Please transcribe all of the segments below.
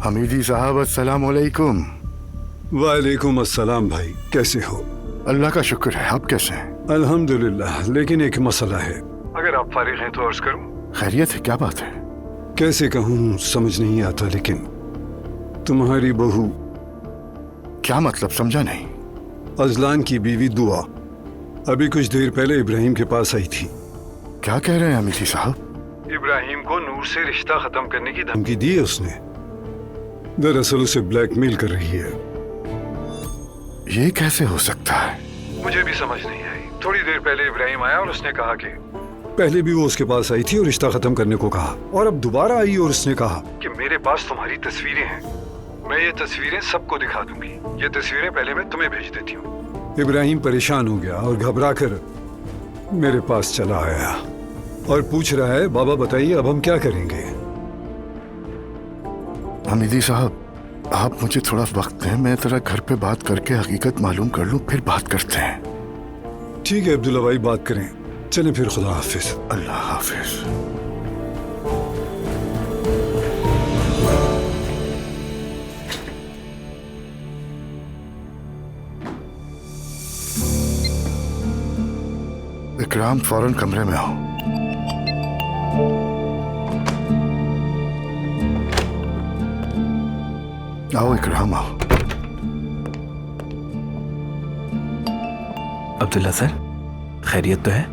हमीदी साहब अस्सलाम वालेकुम। वालेकुम अस्सलाम भाई, कैसे हो? अल्लाह का शुक्र है, आप कैसे हैं? अल्हम्दुलिल्लाह, लेकिन एक मसला है। अगर आप फारिग हैं तो अर्ज करूं? खैरियत है, क्या बात है? कैसे कहूं समझ नहीं आता, लेकिन तुम्हारी बहू। क्या मतलब, समझा नहीं। अजलान की बीवी दुआ अभी कुछ देर पहले इब्राहिम के पास आई थी। क्या कह रहे हैं हमीदी साहब? इब्राहिम को नूर से रिश्ता खत्म करने की धमकी दी है उसने। दरअसल उसे ब्लैकमेल कर रही है। ये कैसे हो सकता है? मुझे भी समझ नहीं आई। थोड़ी देर पहले इब्राहिम आया और उसने कहा कि पहले भी वो उसके पास आई थी और रिश्ता खत्म करने को कहा, और अब दोबारा आई और उसने कहा कि मेरे पास तुम्हारी तस्वीरें हैं, मैं ये तस्वीरें सबको दिखा दूंगी। ये तस्वीरें पहले मैं तुम्हें भेज देती हूँ। इब्राहिम परेशान हो गया और घबराकर मेरे पास चला आया और पूछ रहा है, बाबा बताइए अब हम क्या करेंगे? हमीदी साहब, आप मुझे थोड़ा वक्त दें, मैं जरा घर पे बात करके हकीकत मालूम कर लूं, फिर बात करते हैं। ठीक है अब्दुल्ला भाई, बात करें। चलें फिर, खुदा हाफिज। अल्लाह हाफिज। इकराम, फौरन कमरे में आओ। आओ इकराम, आओ। अब्दुल्ला सर, खैरियत तो है?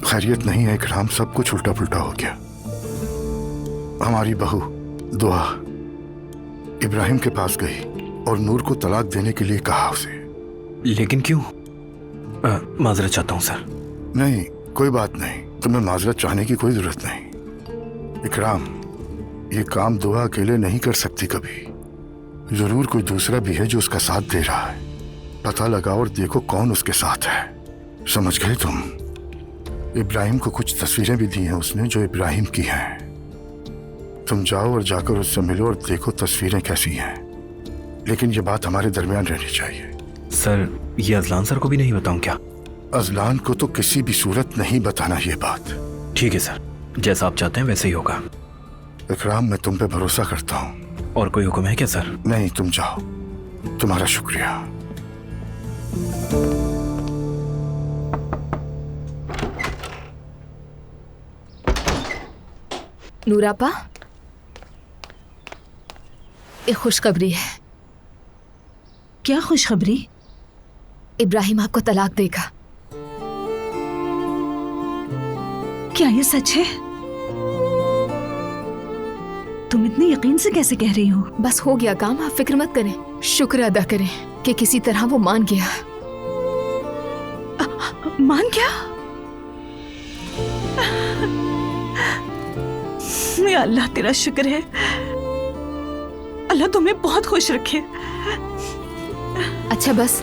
खैरियत नहीं है इकराम, सब कुछ उल्टा पुल्टा हो गया। हमारी बहू दुआ इब्राहिम के पास गई और नूर को तलाक देने के लिए कहा उसे। लेकिन क्यों? माजरत चाहता हूँ सर। नहीं, कोई बात नहीं, तुम्हें माजरत चाहने की कोई जरूरत नहीं। इकराम, ये काम दुआ अकेले नहीं कर सकती कभी। जरूर कोई दूसरा भी है जो उसका साथ दे रहा है। पता लगाओ और देखो कौन उसके साथ है। समझ गए तुम? इब्राहिम को कुछ तस्वीरें भी दी हैं उसने जो इब्राहिम की हैं। तुम जाओ और जाकर उससे मिलो और देखो तस्वीरें कैसी हैं, लेकिन ये बात हमारे दरमियान रहनी चाहिए। सर, ये अजलान सर को भी नहीं बताऊं क्या? अजलान को तो किसी भी सूरत नहीं बताना ये बात। ठीक है सर, जैसा आप चाहते हैं वैसे ही होगा। इकराम, मैं तुम पे भरोसा करता हूँ। और कोई हुक्म है क्या सर? नहीं, तुम जाओ। तुम्हारा शुक्रिया। नूरापा, एक खुशखबरी है। क्या खुशखबरी? इब्राहिम आपको तलाक देगा। क्या ये सच है? तुम इतने यकीन से कैसे कह रही हो? बस हो गया काम, आप फिक्र मत करें, शुक्र अदा करें कि किसी तरह वो मान गया। मान गया? या अल्लाह, तेरा शुक्र है। अल्लाह तुम्हें बहुत खुश रखे। अच्छा बस,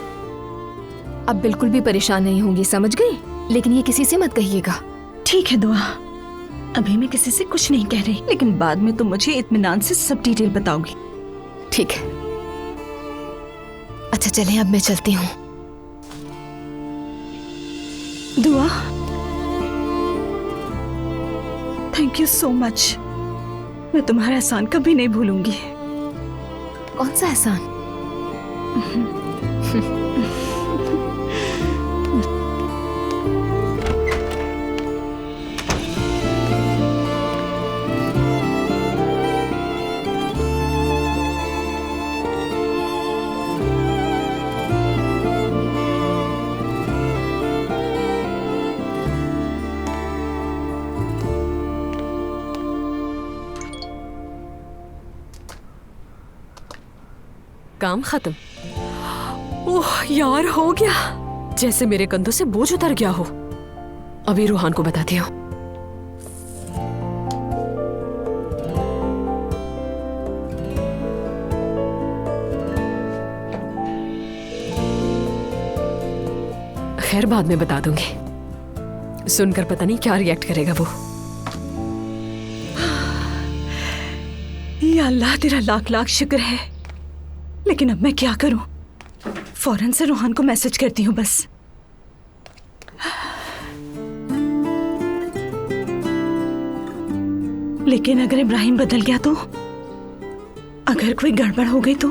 अब बिल्कुल भी परेशान नहीं होंगी, समझ गई? लेकिन ये किसी से मत कहिएगा। ठीक है दुआ, अभी मैं किसी से कुछ नहीं कह रही, लेकिन बाद में तुम मुझे इत्मीनान से सब डिटेल बताओगी। ठीक है। अच्छा चलें, अब मैं चलती हूँ। दुआ, थैंक यू सो मच। मैं तुम्हारा एहसान कभी नहीं भूलूंगी। कौन सा एहसान? काम खत्म। ओह यार, हो गया, जैसे मेरे कंधों से बोझ उतर गया हो। अभी रूहान को बताती हूँ। खैर, बाद में बता दूंगी। सुनकर पता नहीं क्या रिएक्ट करेगा वो। या अल्लाह, तेरा लाख लाख शुक्र है। लेकिन अब मैं क्या करूं? फौरन से रूहान को मैसेज करती हूँ बस। लेकिन अगर इब्राहिम बदल गया तो अगर कोई गड़बड़ हो गई तो?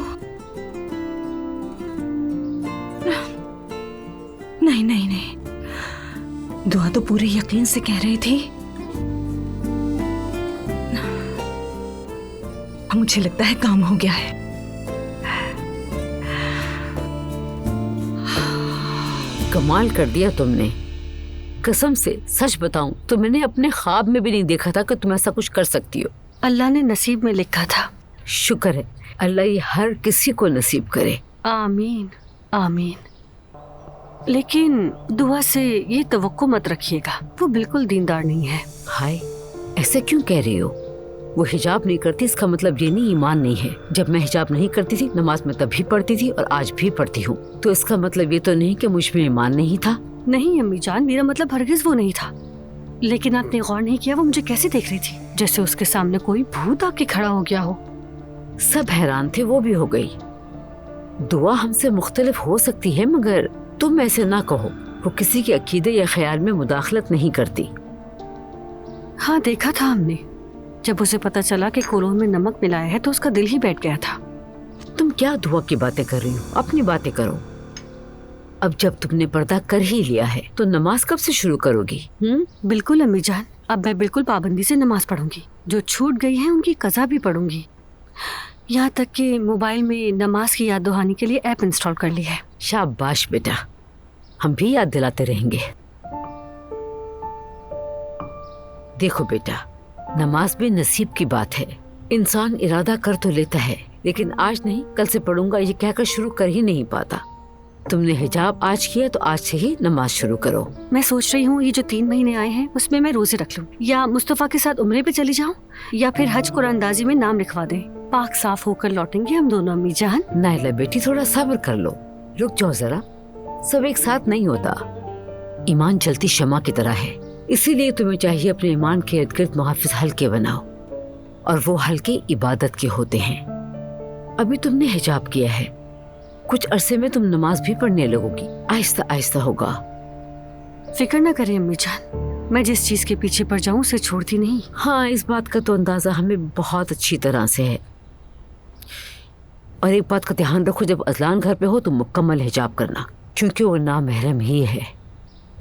नहीं नहीं नहीं, दुआ तो पूरे यकीन से कह रही थी। मुझे लगता है काम हो गया है। कमाल कर दिया तुमने, कसम से सच बताऊं तो मैंने अपने ख्वाब में भी नहीं देखा था कि तुम ऐसा कुछ कर सकती हो। अल्लाह ने नसीब में लिखा था। शुक्र है, अल्लाह ये हर किसी को नसीब करे। आमीन आमीन। लेकिन दुआ से ये तवक्को मत रखिएगा, वो बिल्कुल दीनदार नहीं है। हाय, ऐसे क्यों कह रही हो? वो हिजाब नहीं करती इसका मतलब ये नहीं ईमान नहीं है। जब मैं हिजाब नहीं करती थी नमाज में तब भी पढ़ती थी और आज भी पढ़ती हूँ, तो इसका मतलब ये तो नहीं कि मुझ में ईमान नहीं था। नहीं अम्मी जान, मेरा मतलब हरगिज वो नहीं था। लेकिन आपने गौर नहीं किया वो मुझे कैसे देख रही थी, जैसे उसके सामने कोई भूत आके खड़ा हो गया हो। सब हैरान थे, वो भी हो गई। दुआ हमसे मुख्तलिफ हो सकती है मगर तुम ऐसे ना कहो। वो किसी के अकीदे या ख्याल में मुदाखलत नहीं करती। हाँ देखा था हमने, जब उसे पता चला कि कोलोन में नमक मिलाया है तो उसका दिल ही बैठ गया था। तुम क्या दुआ की बातें कर रही हो? अपनी बातें करो। अब जब तुमने पर्दा कर ही लिया है तो नमाज कब से शुरू करोगी? बिल्कुल अम्मी जान, अब मैं बिल्कुल पाबंदी से नमाज पढ़ूंगी। जो छूट गई है उनकी कज़ा भी पढ़ूंगी। यहाँ तक कि मोबाइल में नमाज की याद दहानी के लिए ऐप इंस्टॉल कर ली है। शाबाश बेटा, हम भी याद दिलाते रहेंगे। देखो बेटा, नमाज भी नसीब की बात है। इंसान इरादा कर तो लेता है लेकिन आज नहीं कल से पढ़ूंगा ये कहकर शुरू कर ही नहीं पाता। तुमने हिजाब आज किया तो आज से ही नमाज शुरू करो। मैं सोच रही हूँ ये जो 3 महीने आए हैं उसमें मैं रोजे रख लूँ, या मुस्तफा के साथ उम्रे पे चली जाऊँ, या फिर हज कुरानदाजी में नाम लिखवा दें। पाक साफ होकर लौटेंगे हम दोनों अम्मी जान। नाइला बेटी थोड़ा सब्र कर लो, रुक जाओ जरा। सब एक साथ नहीं होता। ईमान जलती शमा की तरह है, इसीलिए तुम्हें चाहिए अपने ईमान के इर्द गिर्द मुहाफिज हल्के बनाओ, और वो हल्के इबादत के होते हैं। अभी तुमने हिजाब किया है, कुछ अरसे में तुम नमाज भी पढ़ने लगोगी। आहिस्ता आहिस्ता होगा। फिक्र न करें अम्मी जान, मैं जिस चीज के पीछे पड़ जाऊं उसे छोड़ती नहीं। हाँ, इस बात का तो अंदाजा हमें बहुत अच्छी तरह से है। और एक बात का ध्यान रखो, जब अजलान घर पे हो तो मुकम्मल हिजाब करना, क्योंकि वो नामहरम ही है।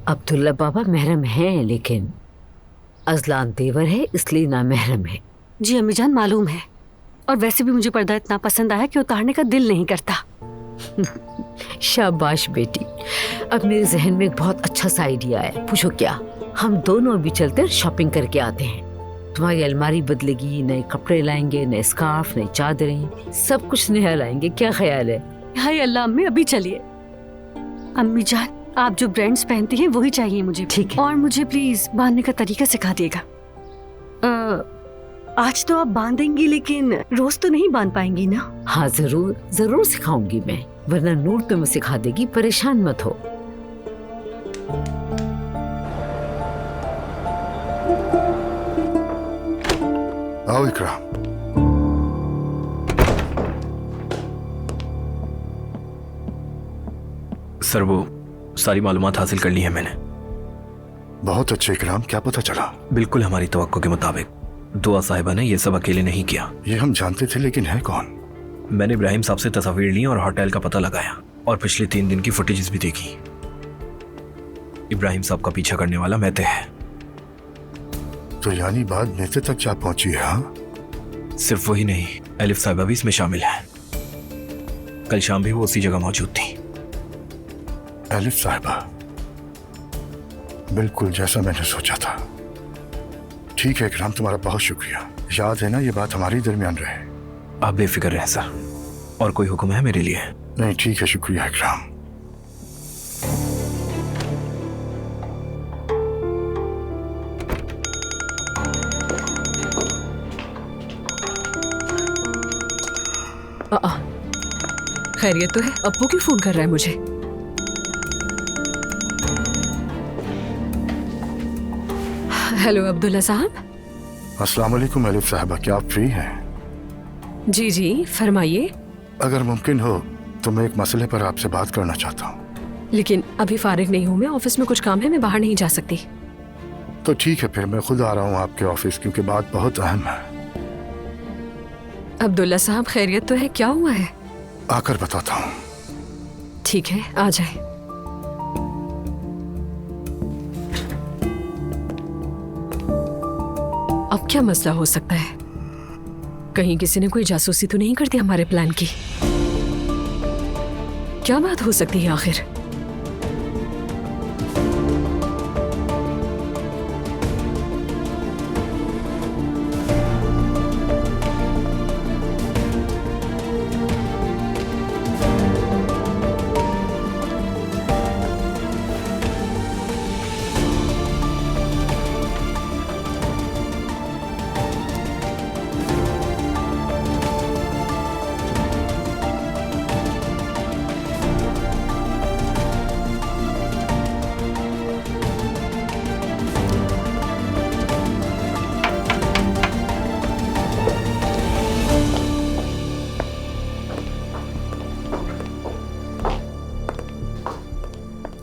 अब्दुल्ला बाबा महरम हैं लेकिन अजलान देवर है इसलिए नामहरम है। जी अम्मी जान मालूम है, और वैसे भी मुझे पर्दा इतना पसंद आया कि उतारने का दिल नहीं करता। शाबाश बेटी, अब मेरे जहन में एक बहुत अच्छा सा आइडिया है। पूछो क्या? हम दोनों अभी चलते हैं शॉपिंग करके आते हैं। तुम्हारी अलमारी बदलेगी, नए कपड़े लाएंगे, नए स्कार्फ, नई चादरें, सब कुछ नया लाएंगे। क्या ख्याल है? हाय अल्लाह अम्मी, अभी चलिए। अम्मी जान, आप जो ब्रांड्स पहनती हैं वही चाहिए मुझे। ठीक है। और मुझे प्लीज बांधने का तरीका सिखा दिएगा। आज तो आप बांधेंगी लेकिन रोज तो नहीं बांध पाएंगी ना? हाँ जरूर जरूर सिखाऊंगी मैं, वरना नूर तुम्हें सिखा देगी, परेशान मत हो। आओ इकराम। सर वो सारी मालूमात हासिल कर ली है मैंने। बहुत अच्छे इकराम, क्या पता चला? बिल्कुल हमारी तवक्को के मुताबिक। दुआ साहिबा ने ये सब अकेले नहीं किया। ये हम जानते थे, लेकिन है कौन? मैंने इब्राहिम साहब से तस्वीर ली और होटल का पता लगाया और पिछले 3 दिन की फुटेजेस भी देखी। इब्राहिम साहब का पीछा करने वाला मैते है। तो यानी बात नेते तक जा पहुंची है? हाँ? सिर्फ वही नहीं, एलिफ साहिबा भी इसमें शामिल है। कल शाम भी वो उसी जगह मौजूद थी। एलिफ साहिबा, बिल्कुल जैसा मैंने सोचा था। ठीक है इकराम, तुम्हारा बहुत शुक्रिया। याद है ना ये बात हमारी दरमियान रहे। आप बेफिक्र रहें सर, और कोई हुक्म है मेरे लिए? नहीं ठीक है, शुक्रिया इकराम। खैरियत तो है? अब्बू क्यों फोन कर रहा है मुझे? हेलो अब्दुल्ला साहब। अस्सलाम वालेकुम एलिफ साहिबा, क्या आप फ्री हैं? जी जी फरमाइए। अगर मुमकिन हो तो मैं एक मसले पर आपसे बात करना चाहता हूँ। लेकिन अभी फारिग नहीं हूँ मैं, ऑफिस में कुछ काम है, मैं बाहर नहीं जा सकती। तो ठीक है, फिर मैं खुद आ रहा हूँ आपके ऑफिस, क्योंकि बात बहुत अहम है। अब्दुल्ला साहब, खैरियत तो है? क्या हुआ है? आकर बताता हूँ। ठीक है, आ जाए। अब क्या मसला हो सकता है? कहीं किसी ने कोई जासूसी तो नहीं कर दी हमारे प्लान की? क्या बात हो सकती है आखिर?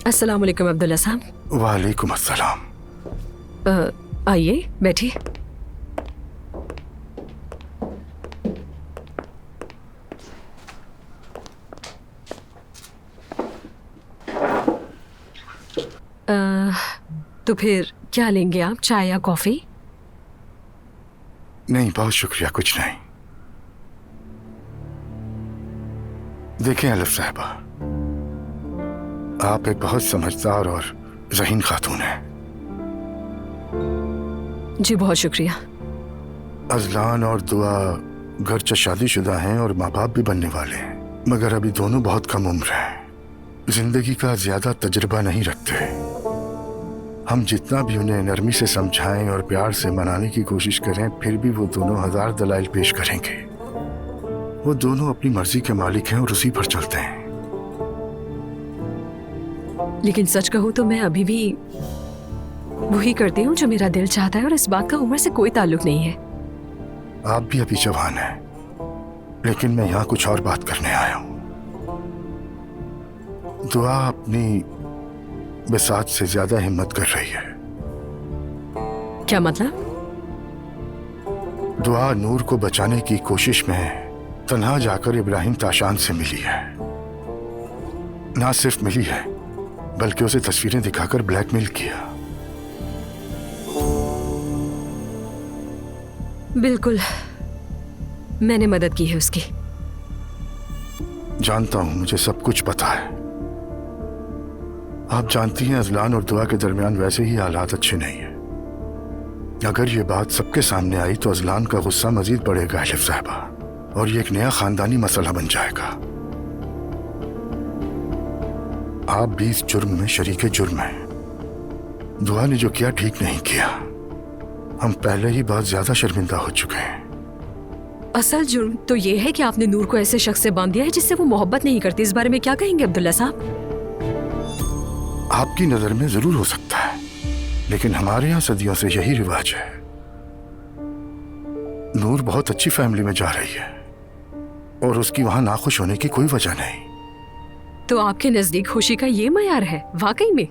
अस्सलाम वालेकुम अब्दुल्ला साहब। वालेकुम अस्सलाम। आइए, बैठिए। तो फिर क्या लेंगे आप, चाय या कॉफी? नहीं, बहुत शुक्रिया, कुछ नहीं। देखें अलिफ साहिबा, आप एक बहुत समझदार और ज़हीन खातून हैं। जी बहुत शुक्रिया। अजलान और दुआ घरचे शादीशुदा हैं और माँ बाप भी बनने वाले हैं, मगर अभी दोनों बहुत कम उम्र हैं, जिंदगी का ज्यादा तजुर्बा नहीं रखते। हम जितना भी उन्हें नरमी से समझाएं और प्यार से मनाने की कोशिश करें, फिर भी वो दोनों हजार दलाइल पेश करेंगे। वो दोनों अपनी मर्जी के मालिक हैं और उसी पर चलते हैं। लेकिन सच कहूँ तो मैं अभी भी वही करती हूँ जो मेरा दिल चाहता है, और इस बात का उम्र से कोई ताल्लुक नहीं है। आप भी अभी जवान हैं, लेकिन मैं यहाँ कुछ और बात करने आया हूँ। दुआ अपनी बिसात से ज्यादा हिम्मत कर रही है। क्या मतलब? दुआ नूर को बचाने की कोशिश में तन्हा जाकर इब्राहिम ताशान से मिली है। ना सिर्फ मिली है, बल्कि उसे तस्वीरें दिखाकर ब्लैकमेल किया। बिल्कुल, मैंने मदद की है उसकी। जानता हूं, मुझे सब कुछ पता है। आप जानती हैं अजलान और दुआ के दरमियान वैसे ही हालात अच्छे नहीं है। अगर ये बात सबके सामने आई तो अजलान का गुस्सा मजीद बढ़ेगा अलिफ साहिबा, और ये एक नया खानदानी मसला बन जाएगा। आप भी इस जुर्म में शरीके जुर्म हैं। दुआ ने जो किया ठीक नहीं किया। हम पहले ही बहुत ज्यादा शर्मिंदा हो चुके हैं। असल जुर्म तो ये है कि आपने नूर को ऐसे शख्स से बांध दिया है जिससे वो मोहब्बत नहीं करती। इस बारे में क्या कहेंगे अब्दुल्ला साहब? आपकी नजर में जरूर हो सकता है, लेकिन हमारे यहाँ सदियों से यही रिवाज है। नूर बहुत अच्छी फैमिली में जा रही है और उसकी वहां नाखुश होने की कोई वजह नहीं। तो आपके नजदीक खुशी का ये मयार है वाकई में?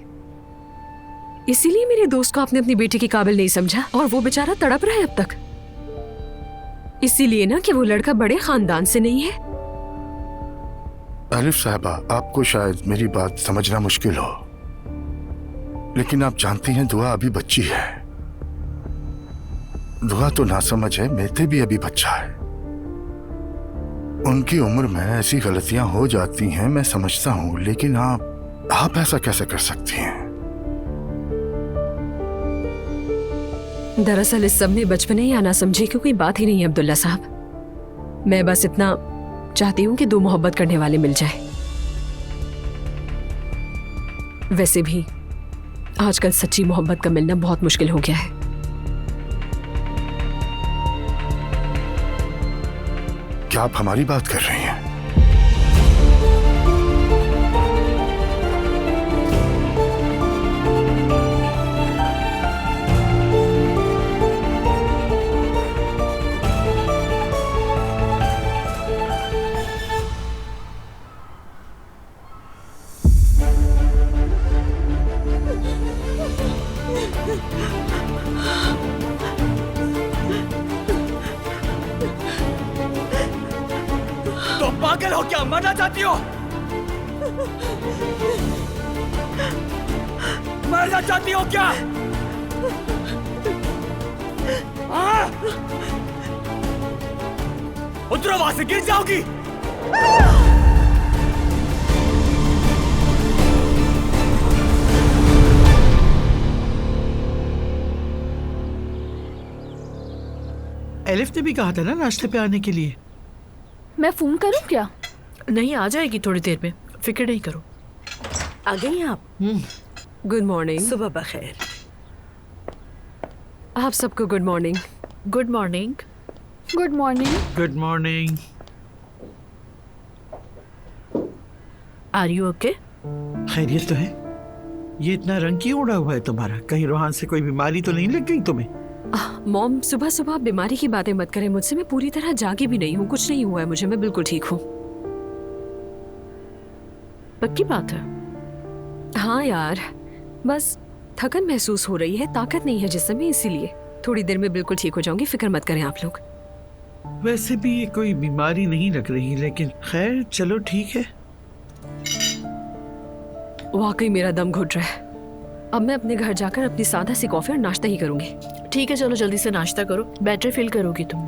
इसीलिए मेरे दोस्त को आपने अपनी बेटी के काबिल नहीं समझा और वो बेचारा तड़प रहा है अब तक। इसीलिए ना कि वो लड़का बड़े खानदान से नहीं है। आलिफ साहबा, आपको शायद मेरी बात समझना मुश्किल हो, लेकिन आप जानती हैं दुआ अभी बच्ची है। दुआ तो नासमझ है, मेते भी अभी बच्चा है। उनकी उम्र में ऐसी गलतियां हो जाती हैं, मैं समझता हूं, लेकिन आप ऐसा कैसे कर सकती हैं? दरअसल इस सब में बचपने या ना समझे की कोई बात ही नहीं है अब्दुल्ला साहब। मैं बस इतना चाहती हूँ कि दो मोहब्बत करने वाले मिल जाए। वैसे भी आजकल सच्ची मोहब्बत का मिलना बहुत मुश्किल हो गया है। क्या आप हमारी बात कर रही हैं? पागल हो क्या? मरना चाहती हो? मरना चाहती हो क्या? उतरो, वहां से गिर जाओगी। एलिफ ने भी कहा था ना नाश्ते पे आने के लिए। मैं फोन करूं क्या? नहीं, आ जाएगी थोड़ी देर में, फिक्र नहीं करो। आ गई हैं आप? Good morning. सुबह बखैर। आप सबको good morning. Good morning. Good morning. Good morning. Are you okay? खैरियत तो है? ये इतना रंग क्यों उड़ा हुआ है तुम्हारा? कहीं रोहान से कोई बीमारी तो नहीं लग गई तुम्हें? मॉम, सुबह सुबह बीमारी की बातें मत करें मुझसे। मैं पूरी तरह जागी भी नहीं हूँ, कुछ नहीं हुआ है मुझे, मैं बिल्कुल ठीक हूँ। पक्की बात है? हाँ यार, बस थकन महसूस हो रही है, ताकत नहीं है जिस्म में, इसीलिए। थोड़ी देर में बिल्कुल ठीक हो जाऊंगी, फिक्र मत करें आप लोग। वैसे भी ये कोई बीमारी नहीं लग रही, लेकिन खैर चलो ठीक है। वाकई मेरा दम घुट रहा है। अब मैं अपने घर जाकर अपनी सादा सी कॉफी और नाश्ता ही करूंगी। ठीक है, चलो जल्दी से नाश्ता करो, बेटर फील करोगी तुम।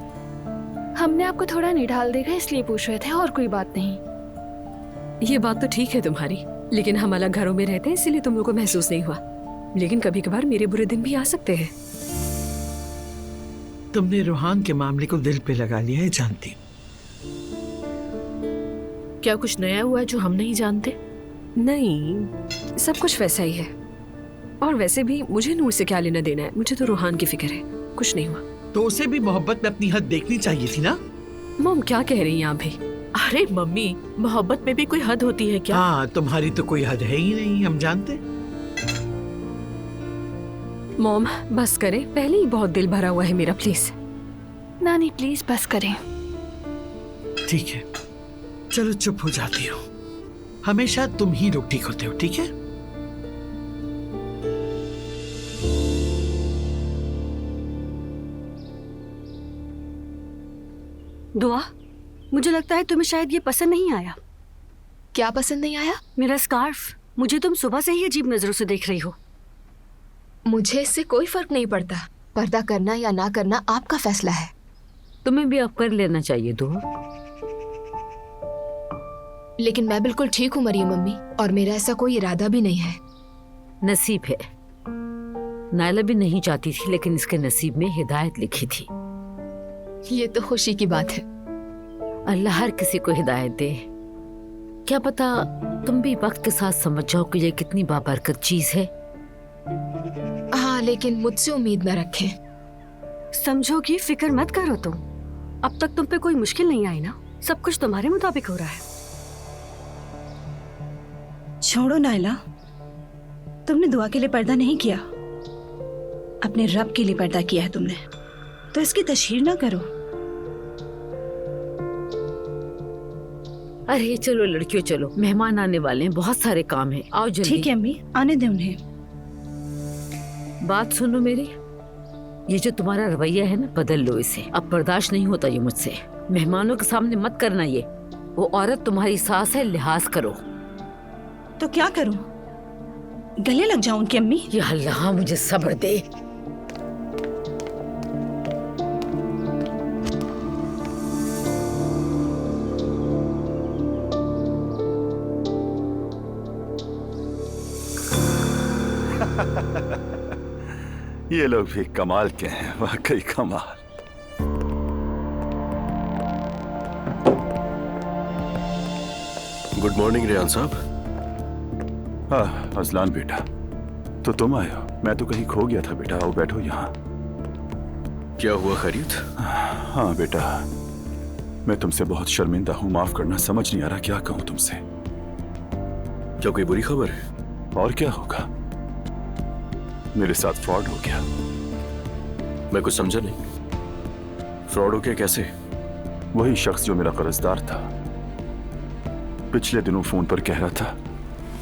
हमने आपको थोड़ा निढाल देखा इसलिए पूछ रहे थे, और कोई बात नहीं। ये बात तो ठीक है तुम्हारी, लेकिन हम अलग घरों में रहते हैं, इसीलिए तुम लोग को महसूस नहीं हुआ। लेकिन कभी कभार मेरे बुरे दिन भी आ सकते हैं। तुमने रोहान के मामले को दिल पे लगा लिया है, जानती। क्या कुछ नया हुआ है जो हम नहीं जानते? नहीं, सब कुछ वैसा ही है। और वैसे भी मुझे नूर से क्या लेना देना है, मुझे तो रोहान की फिक्र है, कुछ नहीं हुआ। तो उसे भी मोहब्बत में अपनी हद देखनी चाहिए थी ना? मॉम क्या कह रही हैं आप भी? अरे मम्मी, मोहब्बत में भी कोई हद होती है क्या? हाँ, तुम्हारी तो कोई हद है ही नहीं, हम जानते। मॉम बस करें, पहले ही बहुत दिल भरा हुआ है मेरा, प्लीज। नानी प्लीज बस करें। ठीक है, चलो चुप हो जाती हो। हमेशा तुम ही लोग ठीक होते हो, ठीक है? दुआ, मुझे लगता है तुम्हें शायद ये पसंद नहीं आया। क्या पसंद नहीं आया? मेरा स्कार्फ। मुझे तुम सुबह से ही अजीब नजरों से देख रही हो। मुझे इससे कोई फर्क नहीं पड़ता। पर्दा करना या ना करना आपका फैसला है। तुम्हें भी अब कर लेना चाहिए दुआ। लेकिन मैं बिल्कुल ठीक हूँ मरियम मम्मी, और मेरा ऐसा कोई इरादा भी नहीं है। नसीब है। नायला भी नहीं चाहती थी, लेकिन इसके नसीब में हिदायत लिखी थी। ये तो खुशी की बात है। अल्लाह हर किसी को हिदायत दे। क्या पता तुम भी वक्त के साथ समझ जाओ कि ये कितनी बाबरकत चीज है। हाँ, लेकिन मुझसे उम्मीद न रखें। समझो कि फिक्र मत करो तुम। अब तक तुम पे कोई मुश्किल नहीं आई ना? सब कुछ तुम्हारे मुताबिक हो रहा है। छोड़ो नायला, तुमने दुआ के लिए पर्दा नहीं किया, अपने रब के लिए पर्दा किया है तुमने, तो इसकी तशहीर ना करो। अरे चलो लड़कियों, चलो, मेहमान आने वाले हैं, बहुत सारे काम हैं, आओ जल्दी। ठीक है अम्मी, आने दे उन्हें। बात सुनो मेरी, ये जो तुम्हारा रवैया है ना, बदल लो इसे। अब बर्दाश्त नहीं होता ये मुझसे। मेहमानों के सामने मत करना ये। वो औरत तुम्हारी सास है, लिहाज करो। तो क्या करूं? गले लग जाऊं उनकी अम्मी? या अल्लाह मुझे सब्र दे। ये लोग भी कमाल के हैं, वाकई कमाल। गुड मॉर्निंग रियान साहब। हाँ अजलान बेटा, तो तुम आए हो? मैं तो कहीं खो गया था बेटा। आओ बैठो यहाँ। क्या हुआ, खैरियत? हाँ बेटा, मैं तुमसे बहुत शर्मिंदा हूँ, माफ करना। समझ नहीं आ रहा क्या कहूँ तुमसे। क्या कोई बुरी खबर है? और क्या होगा, मेरे साथ फ्रॉड हो गया। मैं कुछ समझा नहीं। फ्रॉड हो गया कैसे? वही शख्स जो मेरा कर्जदार था, पिछले दिनों फोन पर कह रहा था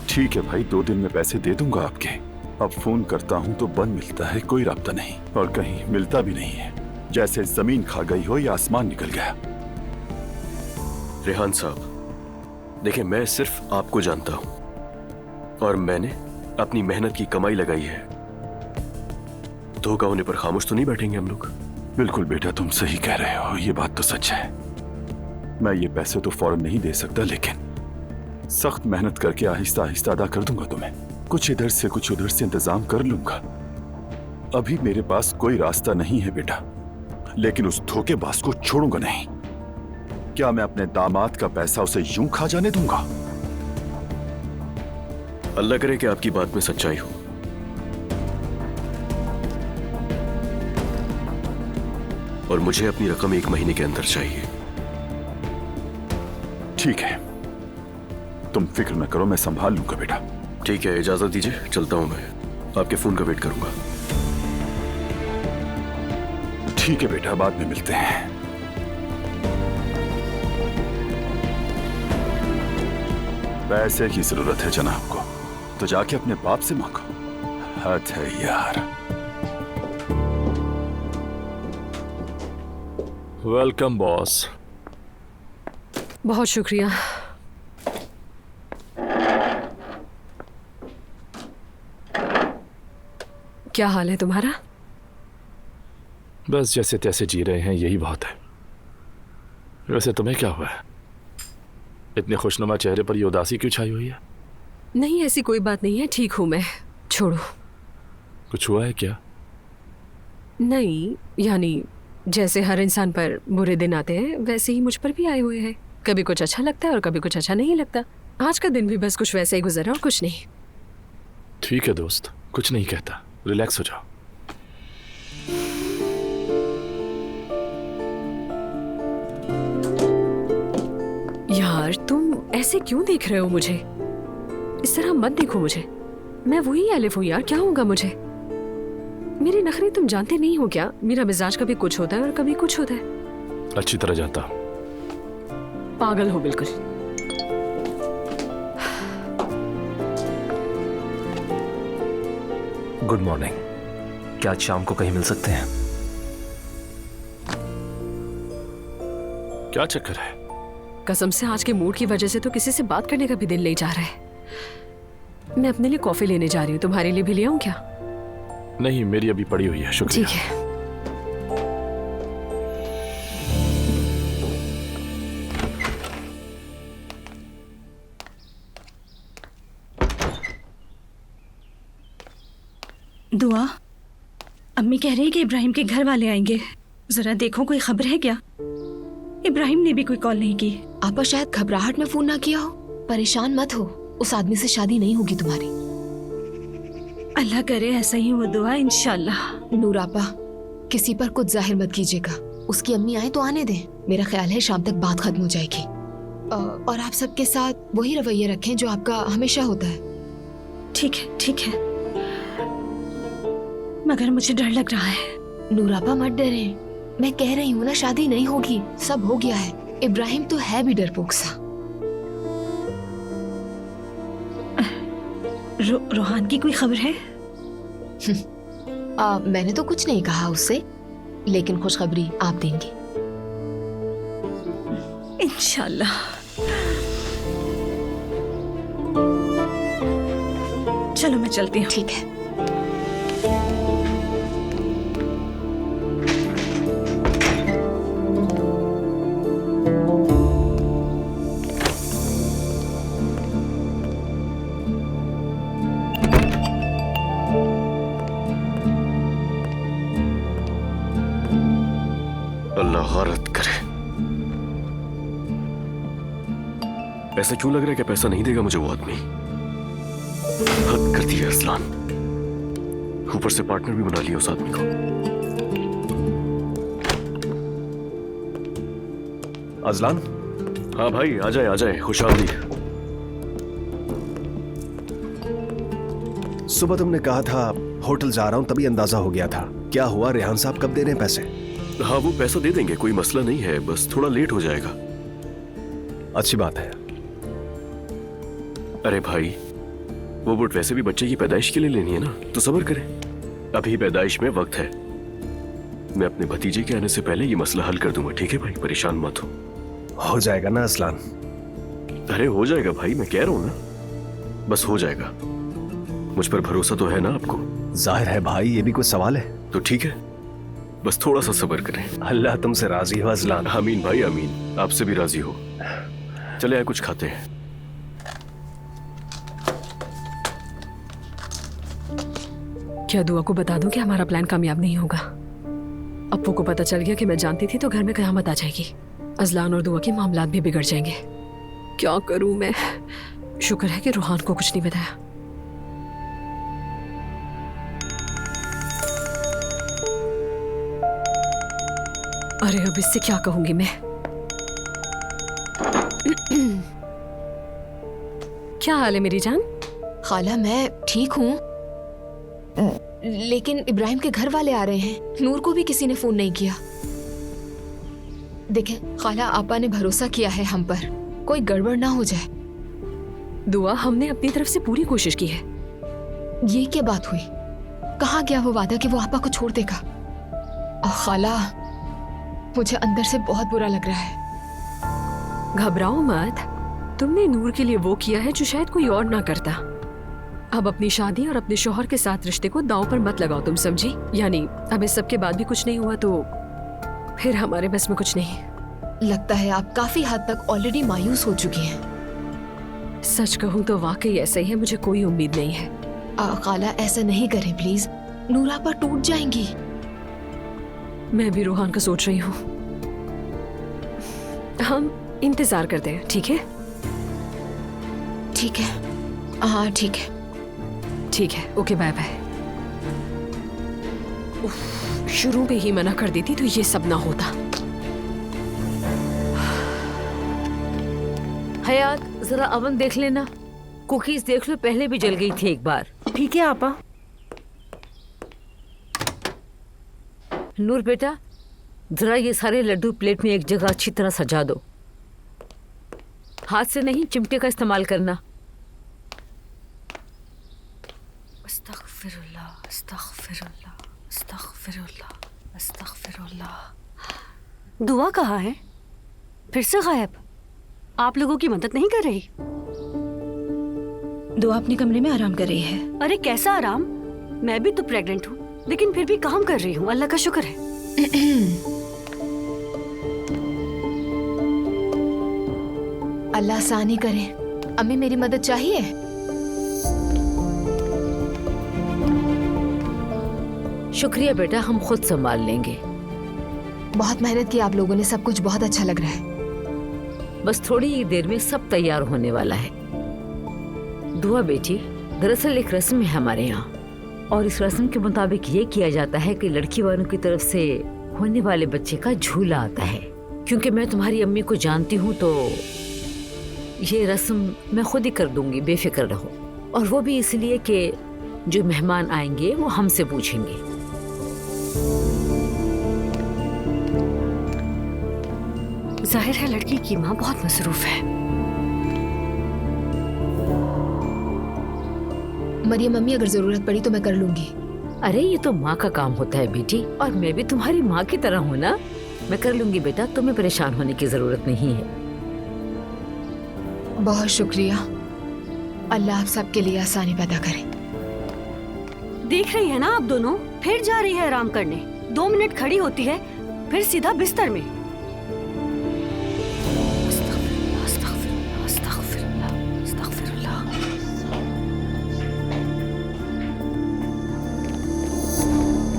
ठीक है भाई, 2 दिन में पैसे दे दूंगा आपके। अब फोन करता हूं तो बंद मिलता है, कोई राब्ता नहीं, और कहीं मिलता भी नहीं है। जैसे जमीन खा गई हो या आसमान निकल गया। रेहान साहब, देखिए मैं सिर्फ आपको जानता हूं और मैंने अपनी मेहनत की कमाई लगाई है। धोखा होने पर खामोश तो नहीं बैठेंगे हम लोग। बिल्कुल बेटा, तुम सही कह रहे हो, ये बात तो सच है। मैं ये पैसे तो फौरन नहीं दे सकता, लेकिन सख्त मेहनत करके आहिस्ता आहिस्ता अदा कर दूंगा तुम्हें। कुछ इधर से कुछ उधर से इंतजाम कर लूंगा। अभी मेरे पास कोई रास्ता नहीं है बेटा, लेकिन उस धोखेबाज को छोड़ूंगा नहीं। क्या मैं अपने दामाद का पैसा उसे यूं खा जाने दूंगा? अल्लाह करे कि आपकी बात में सच्चाई हो। और मुझे अपनी रकम 1 महीने के अंदर चाहिए। ठीक है, तुम फिक्र न करो, मैं संभाल लूंगा बेटा। ठीक है, इजाजत दीजिए, चलता हूं मैं। आपके फोन का वेट करूंगा। ठीक है बेटा, बाद में मिलते हैं। पैसे की जरूरत है जनाब को, तो जाके अपने बाप से मांगो। हद है यार। Welcome boss. बहुत शुक्रिया। क्या हाल है तुम्हारा? बस जैसे तैसे जी रहे हैं, यही बहुत है। वैसे तुम्हें क्या हुआ है? इतने खुशनुमा चेहरे पर ये उदासी क्यों छाई हुई है? नहीं, ऐसी कोई बात नहीं है, ठीक हूं मैं। छोड़ो। कुछ हुआ है क्या? नहीं, यानी जैसे हर इंसान पर बुरे दिन आते हैं, वैसे ही मुझ पर भी आए हुए हैं। कभी कुछ अच्छा लगता है और कभी कुछ अच्छा नहीं लगता। आज का दिन भी बस कुछ वैसे ही गुजरा और कुछ नहीं। ठीक है दोस्त, कुछ नहीं कहता, रिलैक्स हो जाओ। यार तुम ऐसे क्यों देख रहे हो मुझे? इस तरह मत देखो मुझे। मैं वही एलिफ हूँ यार, क्या होगा मुझे? मेरे नखरे तुम जानते नहीं हो क्या? मेरा मिजाज कभी कुछ होता है और कभी कुछ होता है। अच्छी तरह जानता हूँ। पागल हो बिल्कुल। Good morning. क्या आज शाम को कहीं मिल सकते हैं? क्या चक्कर है? कसम से आज के मूड की वजह से तो किसी से बात करने का भी दिल नहीं जा रहा है। मैं अपने लिए कॉफी लेने जा रही हूँ, तुम्हारे लिए भी ले आऊं क्या? नहीं, मेरी अभी पड़ी हुई है, शुक्रिया। ठीक है। दुआ, अम्मी कह रही है कि इब्राहिम के घर वाले आएंगे। जरा देखो कोई खबर है क्या? इब्राहिम ने भी कोई कॉल नहीं की। आपा शायद घबराहट में फोन ना किया हो। परेशान मत हो, उस आदमी से शादी नहीं होगी तुम्हारी। अल्लाह करे ऐसा ही हो दुआ, इंशाल्लाह। नूर आपा, किसी पर कुछ जाहिर मत कीजिएगा। उसकी अम्मी आए तो आने दें। मेरा ख्याल है शाम तक बात खत्म हो जाएगी। और आप सबके साथ वही रवैया रखें जो आपका हमेशा होता है। ठीक है, ठीक है, मगर मुझे डर लग रहा है। नूर आपा मत डरे, मैं कह रही हूँ ना, शादी नहीं होगी, सब हो गया है। इब्राहिम तो है भी डरपोक सा। रोहान की कोई खबर है? मैंने तो कुछ नहीं कहा उससे, लेकिन खुशखबरी आप देंगे इंशाल्लाह। चलो मैं चलती हूँ। ठीक है। अल्लाह गौरत करे। ऐसा क्यों लग रहा है कि पैसा नहीं देगा मुझे वो आदमी? हद कर दी है अजलान। ऊपर से पार्टनर भी बना लिया उस आदमी को। अजलान? हाँ भाई, आ जाए, खुशहाली। सुबह तुमने कहा था होटल जा रहा हूं, तभी अंदाजा हो गया था। क्या हुआ? रेहान साहब कब दे रहे हैं पैसे? हाँ, वो पैसा दे देंगे, कोई मसला नहीं है, बस थोड़ा लेट हो जाएगा। अच्छी बात है। अरे भाई, वो बुट वैसे भी बच्चे की पैदाइश के लिए लेनी है ना, तो सब्र करें, अभी पैदाइश में वक्त है। मैं अपने भतीजे के आने से पहले ये मसला हल कर दूंगा, ठीक है भाई? परेशान मत हो। हो जाएगा ना असलान? अरे हो जाएगा भाई, मैं कह रहा हूं ना, बस हो जाएगा। मुझ पर भरोसा तो है ना आपको? जाहिर है भाई, ये भी कोई सवाल है? तो ठीक है, बस थोड़ा सा सब्र करें। अल्लाह तुमसे राजी हो असलान। आमीन भाई आमीन, आपसे भी राजी हो। चले आए, कुछ खाते हैं। क्या दुआ को बता दूं कि हमारा प्लान कामयाब नहीं होगा? अप्पू को पता चल गया कि मैं जानती थी तो घर में कयामत आ जाएगी। अजलान और दुआ के मामलात भी बिगड़ जाएंगे। क्या करूं मैं? शुक्र है कि रूहान को कुछ नहीं बताया। अरे अब इससे क्या कहूंगी मैं? क्या हाल है मेरी जान? खाला मैं ठीक हूँ, लेकिन इब्राहिम के घर वाले आ रहे हैं। नूर को भी किसी ने फोन नहीं किया। देखें खाला, आपा ने भरोसा किया है हम पर, कोई गड़बड़ ना हो जाए। दुआ, हमने अपनी तरफ से पूरी कोशिश की है। ये क्या बात हुई? कहाँ गया वो वादा कि वो आपा को छोड़ देगा? खाला, मुझे अंदर से बहुत बुरा लग रहा है। घबराओ मत, तुमने नूर के लिए वो किया है जो शायद कोई और ना करता। अब अपनी शादी और अपने शौहर के साथ रिश्ते को दांव पर मत लगाओ, तुम समझी? यानी अब इस सब के बाद भी कुछ नहीं हुआ तो फिर हमारे बस में कुछ नहीं। लगता है आप काफी हद तक ऑलरेडी मायूस हो चुकी हैं। सच कहूँ तो वाकई ऐसा ही है, मुझे कोई उम्मीद नहीं है। खाला ऐसा नहीं करें प्लीज, नूरा पर टूट जाएंगी। मैं भी रूहान का सोच रही हूँ। हम इंतजार करते हैं, ठीक है? ठीक है, हाँ ठीक है। ठीक है, ओके बाय बाय। शुरू में ही मना कर देती तो ये सब ना होता। हयात, जरा अवन देख लेना। कुकीज देख लो, पहले भी जल गई थी एक बार। ठीक है आपा। नूर बेटा, जरा ये सारे लड्डू प्लेट में एक जगह अच्छी तरह सजा दो। हाथ से नहीं, चिमटे का इस्तेमाल करना। अस्तगफिरुल्लाह, अस्तगफिरुल्लाह, अस्तगफिरुल्लाह, अस्तगफिरुल्लाह। दुआ कहाँ है? फिर से गायब। आप लोगों की मदद नहीं कर रही? दुआ अपने कमरे में आराम कर रही है। अरे कैसा आराम? मैं भी तो प्रेग्नेंट हूँ, लेकिन फिर भी काम कर रही हूँ, अल्लाह का शुक्र है। अल्लाह आसानी करे। अम्मी मेरी मदद चाहिए? शुक्रिया बेटा, हम खुद संभाल लेंगे। बहुत मेहनत की आप लोगों ने, सब कुछ बहुत अच्छा लग रहा है। बस थोड़ी ही देर में सब तैयार होने वाला है। दुआ बेटी, दरअसल एक रस्म है हमारे यहाँ, और इस रस्म के मुताबिक ये किया जाता है कि लड़की वालों की तरफ से होने वाले बच्चे का झूला आता है। क्योंकि मैं तुम्हारी अम्मी को जानती हूँ तो ये रस्म मैं खुद ही कर दूंगी, बेफिक्र रहो। और वो भी इसलिए कि जो मेहमान आएंगे वो हमसे पूछेंगे। जाहिर है लड़की की माँ बहुत मसरूफ है। मरियम मम्मी, अगर जरूरत पड़ी तो मैं कर लूंगी। अरे ये तो माँ का काम होता है बेटी, और मैं भी तुम्हारी माँ की तरह हूँ ना। मैं कर लूंगी बेटा, तुम्हें परेशान होने की जरूरत नहीं है। बहुत शुक्रिया। अल्लाह आप सबके लिए आसानी पैदा करे। देख रही है ना आप दोनों, फिर जा रही है आराम करने। 2 मिनट खड़ी होती है, फिर सीधा बिस्तर में।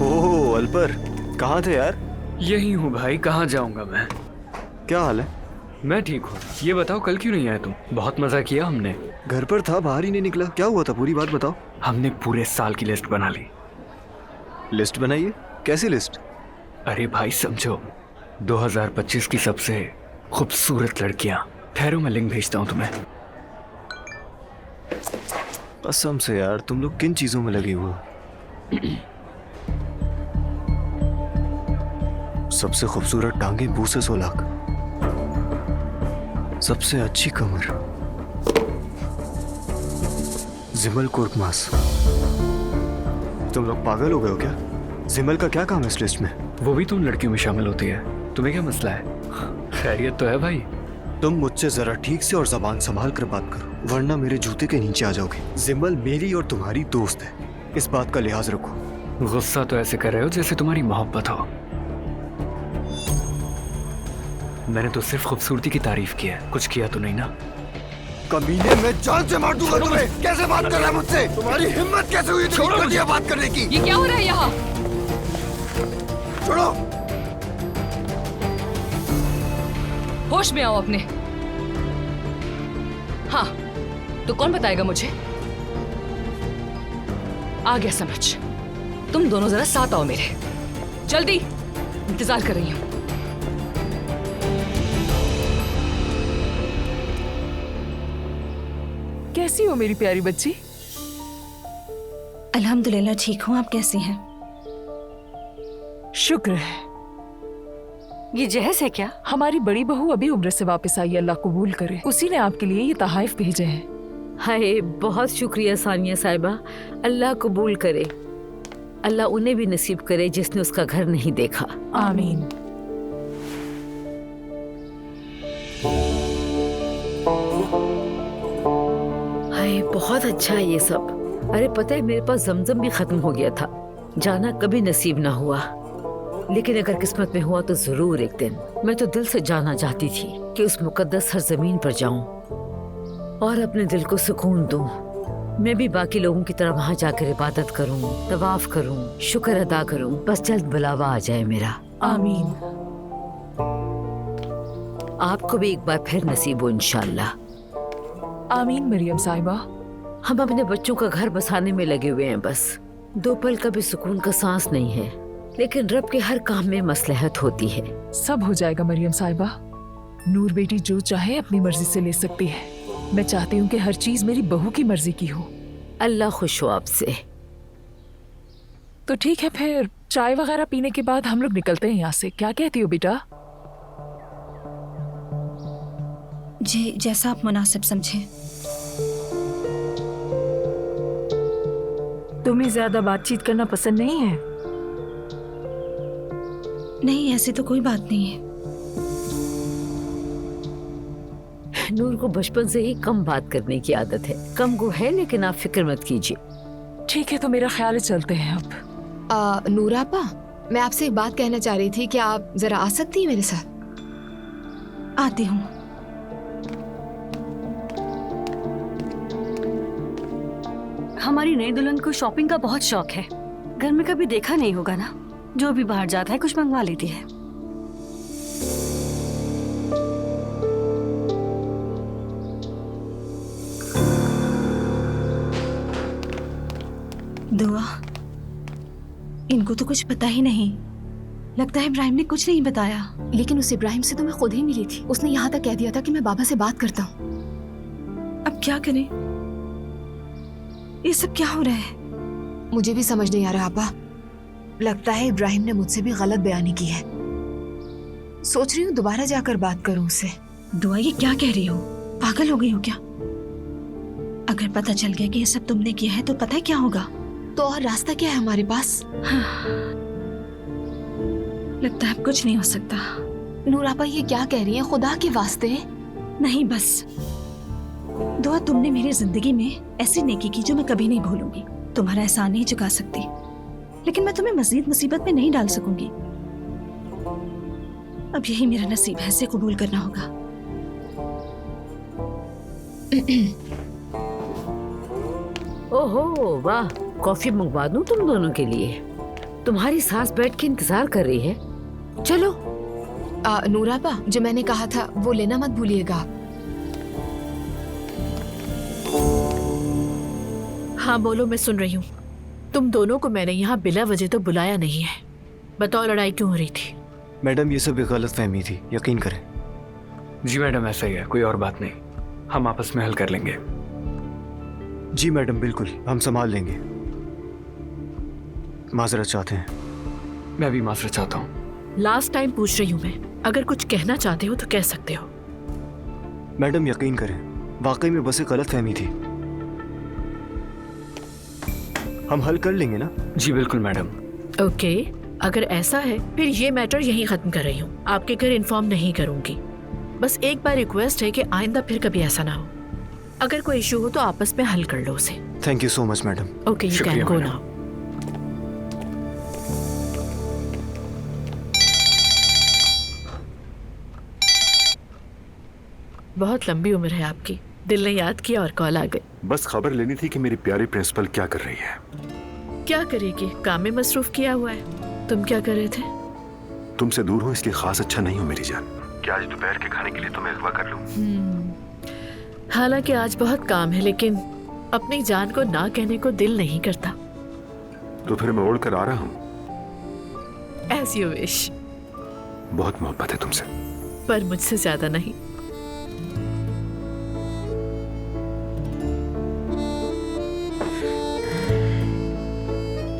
ओह अलपर, कहाँ थे यार? यही हूँ भाई, कहाँ जाऊंगा मैं। क्या हाल है? मैं ठीक हूँ। ये बताओ कल क्यों नहीं आए तुम? बहुत मजा किया हमने। घर पर था, बाहर ही नहीं निकला। क्या हुआ था, पूरी बात बताओ। हमने पूरे साल की लिस्ट बना ली। लिस्ट बनाई है? कैसी लिस्ट? अरे भाई समझो, 2025 की सबसे खूबसूरत लड़कियां। ठहरो मैं लिंक भेजता हूँ तुम्हें। कसम से यार, तुम लोग किन चीजों में लगे हुए? सबसे खूबसूरत टांगे बूसे सोलाक, सबसे अच्छी कमर जिमल कुर्कमास। तुम लोग पागल हो गए हो क्या? जिमल का क्या काम है इस लिस्ट में? वो भी तो उन लड़कियों में शामिल होती है। तुम्हें क्या मसला है? खैरियत तो है भाई? तुम मुझसे जरा ठीक से और जबान संभाल कर बात करो, वरना मेरे जूते के नीचे आ जाओगे। जिमल मेरी और तुम्हारी दोस्त है, इस बात का लिहाज रखो। गुस्सा तो ऐसे कर रहे हो जैसे तुम्हारी मोहब्बत हो। मैंने तो सिर्फ खूबसूरती की तारीफ की है, कुछ किया तो नहीं ना। कमीने, मैं जान से मार दूंगा तुम्हें। कैसे बात कर रहा है मुझसे? तुम्हारी हिम्मत कैसे हुई इतनी घटिया बात करने की? ये क्या हो रहा है यहाँ? छोड़ो। होश में आओ अपने। हाँ, तो कौन बताएगा मुझे? आ गया समझ। तुम दोनों जरा साथ आओ मेरे, जल्दी, इंतजार कर रही हूं। कैसी हो मेरी प्यारी बच्ची? अल्हम्दुलिल्लाह ठीक हूँ, आप कैसी हैं? शुक्र है। ये जहज है क्या? हमारी बड़ी बहू अभी उम्र से वापस आई, अल्लाह कबूल करे। उसी ने आपके लिए ये तहाइफ भेजे हैं। हाय, बहुत शुक्रिया सानिया साहिबा, अल्लाह कबूल करे। अल्लाह उन्हें भी नसीब करे जिसने उसका घर नहीं देखा। आमीन। हाय, बहुत अच्छा है ये सब। अरे पता है, मेरे पास जमजम भी खत्म हो गया था, जाना कभी नसीब ना हुआ, लेकिन अगर किस्मत में हुआ तो जरूर एक दिन। मैं तो दिल से जाना चाहती थी कि उस मुकद्दस सरजमीन पर जाऊं और अपने दिल को सुकून दूं। मैं भी बाकी लोगों की तरह वहां जाकर इबादत करूं, तवाफ करूं, शुक्र अदा करूं, बस जल्द बुलावा आ जाए मेरा। आमीन। आपको भी एक बार फिर नसीब हो इंशाअल्लाह। आमीन मरियम साहिबा। हम अपने बच्चों का घर बसाने में लगे हुए हैं, बस 2 पल का भी सुकून का सांस नहीं है, लेकिन रब के हर काम में मसलहत होती है। सब हो जाएगा मरियम साहिबा। नूर बेटी जो चाहे अपनी मर्जी से ले सकती है। मैं चाहती हूँ कि हर चीज मेरी बहू की मर्जी की हो। अल्लाह खुश हो आपसे। तो ठीक है, फिर चाय वगैरह पीने के बाद हम लोग निकलते हैं यहाँ से। क्या कहती हो बेटा? जी, जैसा आप मुनासिब समझें। तुम्हें ज्यादा बातचीत करना पसंद नहीं है? नहीं, ऐसी तो कोई बात नहीं है। नूर को बचपन से ही कम बात करने की आदत है, कम गो है, लेकिन आप फिक्र मत कीजिए। ठीक है, तो मेरा ख्याल है चलते हैं अब। नूर आपा, मैं आपसे एक बात कहना चाह रही थी कि आप जरा आ सकती हैं मेरे साथ? आती हूँ। हमारी नई दुल्हन को शॉपिंग का बहुत शौक है। घर में कभी देखा नहीं होगा ना, जो भी बाहर जाता है कुछ मंगवा लेती है। दुआ, इनको तो कुछ पता ही नहीं। लगता है इब्राहिम ने कुछ नहीं बताया। लेकिन उस इब्राहिम से तो मैं खुद ही मिली थी। उसने यहाँ तक कह दिया था कि मैं बाबा से बात करता हूँ। अब क्या करें? ये सब क्या हो रहा है? मुझे भी समझ नहीं आ रहा आपा। लगता है इब्राहिम ने मुझसे भी गलत बयानी की है। सोच रही हूँ दोबारा जाकर बात करूँ उससे। दुआ, ये क्या कह रही हो? पागल हो गई हो क्या? अगर पता चल गया कि ये सब तुमने किया है तो पता है क्या होगा? तो और रास्ता क्या है हमारे पास? लगता है अब कुछ नहीं हो सकता। नूर आपा, ये क्या कह रही हैं? खुदा के वास्ते नहीं, बस दुआ, तुमने मेरी जिंदगी में ऐसी नेकी की जो मैं कभी नहीं भूलूंगी। तुम्हारा एहसान नहीं चुका सकती, लेकिन मैं तुम्हें मजीद मुसीबत में नहीं डाल सकूंगी। अब यही मेरा नसीब है, इसे कबूल करना होगा। ओहो वाह, कॉफी मंगवा दूं तुम दोनों के लिए? तुम्हारी सास बैठ के इंतजार कर रही है। चलो। नूर आपा, जो मैंने कहा था वो लेना मत भूलिएगा आप। हाँ बोलो, मैं सुन रही हूँ। तुम दोनों को मैंने यहाँ बिला वजह तो बुलाया नहीं है। बताओ, लड़ाई क्यों हो रही थी? मैडम, ये सब एक गलत फहमी थी, यकीन करें। जी मैडम, ऐसा ही है, कोई और बात नहीं, हम आपस में हल कर लेंगे। जी मैडम, बिल्कुल, हम संभाल लेंगे। माजरत चाहते हैं। मैं भी माजरत चाहता हूँ। लास्ट टाइम पूछ रही हूँ मैं, अगर कुछ कहना चाहते हो तो कह सकते हो। मैडम, यकीन करें, वाकई में बस एक गलत फहमी थी। हम हल कर लेंगे ना? जी बिल्कुल मैडम। ओके, अगर ऐसा है फिर ये मैटर यहीं खत्म कर रही हूँ। आपके घर इन्फॉर्म नहीं करूंगी। बस एक बार रिक्वेस्ट है कि आइंदा फिर कभी ऐसा ना हो। अगर कोई इशू हो तो आपस में हल कर लो उसे। Thank you so much madam. Okay, you can go now. बहुत लंबी उम्र है आपकी, दिल ने याद किया और कॉल आ गई। बस खबर लेनी थी कि मेरी प्यारी प्रिंसिपल क्या कर रही है। क्या करेगी, काम में मसरूफ किया हुआ है। तुम क्या कर रहे थे? तुमसे दूर हूँ इसलिए खास अच्छा नहीं हूँ मेरी जान। क्या आज दोपहर के खाने के लिए तुम्हें अगवा कर लूं? हालांकि आज बहुत काम है, लेकिन अपनी जान को ना कहने को दिल नहीं करता। तो फिर मैं ओढ़ कर आ रहा हूँ। As you wish। बहुत मोहब्बत है तुमसे, पर मुझसे ज्यादा नहीं।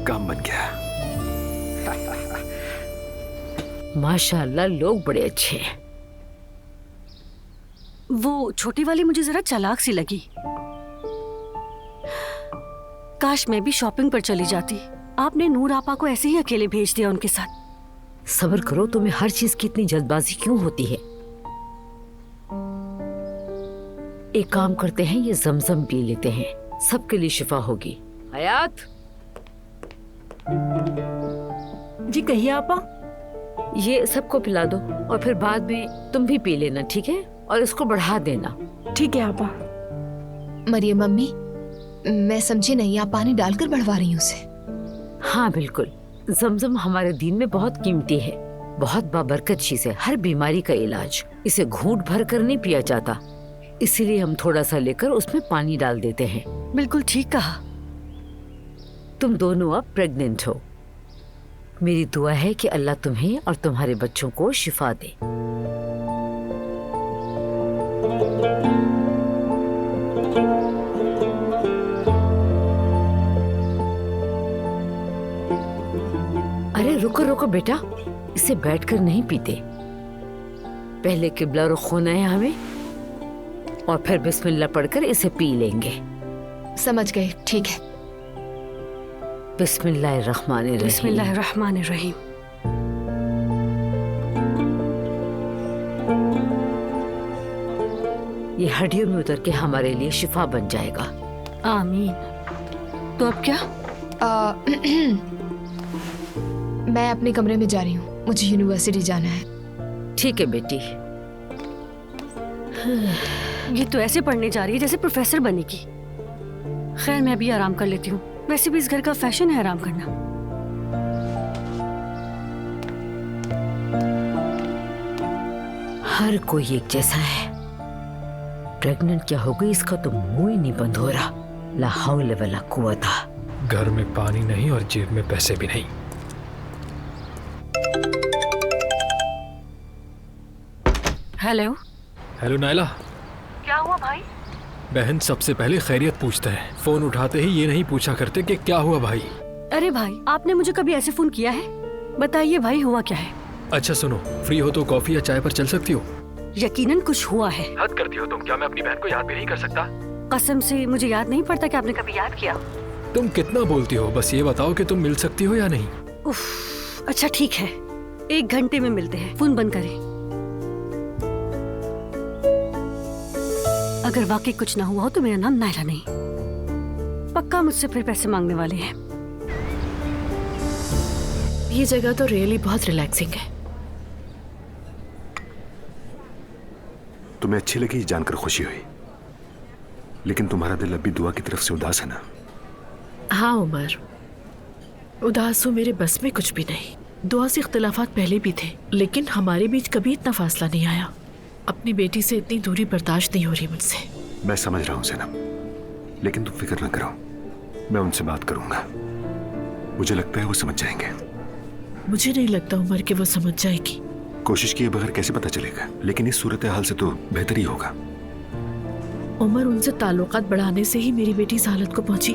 काम बन गया। माशाल्लाह, लोग बड़े अच्छे हैं। वो छोटी वाली मुझे जरा चालाक सी लगी। काश मैं भी शॉपिंग पर चली जाती। आपने नूर आपा को ऐसे ही अकेले भेज दिया उनके साथ। सब्र करो, तुम्हें हर चीज की इतनी जल्दबाजी क्यों होती है? एक काम करते हैं, ये जमजम पी लेते हैं, सबके लिए शिफा होगी। हयात जी कहिए आपा। ये सबको पिला दो और फिर बाद में तुम भी पी लेना, ठीक है? और इसको बढ़ा देना। ठीक है आपा। मरियम मम्मी, मैं समझी नहीं, आप पानी डालकर बढ़वा रही हैं उसे? हाँ बिल्कुल, जमजम हमारे दीन में बहुत कीमती है, बहुत बाबरकत चीज है, हर बीमारी का इलाज। इसे घूंट भर कर नहीं पिया जाता, इसीलिए हम थोड़ा सा लेकर उसमें पानी डाल देते हैं। बिल्कुल ठीक कहा। तुम दोनों अब प्रेग्नेंट हो। मेरी दुआ है कि अल्लाह तुम्हें और तुम्हारे बच्चों को शिफा दे। अरे रुको रुको बेटा, इसे बैठकर नहीं पीते। पहले किबला रुख होना है हमें, और फिर बिस्मिल्लाह पढ़कर इसे पी लेंगे। समझ गए, ठीक है। बिस्मिल्लाहिर्रहमानिर्रहीम। बिस्मिल्लाहिर्रहमानिर्रहीम। ये हड्डियों में उतर के हमारे लिए शिफा बन जाएगा। आमीन। तो अब क्या? मैं अपने कमरे में जा रही हूँ, मुझे यूनिवर्सिटी जाना है। ठीक है बेटी। ये तो ऐसे पढ़ने जा रही है जैसे प्रोफेसर बनेगी। खैर मैं भी आराम कर लेती हूँ, वैसे भी इस घर का फैशन है आराम करना। हर कोई एक जैसा है। प्रेग्नेंट क्या हो गई, इसका तो मुंह ही नहीं बंद हो रहा। ला हौल वला कुव्वता। घर में पानी नहीं और जेब में पैसे भी नहीं। हेलो। हेलो नायला। क्या हुआ भाई? बहन सबसे पहले खैरियत पूछते हैं, फोन उठाते ही ये नहीं पूछा करते कि क्या हुआ भाई। अरे भाई, आपने मुझे कभी ऐसे फोन किया है? बताइए भाई, हुआ क्या है? अच्छा सुनो, फ्री हो तो कॉफी या चाय पर चल सकती हो? यकीनन कुछ हुआ है। हद करती हो तुम, क्या मैं अपनी बहन को याद भी नहीं कर सकता? कसम से मुझे याद नहीं पड़ता कि आपने कभी याद किया। तुम कितना बोलती हो, बस ये बताओ कि तुम मिल सकती हो या नहीं। उफ, अच्छा ठीक है, 1 घंटे में मिलते हैं। फोन बंद करें। अगर वाकई कुछ ना हुआ हो तो मेरा नाम नायला नहीं। पक्का मुझसे फिर पैसे मांगने वाले हैं। ये जगह तो रियली बहुत रिलैक्सिंग है। तुम्हें अच्छी लगी जानकर खुशी हुई, लेकिन तुम्हारा दिल अभी दुआ की तरफ से उदास है ना? हाँ उमर, उदास हो मेरे बस में कुछ भी नहीं। दुआ से इख्तिलाफात पहले भी थे, लेकिन हमारे बीच कभी इतना फासला नहीं आया। अपनी बेटी से इतनी दूरी बर्दाश्त नहीं हो रही मुझसे। मैं समझ रहा हूँ सनम, लेकिन तुम फिक्र न करो, मैं उनसे बात करूंगा। मुझे लगता है वो समझ जाएंगे। मुझे नहीं लगता उमर कि वो समझ जाएगी। कोशिश किए बगैर कैसे पता चलेगा, लेकिन इस सूरत हाल से तो बेहतर ही होगा। उमर, उनसे ताल्लुकात बढ़ाने से ही मेरी बेटी इस हालत को पहुंची।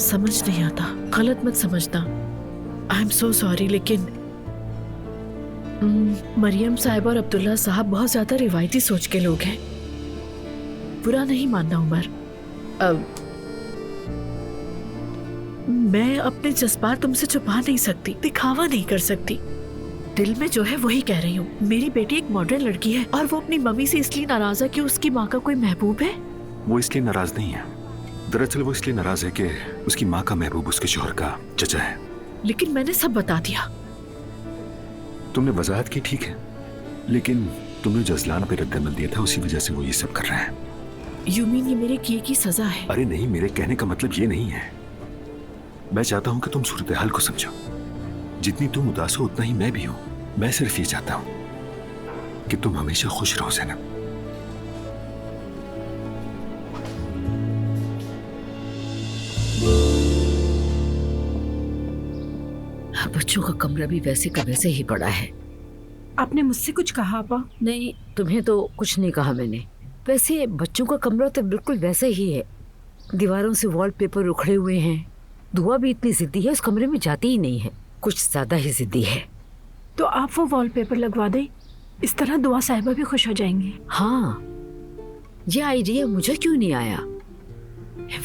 समझ नहीं आता, गलत मत समझना। आई एम सो सॉरी, लेकिन मरियम साहिबा और अब्दुल्ला साहब बहुत ज्यादा रिवायती सोच के लोग हैं। बुरा नहीं मानना उमर, मैं अपने जज्बात तुमसे छुपा नहीं सकती, दिखावा नहीं कर सकती। दिल में जो है वही कह रही हूँ। मेरी बेटी एक मॉडर्न लड़की है और वो अपनी मम्मी से इसलिए नाराज है कि उसकी माँ का कोई महबूब है। वो इसलिए नाराज नहीं है, दरअसल वो इसलिए नाराज है कि उसकी माँ का महबूब उसके शौहर का चचा है। लेकिन मैंने सब बता दिया। तुमने वजाहत की, ठीक है, लेकिन तुमने जजलाना पे रद्द-ए-अमल दिया था, उसी वजह से वो ये सब कर रहे हैं। यू मीन ये मेरे किए की सजा है? अरे नहीं, मेरे कहने का मतलब ये नहीं है। मैं चाहता हूँ कि तुम सूरत हाल को समझो। जितनी तुम उदास हो उतना ही मैं भी हूँ। मैं सिर्फ ये चाहता हूँ कि तुम हमेशा खुश रहो ज़ैनब। बच्चों का कमरा भी वैसे का वैसे ही पड़ा है। आपने मुझसे कुछ कहा आपा? नहीं, तुम्हें तो कुछ नहीं कहा मैंने। वैसे बच्चों का कमरा तो बिल्कुल वैसा ही है। दीवारों से वॉलपेपर उखड़े हुए हैं। दुआ भी इतनी जिद्दी है, उस कमरे में जाती ही नहीं है, कुछ ज्यादा ही जिद्दी है। तो आप वो वॉलपेपर लगवा दें, इस तरह दुआ साहिबा भी खुश हो जाएंगी। हाँ, ये आइडिया मुझे क्यों नहीं आया?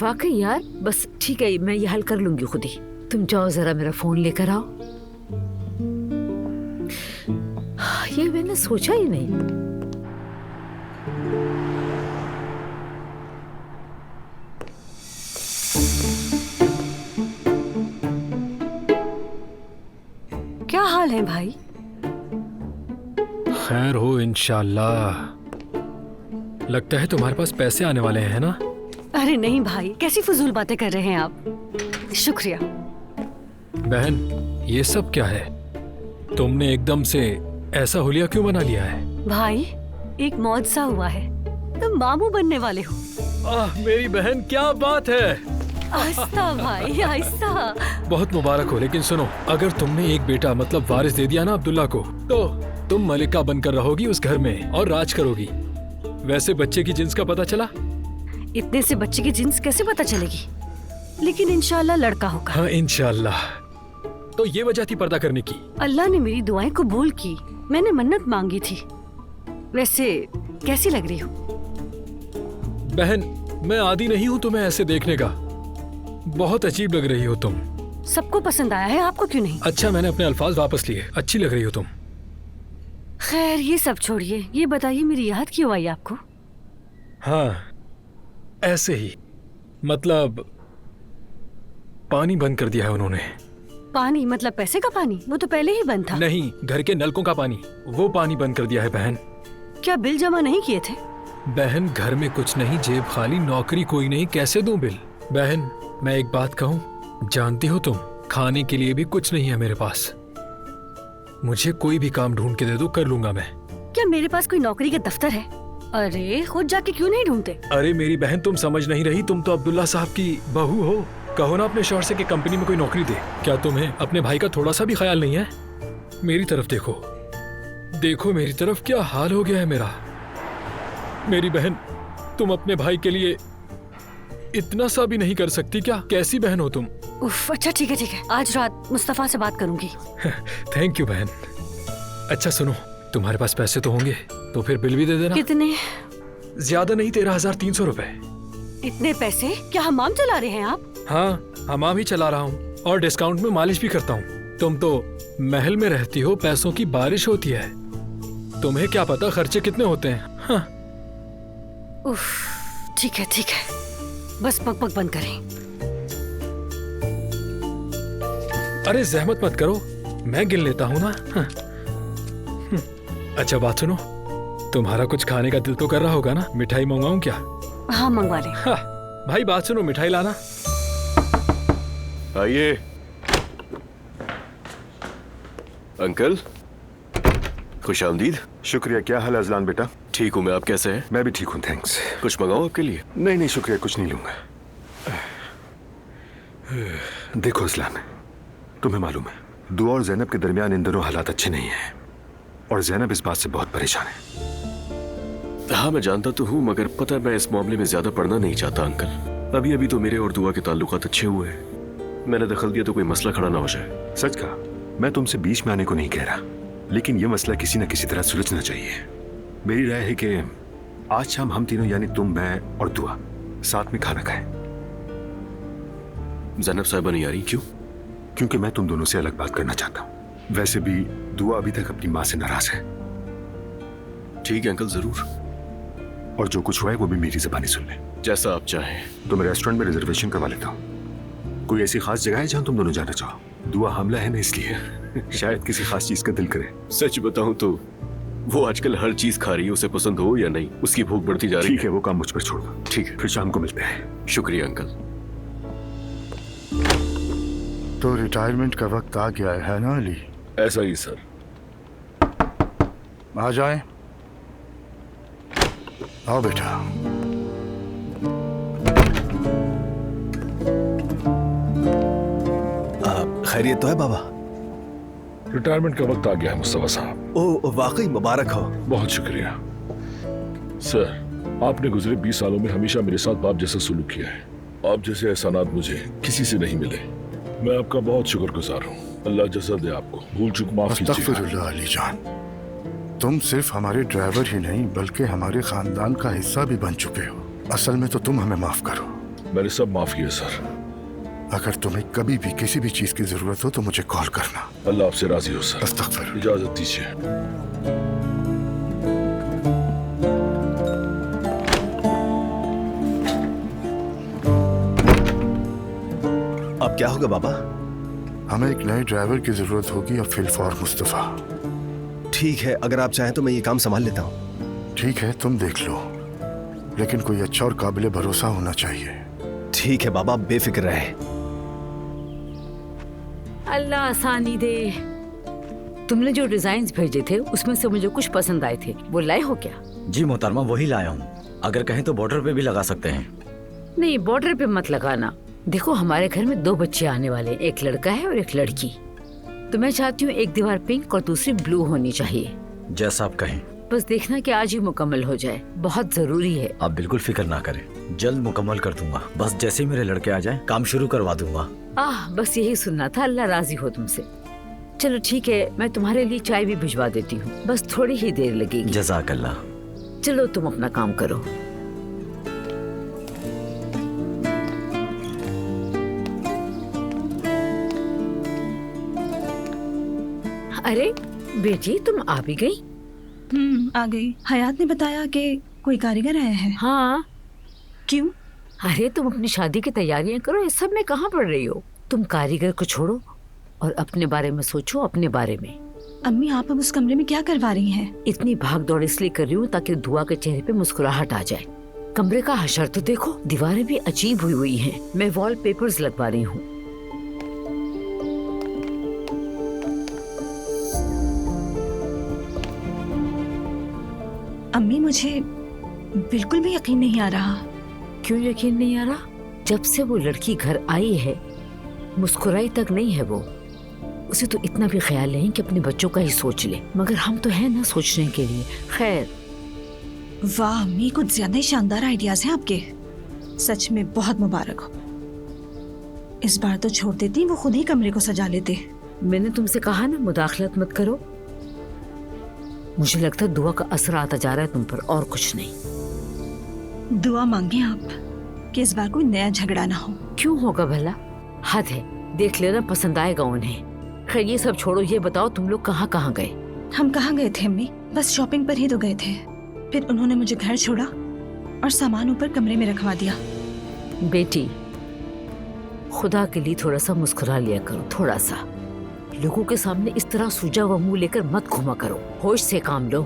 वाकई यार, बस ठीक है, मैं ये हल कर लूंगी खुद ही। तुम जाओ जरा मेरा फोन लेकर आओ। ये मैंने सोचा ही नहीं। क्या हाल है भाई? खैर हो इंशाल्लाह। लगता है तुम्हारे पास पैसे आने वाले हैं, ना? अरे नहीं भाई, कैसी फजूल बातें कर रहे हैं आप। शुक्रिया। बहन, ये सब क्या है? तुमने एकदम से ऐसा हुलिया क्यों बना लिया है? भाई, एक मौजसा हुआ है, तुम मामू बनने वाले हो। मेरी बहन, क्या बात है। आहिस्ता भाई, आहिस्ता। बहुत मुबारक हो। लेकिन सुनो, अगर तुमने एक बेटा मतलब वारिस दे दिया ना अब्दुल्ला को, तो तुम मलिका बनकर रहोगी उस घर में और राज करोगी। वैसे बच्चे की जिन्स का पता चला? इतने से बच्चे की जिन्स कैसे पता चलेगी? लेकिन इंशाल्लाह लड़का होगा। हाँ इंशाल्लाह। तो ये वजह थी पर्दा करने की? अल्लाह ने मेरी दुआएं कबूल की, मैंने मन्नत मांगी थी। वैसे कैसी लग रही हो? बहन, मैं आदी नहीं हूँ तुम्हें ऐसे देखने का। बहुत अजीब लग रही हो तुम। सबको पसंद आया है, आपको क्यों नहीं? अच्छा, मैंने अपने अल्फाज वापस लिए। अच्छी लग रही हो तुम। खैर ये सब छोड़िए, ये बताइए मेरी याद क्यों आई आपको? हाँ, ऐसे ही। मतलब पानी बंद कर दिया है उन्होंने। पानी मतलब पैसे का पानी? वो तो पहले ही बंद था। नहीं, घर के नलकों का पानी, वो पानी बंद कर दिया है बहन। क्या बिल जमा नहीं किए थे? बहन, घर में कुछ नहीं, जेब खाली, नौकरी कोई नहीं, कैसे दूं बिल? बहन, मैं एक बात कहूँ, जानती हो तुम, खाने के लिए भी कुछ नहीं है मेरे पास। मुझे कोई भी काम ढूंढ के दे दो, कर लूंगा मैं। क्या मेरे पास कोई नौकरी का दफ्तर है? अरे खुद जाके क्यों नहीं ढूंढते? अरे मेरी बहन, तुम समझ नहीं रही, तुम तो अब्दुल्ला साहब की बहू हो। कहो ना अपने शौहर से कि कंपनी में कोई नौकरी दे। क्या तुम्हें अपने भाई का थोड़ा सा भी ख्याल नहीं है? मेरी तरफ देखो, देखो मेरी तरफ, क्या हाल हो गया है मेरा। मेरी बहन, तुम अपने भाई के लिए इतना सा भी नहीं कर सकती क्या? कैसी बहन हो तुम? उफ, अच्छा ठीक है ठीक है, आज रात मुस्तफा से बात करूंगी। थैंक यू बहन। अच्छा सुनो, तुम्हारे पास पैसे तो होंगे, तो फिर बिल भी दे देना। कितने? ज्यादा नहीं, 13,300 रुपए। इतने पैसे? क्या हमाम चला रहे हैं आप? हाँ, हमाम ही चला रहा हूँ और डिस्काउंट में मालिश भी करता हूँ। तुम तो महल में रहती हो, पैसों की बारिश होती है, तुम्हें क्या पता खर्चे कितने होते हैं। हाँ। उफ, ठीक है ठीक है, बस पक पक बंद करें। अरे जहमत मत करो, मैं गिन लेता हूँ ना। हाँ। अच्छा बात सुनो, तुम्हारा कुछ खाने का दिल तो कर रहा होगा ना? मिठाई मंगवाऊं क्या? हाँ मंगवा ले। हाँ, भाई बात सुनो, मिठाई लाना। आइए। अंकल, खुश आमदीद। शुक्रिया। क्या हाल है अजलान बेटा? ठीक हूँ मैं, आप कैसे हैं? मैं भी ठीक हूँ, थैंक्स। कुछ मंगाऊं आपके लिए? नहीं नहीं शुक्रिया, कुछ नहीं लूंगा। देखो अजलान, तुम्हें मालूम है दुआ और जैनब के दरमियान इन दिनों हालात अच्छे नहीं हैं और जैनब इस बात से बहुत परेशान है। हाँ मैं जानता तो हूँ, मगर पता है मैं इस मामले में ज्यादा पढ़ना नहीं चाहता अंकल। अभी अभी तो मेरे और दुआ के ताल्लुकात अच्छे हुए हैं, मैंने दखल दिया तो कोई मसला खड़ा ना हो जाए। सच कहा, मैं तुमसे बीच में आने को नहीं कह रहा, लेकिन यह मसला किसी न किसी तरह सुलझना चाहिए। मेरी राय है कि आज शाम हम तीनों यानी तुम, मैं और दुआ साथ में खाना खाएं। जैनब साहिबा नहीं आ रही? क्यों? क्योंकि मैं तुम दोनों से अलग बात करना चाहता हूँ। वैसे भी दुआ अभी तक अपनी माँ से नाराज है। ठीक है अंकल, जरूर। और जो कुछ हुआ है वो भी मेरी ज़बानी सुन ले। जैसा आप चाहें। तो मैं रेस्टोरेंट में रिजर्वेशन करवा लेता हूँ। कोई ऐसी खास जगह है जहाँ तुम दोनों जाना चाहो? दुआ हमला है ना, इसलिए शायद किसी खास चीज का दिल करे। सच बताऊं तो वो आजकल हर चीज खा रही है, उसे पसंद हो या नहीं, उसकी भूख बढ़ती जा रही है। ठीक है, वो काम मुझ पर छोड़ दो। ठीक है, फिर शाम को मिलते हैं। शुक्रिया अंकल। तो रिटायरमेंट का वक्त आ गया है ना अली? ऐसा ही सर। आ जाए। आओ बेटा। खैरियत तो है बाबा? रिटायरमेंट का वक्त आ गया है मुस्तफा साहब। ओ वाकई मुबारक हो। बहुत शुक्रिया सर। आपने गुजरे 20 सालों में हमेशा मेरे साथ बाप जैसा सुलूक किया है। आप जैसे एहसानात मुझे किसी से नहीं मिले। मैं आपका बहुत शुक्रगुजार हूँ। अल्लाह जज़ा दे आपको। भूल चूक माफ कीजिएगा। अस्तगफिरुल्लाह अली जान, तुम सिर्फ हमारे ड्राइवर ही नहीं बल्कि हमारे खानदान का हिस्सा भी बन चुके हो। असल में तो तुम हमें माफ करो। मैंने सब माफ किया सर। अगर तुम्हें कभी भी किसी भी चीज की जरूरत हो तो मुझे कॉल करना। अल्लाह आपसे राजी हो सर। अस्तगफिर। इजाजत दीजिए। अब क्या होगा बाबा? हमें एक नए ड्राइवर की जरूरत होगी अब फिलफौर मुस्तफा। ठीक है, अगर आप चाहें तो मैं ये काम संभाल लेता हूँ। ठीक है, तुम देख लो, लेकिन कोई अच्छा और काबिल भरोसा होना चाहिए। ठीक है बाबा, बेफिक्र रहे। अल्लाह आसानी दे। तुमने जो डिजाइन भेजे थे उसमें से मुझे कुछ पसंद आए थे, वो लाए हो क्या? जी मोहतरमा, वही लाया हूँ। अगर कहें तो बॉर्डर पे भी लगा सकते हैं। नहीं, बॉर्डर पे मत लगाना। देखो हमारे घर में 2 बच्चे आने वाले, एक लड़का है और एक लड़की। तो मैं चाहती हूँ एक दीवार पिंक और दूसरी ब्लू होनी चाहिए। जैसा आप कहें। बस देखना कि आज ही मुकम्मल हो जाए, बहुत जरूरी है। आप बिल्कुल फिक्र ना करें, जल्द मुकम्मल कर दूंगा। बस जैसे ही मेरे लड़के आ जाएं, काम शुरू करवा दूंगा। बस यही सुनना था। अल्लाह राजी हो तुमसे। चलो ठीक है, मैं तुम्हारे लिए चाय भी भिजवा देती हूँ, बस थोड़ी ही देर लगेगी। जज़ाकल्लाह। चलो तुम अपना काम करो। अरे बेटी, तुम आ भी गई? आ गई। हयात ने बताया कि कोई कारीगर आया है। हाँ। क्यों? अरे तुम अपनी शादी की तैयारियां करो, इस सब में कहाँ पड़ रही हो? तुम कारीगर को छोड़ो और अपने बारे में सोचो, अपने बारे में। अम्मी, आप अब उस कमरे में क्या करवा रही हैं? इतनी भाग दौड़ इसलिए कर रही हूँ ताकि दुआ के चेहरे पे मुस्कुराहट आ जाए। कमरे का हशर तो देखो, दीवारें भी अजीब हुई हुई हैं। मैं वॉलपेपर्स लगवा रही हूँ। अम्मी, मुझे बिल्कुल भी यकीन नहीं आ रहा। क्यों यकीन नहीं आ रहा? जब से वो लड़की घर आई है मुस्कुराई तक नहीं है वो। उसे तो इतना भी ख्याल नहीं कि अपने बच्चों का ही सोच ले, मगर हम तो हैं ना सोचने के लिए। खैर। वाह अम्मी, कुछ ज्यादा ही शानदार आइडियाज हैं आपके। सच में बहुत मुबारक हो। इस बार तो छोड़ देती, वो खुद ही कमरे को सजा लेते। मैंने तुमसे कहा ना मुदाखलत मत करो। मुझे लगता है दुआ का असर आता जा रहा है तुम पर, और कुछ नहीं। दुआ मांगे आप कि इस बार कोई नया झगड़ा ना हो। क्यों होगा भला? हद है, देख लेना, पसंद आएगा उन्हें। खैर ये सब छोड़ो, ये बताओ तुम लोग कहाँ कहाँ गए? हम कहाँ गए थे अम्मी, बस शॉपिंग पर ही तो गए थे। फिर उन्होंने मुझे घर छोड़ा और सामान ऊपर कमरे में रखवा दिया। बेटी, खुदा के लिए थोड़ा सा मुस्कुरा लिया करो, थोड़ा सा। लोगों के सामने इस तरह सूजा हुआ मुंह लेकर मत घुमा करो, होश से काम लो।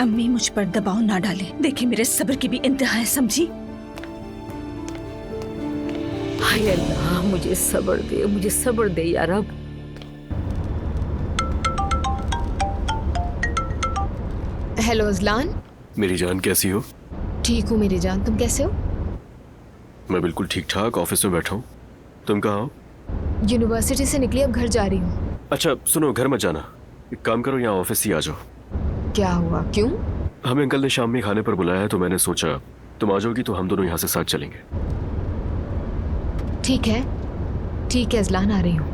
अम्मी, मुझ पर दबाव ना डाले। देखिए मेरे सब्र की भी इंतहा है, समझी? हाय अल्लाह, मुझे सब्र दे, मुझे सब्र दे या रब। हेलो अज़लान। मेरी जान, कैसी हो? ठीक हूँ मेरी जान, तुम कैसे हो? मैं बिल्कुल ठीक ठाक, ऑफिस में बैठा हूँ। तुम कहाँ हो? यूनिवर्सिटी से निकली, अब घर जा रही हूँ। अच्छा सुनो, घर मत जाना, एक काम करो, यहाँ ऑफिस ही आ जाओ। क्या हुआ, क्यों? हमें अंकल ने शाम में खाने पर बुलाया है, तो मैंने सोचा तुम आ जाओगी तो हम दोनों यहाँ से साथ चलेंगे। ठीक है अज़लान, आ रही हूँ।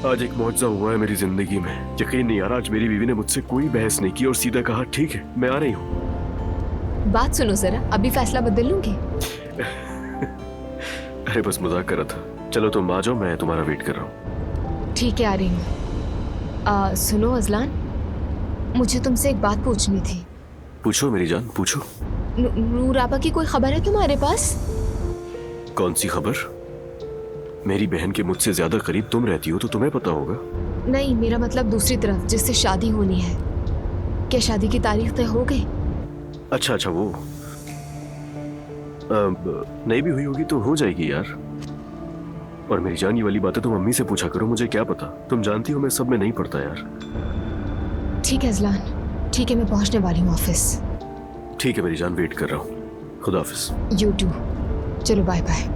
आज एक मौजज़ा हुआ है मेरी जिंदगी में। यकीन नहीं आ रहा, आज मेरी बीवी ने मुझसे कोई बहस नहीं की और सीधा कहा ठीक है मैं आ रही हूँ। बात सुनो जरा, अभी फैसला बदल लूंगी। अरे बस मजाक कर रहा था। चलो तुम आ जाओ, मैं तुम्हारा वेट कर रहा हूँ। ठीक है, आ रही हूँ। सुनो अजलान, मुझे तुमसे एक बात पूछनी थी। पूछो मेरी जान, पूछो। नूर आपा की कोई खबर है तुम्हारे पास? कौन सी खबर? मेरी बहन के मुझसे ज्यादा करीब तुम रहती हो तो तुम्हें पता होगा। नहीं, मेरा मतलब दूसरी तरफ जिससे शादी होनी है। क्या शादी की तारीख तय हो गई? अच्छा अच्छा, वो नहीं भी हुई होगी तो हो जाएगी यार। और मेरी जान, ये वाली बातें तुम मम्मी से पूछा करो, मुझे क्या पता। तुम जानती हो मैं सब में नहीं पड़ता यार। ठीक है अजलान, ठीक है, मैं पहुंचने वाली हूँ ऑफिस। ठीक है मेरी जान, वेट कर रहा हूँ। खुदा हाफिज। You too. चलो बाय बाय।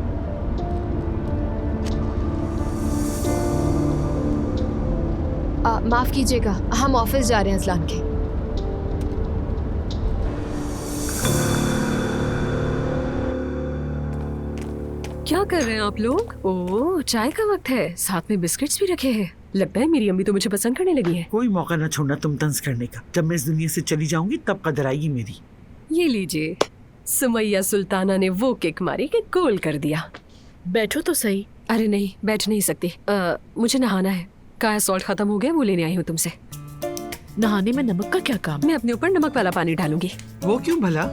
माफ कीजिएगा, हम ऑफिस जा रहे हैं अजलान के। क्या कर रहे हैं आप लोग? ओह, चाय का वक्त है, साथ में बिस्किट्स भी रखे हैं। लगता है मेरी अम्मी तो मुझे पसंद करने लगी है। कोई मौका ना छोड़ना तुम तंज करने का। जब मैं इस दुनिया से चली जाऊंगी तब कदर आएगी मेरी। ये लीजिए, सुमैया सुल्ताना ने वो किक मारी कि गोल कर दिया। बैठो तो सही। अरे नहीं, बैठ नहीं सकती। मुझे नहाना है। काया सॉल्ट खत्म हो गया, वो लेने आई हूँ तुमसे। नहाने में नमक का क्या काम? मैं अपने ऊपर नमक वाला पानी डालूंगी। वो क्यों भला?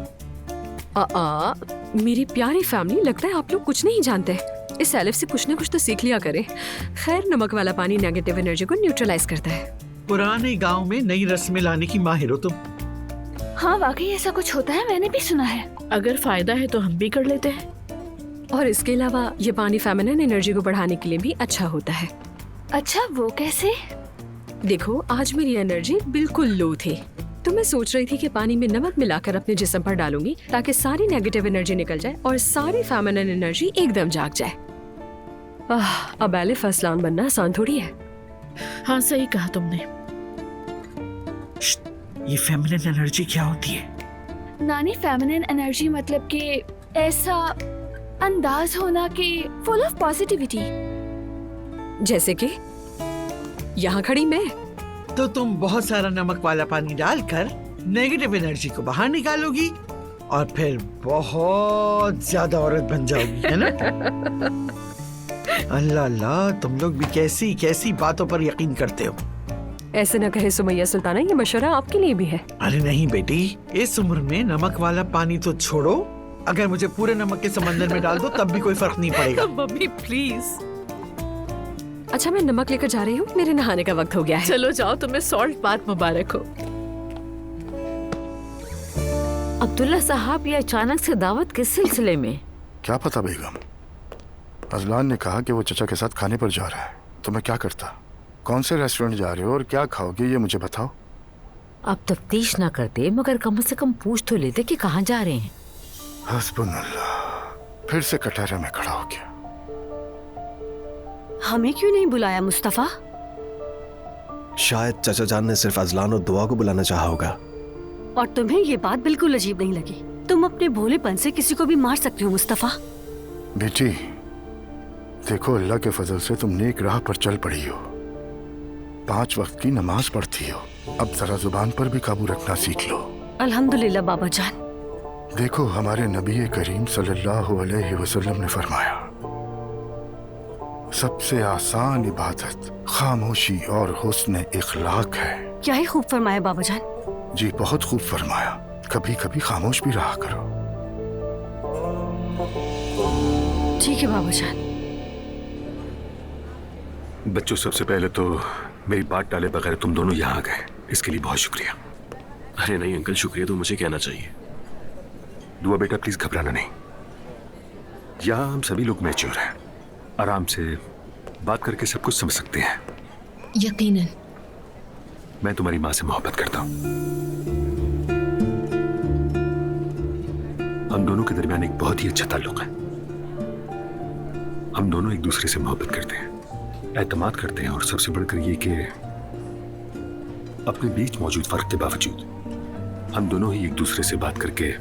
मेरी प्यारी फैमिली, लगता है आप लोग कुछ नहीं जानते। इस एलिफ से कुछ न कुछ तो सीख लिया करें। खैर, नमक वाला पानी नेगेटिव एनर्जी को न्यूट्रलाइज करता है। पुराने गांव में नई रस्में लाने की माहिर हो तुम। हाँ वाकई ऐसा कुछ होता है, मैंने भी सुना है। अगर फायदा है तो हम भी कर लेते हैं। और इसके अलावा ये पानी फेमिनिन एनर्जी को बढ़ाने के लिए भी अच्छा होता है। अच्छा, वो कैसे? देखो, आज मेरी एनर्जी बिल्कुल लो थी, तो मैं सोच रही थी कि पानी में नमक मिलाकर अपने जिस्म पर डालूंगी ताकि सारी नेगेटिव एनर्जी निकल जाए और सारी फेमिनिन एनर्जी एकदम जाग जाए। अब एलिफ असलान बनना आसान थोड़ी है। हाँ, सही कहा तुमने। ये फेमिनिन एनर्जी क्या होती है? नानी, फेमिनिन एनर्जी मतलब कि ऐसा अंदाज होना कि फुल ऑफ पॉजिटिविटी। जैसे कि यहाँ खड़ी मैं। तो तुम बहुत सारा नमक वाला पानी डालकर नेगेटिव एनर्जी को बाहर निकालोगी और फिर बहुत ज्यादा औरत बन जाओगी, है ना? अल्लाह अल्लाह, तुम लोग भी कैसी कैसी बातों पर यकीन करते हो। ऐसे न कहे सुमैया सुल्ताना, ये मशवरा आपके लिए भी है। अरे नहीं बेटी, इस उम्र में नमक वाला पानी तो छोड़ो, अगर मुझे पूरे नमक के समंदर में डाल दो तब भी कोई फर्क नहीं पड़ेगा। Mummy please. अच्छा, मैं नमक लेकर जा रही हूँ, मेरे नहाने का वक्त हो गया है। चलो जाओ, तुम्हें सॉल्ट बात मुबारक हो। अब्दुल्ला साहब, ये अचानक से दावत किस सिलसिले में? क्या पता बेगम, अजलान ने कहा कि वो चचा के साथ खाने पर जा रहा है, तो मैं क्या करता? कौन से रेस्टोरेंट जा रहे हो और क्या खाओगे, ये मुझे बताओ। आप तफ्तीश ना करते मगर कम से कम पूछ तो लेते कि कहाँ जा रहे हैं। हस्बुल्लाह, फिर से कटहरे में खड़ा हो गया। हमें क्यों नहीं बुलाया मुस्तफा? शायद चचा जान ने सिर्फ अजलान और दुआ को बुलाना चाहा होगा। और तुम्हें ये बात बिल्कुल अजीब नहीं लगी? तुम अपने भोलेपन से किसी को भी मार सकते हो मुस्तफा। बेटी देखो, अल्लाह के फजल से तुम नेक राह पर चल पड़ी हो, 5 वक्त की नमाज पढ़ती हो, अब जरा जुबान पर भी काबू रखना सीख लो। अल्हम्दुलिल्लाह बाबा जान। देखो, हमारे नबी करीम सल्लल्लाहु अलैहि वसल्लम ने फरमाया, सबसे आसान इबादत खामोशी और हुस्न इखलाक है। क्या ही खूब फरमाया बाबा जान। जी बहुत खूब फरमाया। कभी कभी खामोश भी रहा करो। ठीक है बाबा जान। बच्चों, सबसे पहले तो मेरी बात टाले बगैर तुम दोनों यहाँ आ गए, इसके लिए बहुत शुक्रिया। अरे नहीं अंकल, शुक्रिया तो मुझे कहना चाहिए। दुआ बेटा, प्लीज घबराना नहीं। यहाँ हम सभी लोग मैच्योर हैं, आराम से बात करके सब कुछ समझ सकते हैं। यकीनन। मैं तुम्हारी माँ से मोहब्बत करता हूँ। हम दोनों के दरमियान एक बहुत ही अच्छा ताल्लुक है। हम दोनों एक दूसरे से मोहब्बत करते हैं, एतमाद करते हैं, और सबसे बढ़कर ये कि अपने बीच मौजूद फर्क के बावजूद हम दोनों ही एक दूसरे से बात करके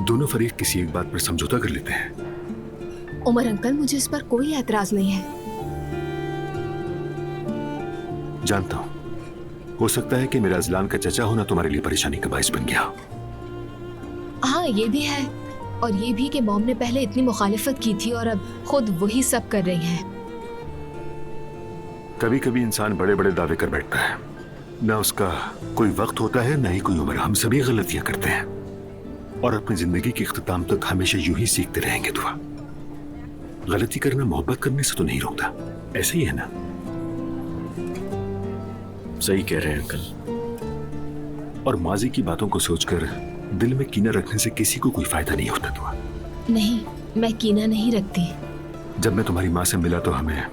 दोनों फरीक किसी एक बात पर समझौता कर लेते हैं। उमर अंकल, मुझे इस पर कोई एतराज नहीं है। जानता हूं, हो सकता है कि मेरा अजलान का चचा होना तुम्हारे लिए परेशानी का बायस बन गया। हाँ, ये भी है, और ये भी कि मॉम ने पहले इतनी मुखालिफत की थी और अब खुद वही सब कर रही हैं। कभी कभी इंसान बड़े बड़े दावे कर बैठता है, ना उसका कोई वक्त होता है, ना ही कोई उम्र। हम सभी गलतियां करते हैं और अपनी जिंदगी के इख्तिताम तक हमेशा यूं ही सीखते रहेंगे। दुआ, गलती करना मोहब्बत करने से तो नहीं रोकता, ऐसे ही है ना? सही कह रहे हैं अंकल। और माजी की बातों को सोचकर दिल में कीना रखने से किसी को कोई फायदा नहीं होता। दुआ, नहीं, मैं कीना नहीं रखती। जब मैं तुम्हारी माँ से मिला तो हमें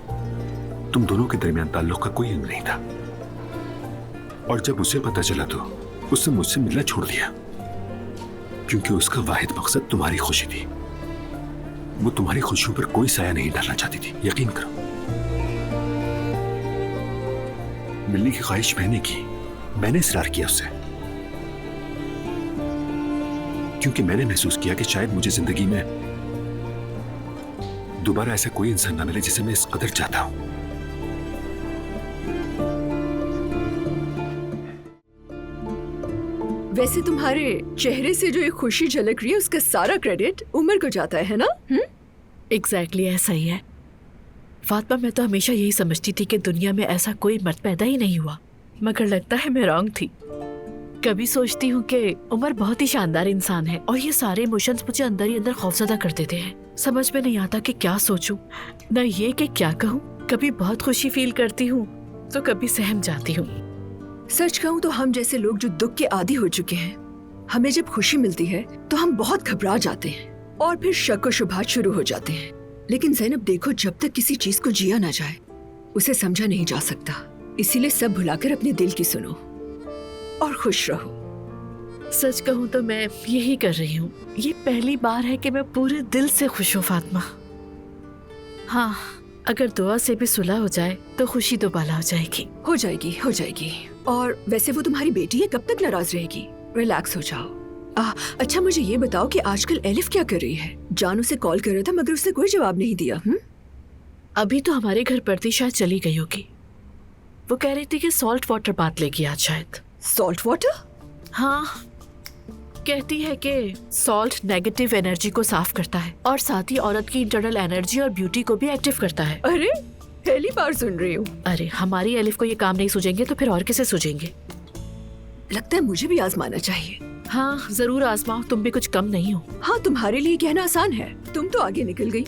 तुम दोनों के दरमियान ताल्लुक का कोई अंग नहीं था, और जब उसे पता चला तो उसने मुझसे मिलना छोड़ दिया, क्योंकि उसका वाहिद मकसद तुम्हारी खुशी थी। वो तुम्हारी खुशियों पर कोई साया नहीं डालना चाहती थी, यकीन करो। मिलने की ख्वाहिश मैंने इसरार किया उससे, क्योंकि मैंने महसूस किया कि शायद मुझे जिंदगी में दोबारा ऐसा कोई इंसान ना मिले जिसे मैं इस कदर चाहता हूं। वैसे तुम्हारे चेहरे से जो ये खुशी झलक रही है उसका सारा क्रेडिट उमर को जाता है ना? एग्जैक्टली ऐसा ही है फातिमा। मैं तो हमेशा यही समझती थी कि दुनिया में ऐसा कोई मर्द पैदा ही नहीं हुआ, मगर लगता है मैं रॉन्ग थी। कभी सोचती हूँ कि उमर बहुत ही शानदार इंसान है और ये सारे इमोशंस मुझे अंदर ही अंदर खौफजदा कर देते हैं। समझ में नहीं आता कि क्या सोचूं, न ये कि क्या कहूँ। कभी बहुत खुशी फील करती हूँ तो कभी सहम जाती हूँ। सच कहूँ तो हम जैसे लोग जो दुख के आदी हो चुके हैं, हमें जब खुशी मिलती है तो हम बहुत घबरा जाते हैं और फिर शक और शुबहात शुरू हो जाते हैं। लेकिन ज़ैनब देखो, जब तक किसी चीज को जिया ना जाए उसे समझा नहीं जा सकता। इसीलिए सब भुलाकर अपने दिल की सुनो और खुश रहो। सच कहूँ तो मैं यही कर रही हूँ। ये पहली बार है कि मैं पूरे दिल से खुश हूँ फातिमा। हाँ, अगर दुआ से भी सुलह हो जाए तो खुशी दोबाला हो जाएगी। हो जाएगी, हो जाएगी। और वैसे वो तुम्हारी बेटी है, कब तक नाराज रहेगी? रिलैक्स हो जाओ। अच्छा मुझे ये बताओ कि आजकल एलिफ क्या कर रही है? जान उसे कॉल कर रहा था मगर उसने कोई जवाब नहीं दिया। अभी तो हमारे घर पड़ती शायद चली गई होगी। वो कह रही थी कि सॉल्ट वाटर बात लेगी आज शायद। Salt water? हाँ, कहती है कि सॉल्ट नेगेटिव एनर्जी को साफ करता है और साथ ही औरत की इंटरनल एनर्जी और ब्यूटी को भी एक्टिव करता है। अरे पहली बार सुन रही हूँ। अरे हमारी एलिफ को ये काम नहीं सूझेंगे तो फिर और किसे सूझेंगे? लगता है मुझे भी आजमाना चाहिए। हाँ जरूर आजमाओ, तुम भी कुछ कम नहीं हो। हाँ, तुम्हारे लिए कहना आसान है, तुम तो आगे निकल गई,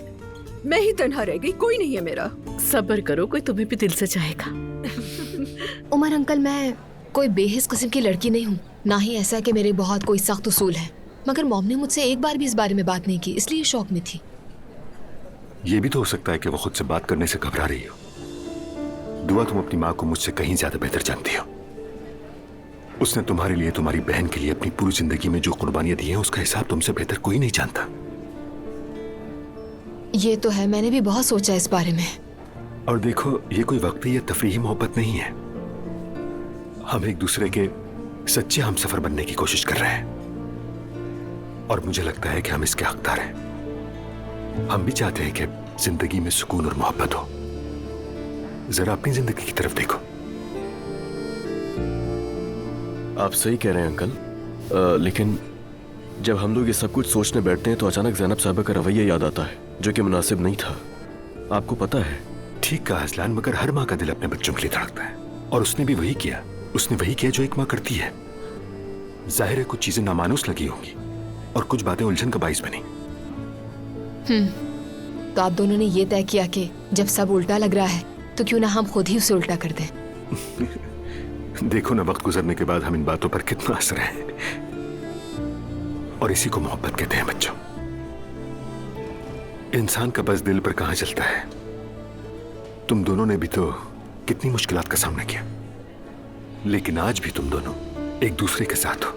मैं ही तन्हा रह गई, कोई नहीं है मेरा। सब्र करो, कोई तुम्हें भी दिल से चाहेगा। उमर अंकल, मैं कोई बेहिस किस्म की लड़की नहीं हूँ, ना ही ऐसा कि मेरे बहुत कोई सख्त उसूल है। मगर मॉम ने मुझसे एक बार भी इस बारे में बात नहीं की, इसलिए शौक में थी। ये भी तो हो सकता है कि वो खुद से बात करने से घबरा रही हो। दुआ, तुम अपनी माँ को मुझसे कहीं ज्यादा बेहतर जानती हो। उसने तुम्हारे लिए, तुम्हारी बहन के लिए अपनी पूरी जिंदगी में जो कुर्बानियां दी हैं उसका हिसाब तुमसे बेहतर कोई नहीं जानता। ये तो है, मैंने भी बहुत सोचा इस बारे में। और देखो, ये कोई वक्ती या तफरीही मोहब्बत नहीं है। हम एक दूसरे के सच्चे हमसफर बनने की कोशिश कर रहे हैं और मुझे लगता है कि हम इसके हकदार हैं। हम भी चाहते हैं कि जिंदगी में सुकून और मोहब्बत हो। जरा अपनी जिंदगी की तरफ देखो। आप सही कह रहे हैं अंकल, लेकिन जब हम लोग ये सब कुछ सोचने बैठते हैं तो अचानक ज़ैनब साहिबा का रवैया याद आता है जो कि मुनासिब नहीं था। आपको पता है? ठीक कहा असलान, मगर हर माँ का दिल अपने बच्चों के लिए धड़कता है और उसने भी वही किया। उसने वही किया जो एक माँ करती है। जाहिर है कुछ चीजें नामानुस लगी होंगी और कुछ बातें उलझन का बाइस बनी। तो आप दोनों ने ये तय किया कि जब सब उल्टा लग रहा है तो क्यों ना हम खुद ही उसे उल्टा कर दें। देखो ना, वक्त गुजरने के बाद हम इन बातों पर कितना हंस रहे हैं, और इसी को मोहब्बत कहते हैं बच्चों। इंसान का बस दिल पर कहां चलता है। तुम दोनों ने भी तो कितनी मुश्किलात का सामना किया, लेकिन आज भी तुम दोनों एक दूसरे के साथ हो,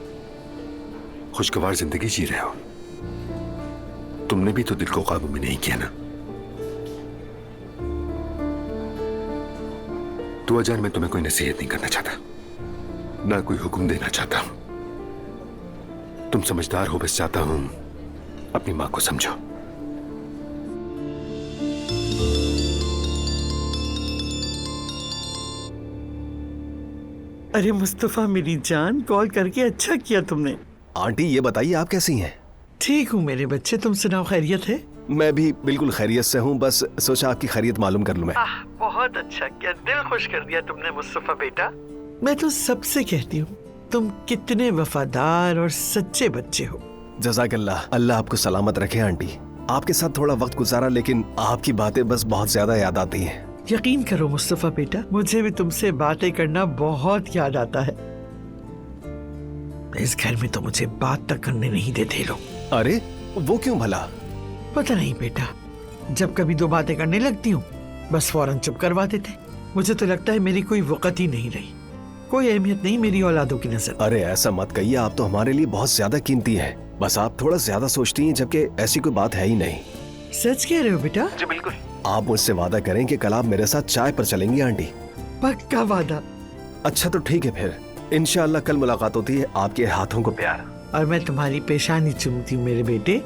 खुशगवार जिंदगी जी रहे हो। तुमने भी तो दिल को काबू में नहीं किया ना। तो अजान, मैं तुम्हें कोई नसीहत नहीं करना चाहता, ना कोई हुक्म देना चाहता हूं। तुम समझदार हो, बस चाहता हूं अपनी मां को समझो। अरे मुस्तफा मेरी जान, कॉल करके अच्छा किया तुमने। आंटी ये बताइए आप कैसी हैं? ठीक हूँ मेरे बच्चे, तुम सुनाओ, खैरियत है? मैं भी बिल्कुल खैरियत से हूँ, बस सोचा आपकी खैरियत मालूम कर लूं मैं। बहुत अच्छा किया, दिल खुश कर दिया तुमने मुस्तफा बेटा। मैं तो सबसे कहती हूँ तुम कितने वफादार और सच्चे बच्चे हो। जज़ाकल्लाह, अल्लाह आपको सलामत रखे आंटी। आपके साथ थोड़ा वक्त गुजारा, लेकिन आपकी बातें बस बहुत ज्यादा याद आती हैं। यकीन करो मुस्तफा बेटा, मुझे भी तुमसे बातें करना बहुत याद आता है। इस घर में तो मुझे बात तक करने नहीं देते लोग। अरे वो क्यों भला? पता नहीं बेटा, जब कभी दो बातें करने लगती हूँ बस फौरन चुप करवा देते। मुझे तो लगता है मेरी कोई वक़्त ही नहीं रही, कोई अहमियत नहीं मेरी औलादों की नजर। अरे ऐसा मत कहिए, आप तो हमारे लिए बहुत ज्यादा कीमती हैं। बस आप थोड़ा ज्यादा सोचती हैं, जबकि ऐसी कोई बात है ही नहीं। सच कह रहे हो बेटा? जी बिल्कुल। आप मुझसे वादा करें कि कल आप मेरे साथ चाय पर चलेंगी आंटी? पक्का वादा। अच्छा तो ठीक है, फिर इंशाअल्लाह कल मुलाकात होती है। आपके हाथों को प्यार। और मैं तुम्हारी पेशानी चूमती हूँ मेरे बेटे।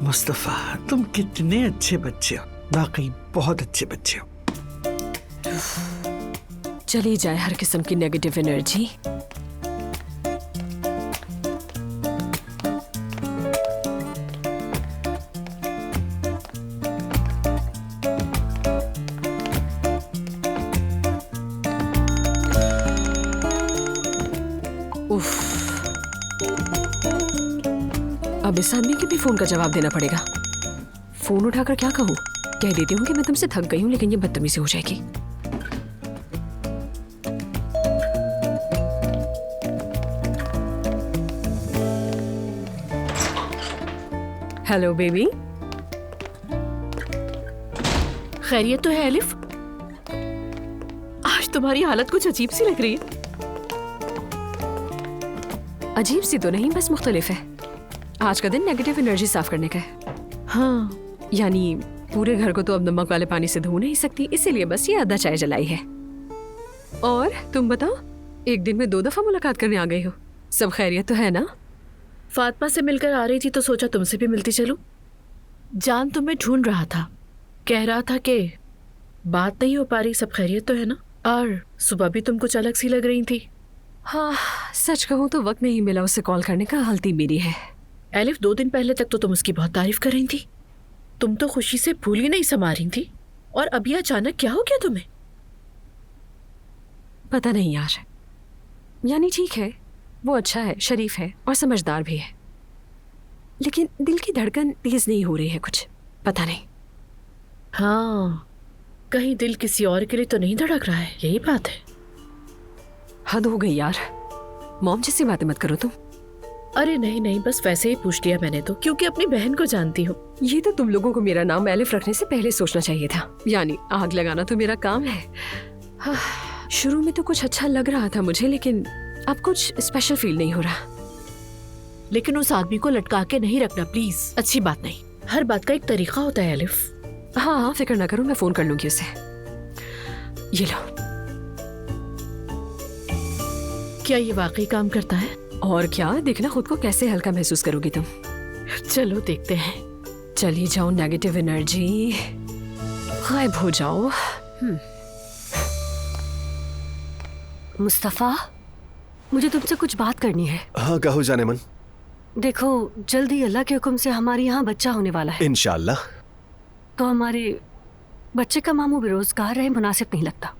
मुस्तफा तुम कितने अच्छे बच्चे हो, वाकई बहुत अच्छे बच्चे हो। चली जाए हर किस्म की नेगेटिव एनर्जी। अब इस आदमी के भी फोन का जवाब देना पड़ेगा। फोन उठाकर क्या कहूँ? कह देती हूँ कि मैं तुमसे थक गई हूँ, लेकिन ये बदतमीजी हो जाएगी। हेलो बेबी, खैरियत तो है एलिफ? आज तुम्हारी हालत कुछ अजीब सी लग रही है। अजीब सी तो नहीं, बस मुख्तलिफ है। आज का दिन नेगेटिव एनर्जी साफ करने का है। हाँ, यानी पूरे घर को तो अब नमक वाले पानी से धो नहीं सकती, इसीलिए बस ये आधा चाय जलाई है। और तुम बताओ, एक दिन में 2 दफा मुलाकात करने आ गई हो। सब खैरियत तो है ना? फातिमा से मिलकर आ रही थी तो सोचा तुमसे भी मिलती चलूं। जान तुम्हें ढूंढ रहा था, कह रहा था कि बात नहीं हो पा रही, सब खैरियत तो है ना? और सुबह भी तुम कुछ अलग सी लग रही थी। हाँ, सच कहूँ तो वक्त नहीं मिला उसे कॉल करने का, गलती मेरी है। एलिफ 2 दिन पहले तक तो तुम उसकी बहुत तारीफ कर रही थी। तुम तो खुशी से फूल ही नहीं समा रही थी, और अभी अचानक क्या हो गया तुम्हें? पता नहीं यार, यानी ठीक है, वो अच्छा है, शरीफ है और समझदार भी है, लेकिन दिल की धड़कन तेज नहीं हो रही है, कुछ पता नहीं। हाँ, कहीं दिल किसी और के लिए तो नहीं धड़क रहा है, यही बात है। हद हो गई यार, मॉम जैसी बातें मत करो तुम। अरे नहीं नहीं, बस वैसे ही पूछ लिया मैंने तो, क्योंकि अपनी बहन को जानती हूँ। ये तो तुम लोगों को मेरा नाम एलिफ रखने से पहले सोचना चाहिए था, यानी आग लगाना तो मेरा काम है। हाँ, शुरू में तो कुछ अच्छा लग रहा था मुझे, लेकिन अब कुछ स्पेशल फील नहीं हो रहा। लेकिन उस आदमी को लटका के नहीं रखना प्लीज, अच्छी बात नहीं। हर बात का एक तरीका होता है एलिफ। हाँ हाँ, फिक्र ना करो, मैं फोन कर लूंगी उसे। ये लो। क्या ये वाकई काम करता है? और क्या, देखना खुद को कैसे हल्का महसूस करोगी तुम। चलो देखते हैं। चली जाओ नेगेटिव एनर्जी, गायब हो जाओ। मुस्तफा, मुझे तुमसे कुछ बात करनी है। हाँ कहो जाने मन। देखो, जल्दी अल्लाह के हुक्म से हमारे यहाँ बच्चा होने वाला है इंशाअल्लाह। तो हमारे बच्चे का मामू बेरोजगार रहे मुनासिब नहीं लगता।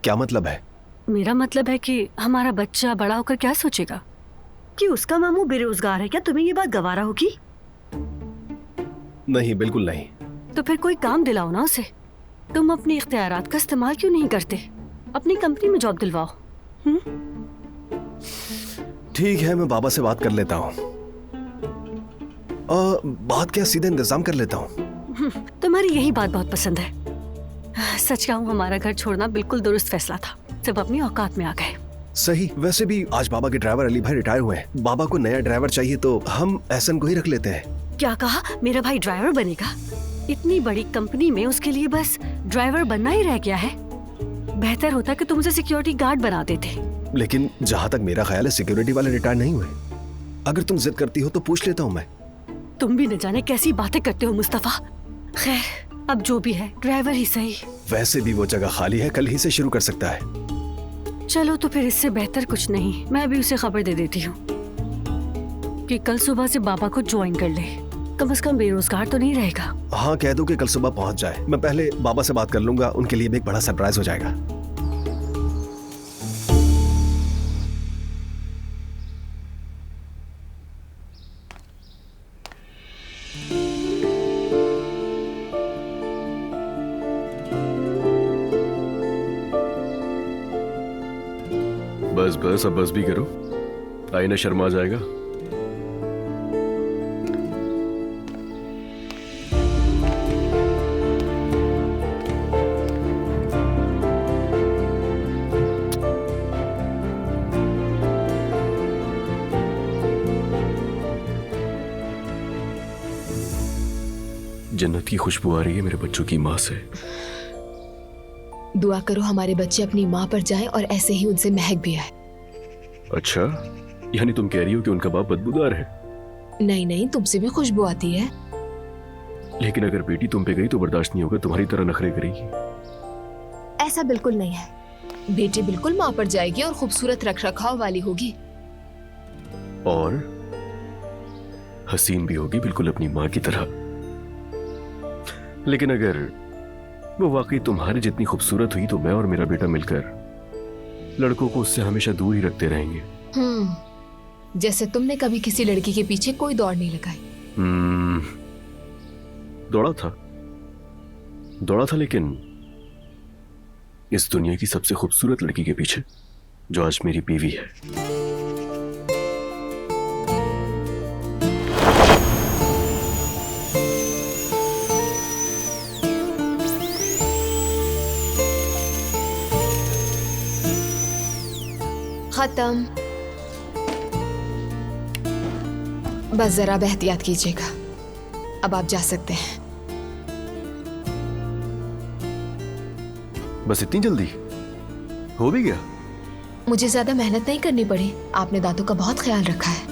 क्या मतलब है? मेरा मतलब है कि हमारा बच्चा बड़ा होकर क्या सोचेगा कि उसका मामू बेरोजगार है। क्या तुम्हें ये बात गवारा होगी? नहीं, बिल्कुल नहीं। तो फिर कोई काम दिलाओ ना उसे। तुम अपने इख्तियारात का इस्तेमाल क्यों नहीं करते? अपनी कंपनी में जॉब दिलवाओ। ठीक है, मैं बाबा से बात कर लेता हूँ। बात क्या, सीधे इंतजाम कर लेता हूँ। तुम्हारी यही बात बहुत पसंद है। सच कहूँ, हमारा घर छोड़ना बिल्कुल दुरुस्त फैसला था। सब अपनी औकात में आ गए। सही। वैसे भी आज बाबा के ड्राइवर अली भाई रिटायर हुए हैं। बाबा को नया ड्राइवर चाहिए तो हम एहसन को ही रख लेते हैं। क्या कहा? मेरा भाई ड्राइवर बनेगा? इतनी बड़ी कंपनी में उसके लिए बस ड्राइवर बनना ही रह गया है। बेहतर होता कि तुम उसे सिक्योरिटी गार्ड बना देते। लेकिन जहाँ तक मेरा ख्याल है, सिक्योरिटी वाले रिटायर नहीं हुए। अगर तुम जिद करती हो तो पूछ लेता हूँ मैं। तुम भी न जाने कैसी बातें करते हो मुस्तफा। खैर, अब जो भी है, ड्राइवर ही सही। वैसे भी वो जगह खाली है, कल ही से शुरू कर सकता है। चलो तो फिर इससे बेहतर कुछ नहीं, मैं भी उसे खबर दे देती हूँ। कि कल सुबह से बाबा को ज्वाइन कर ले। कम से कम बेरोजगार तो नहीं रहेगा। हाँ, कह दो कि कल सुबह पहुंच जाए। मैं पहले बाबा से बात कर लूंगा, उनके लिए भी एक बड़ा सरप्राइज हो जाएगा। बस बस, अब बस भी करो, आईना शर्मा जाएगा। जन्नत की खुशबू आ रही है मेरे बच्चों की माँ से। दुआ करो हमारे बच्चे अपनी माँ पर जाएं और ऐसे ही उनसे महक भी आए। अच्छा, यानी तुम कह रही हो कि उनका बाप बदबूदार है? नहीं नहीं, तुमसे भी खुशबू आती है। लेकिन अगर बेटी तुम पे गई तो बर्दाश्त नहीं होगा, तुम्हारी तरह नखरे करेगी। ऐसा बिल्कुल नहीं है। बेटी बिल्कुल माँ पर जाएगी और खूबसूरत रख रखाव वाली होगी। और हसीन भी होगी, बिल्कुल अपनी माँ की तरह। लेकिन अगर वो वाकई तुम्हारी जितनी खूबसूरत हुई तो मैं और मेरा बेटा मिलकर लड़कों को उससे हमेशा दूर ही रखते रहेंगे। जैसे तुमने कभी किसी लड़की के पीछे कोई दौड़ नहीं लगाई। दौड़ा था लेकिन इस दुनिया की सबसे खूबसूरत लड़की के पीछे, जो आज मेरी बीवी है। खत्म। बस जरा अब एहतियात कीजिएगा। अब आप जा सकते हैं। बस इतनी जल्दी हो भी गया? मुझे ज्यादा मेहनत नहीं करनी पड़ी। आपने दांतों का बहुत ख्याल रखा है।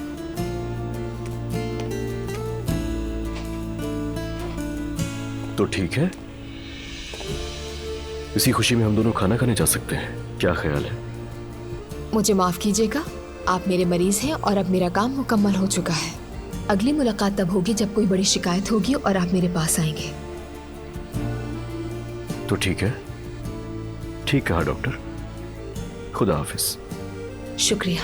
तो ठीक है, इसी खुशी में हम दोनों खाना खाने जा सकते हैं। क्या ख्याल है? मुझे माफ कीजिएगा, आप मेरे मरीज हैं और अब मेरा काम मुकम्मल हो चुका है। अगली मुलाकात तब होगी जब कोई बड़ी शिकायत होगी और आप मेरे पास आएंगे। तो ठीक है, ठीक कहा डॉक्टर। खुदा हाफिज। शुक्रिया।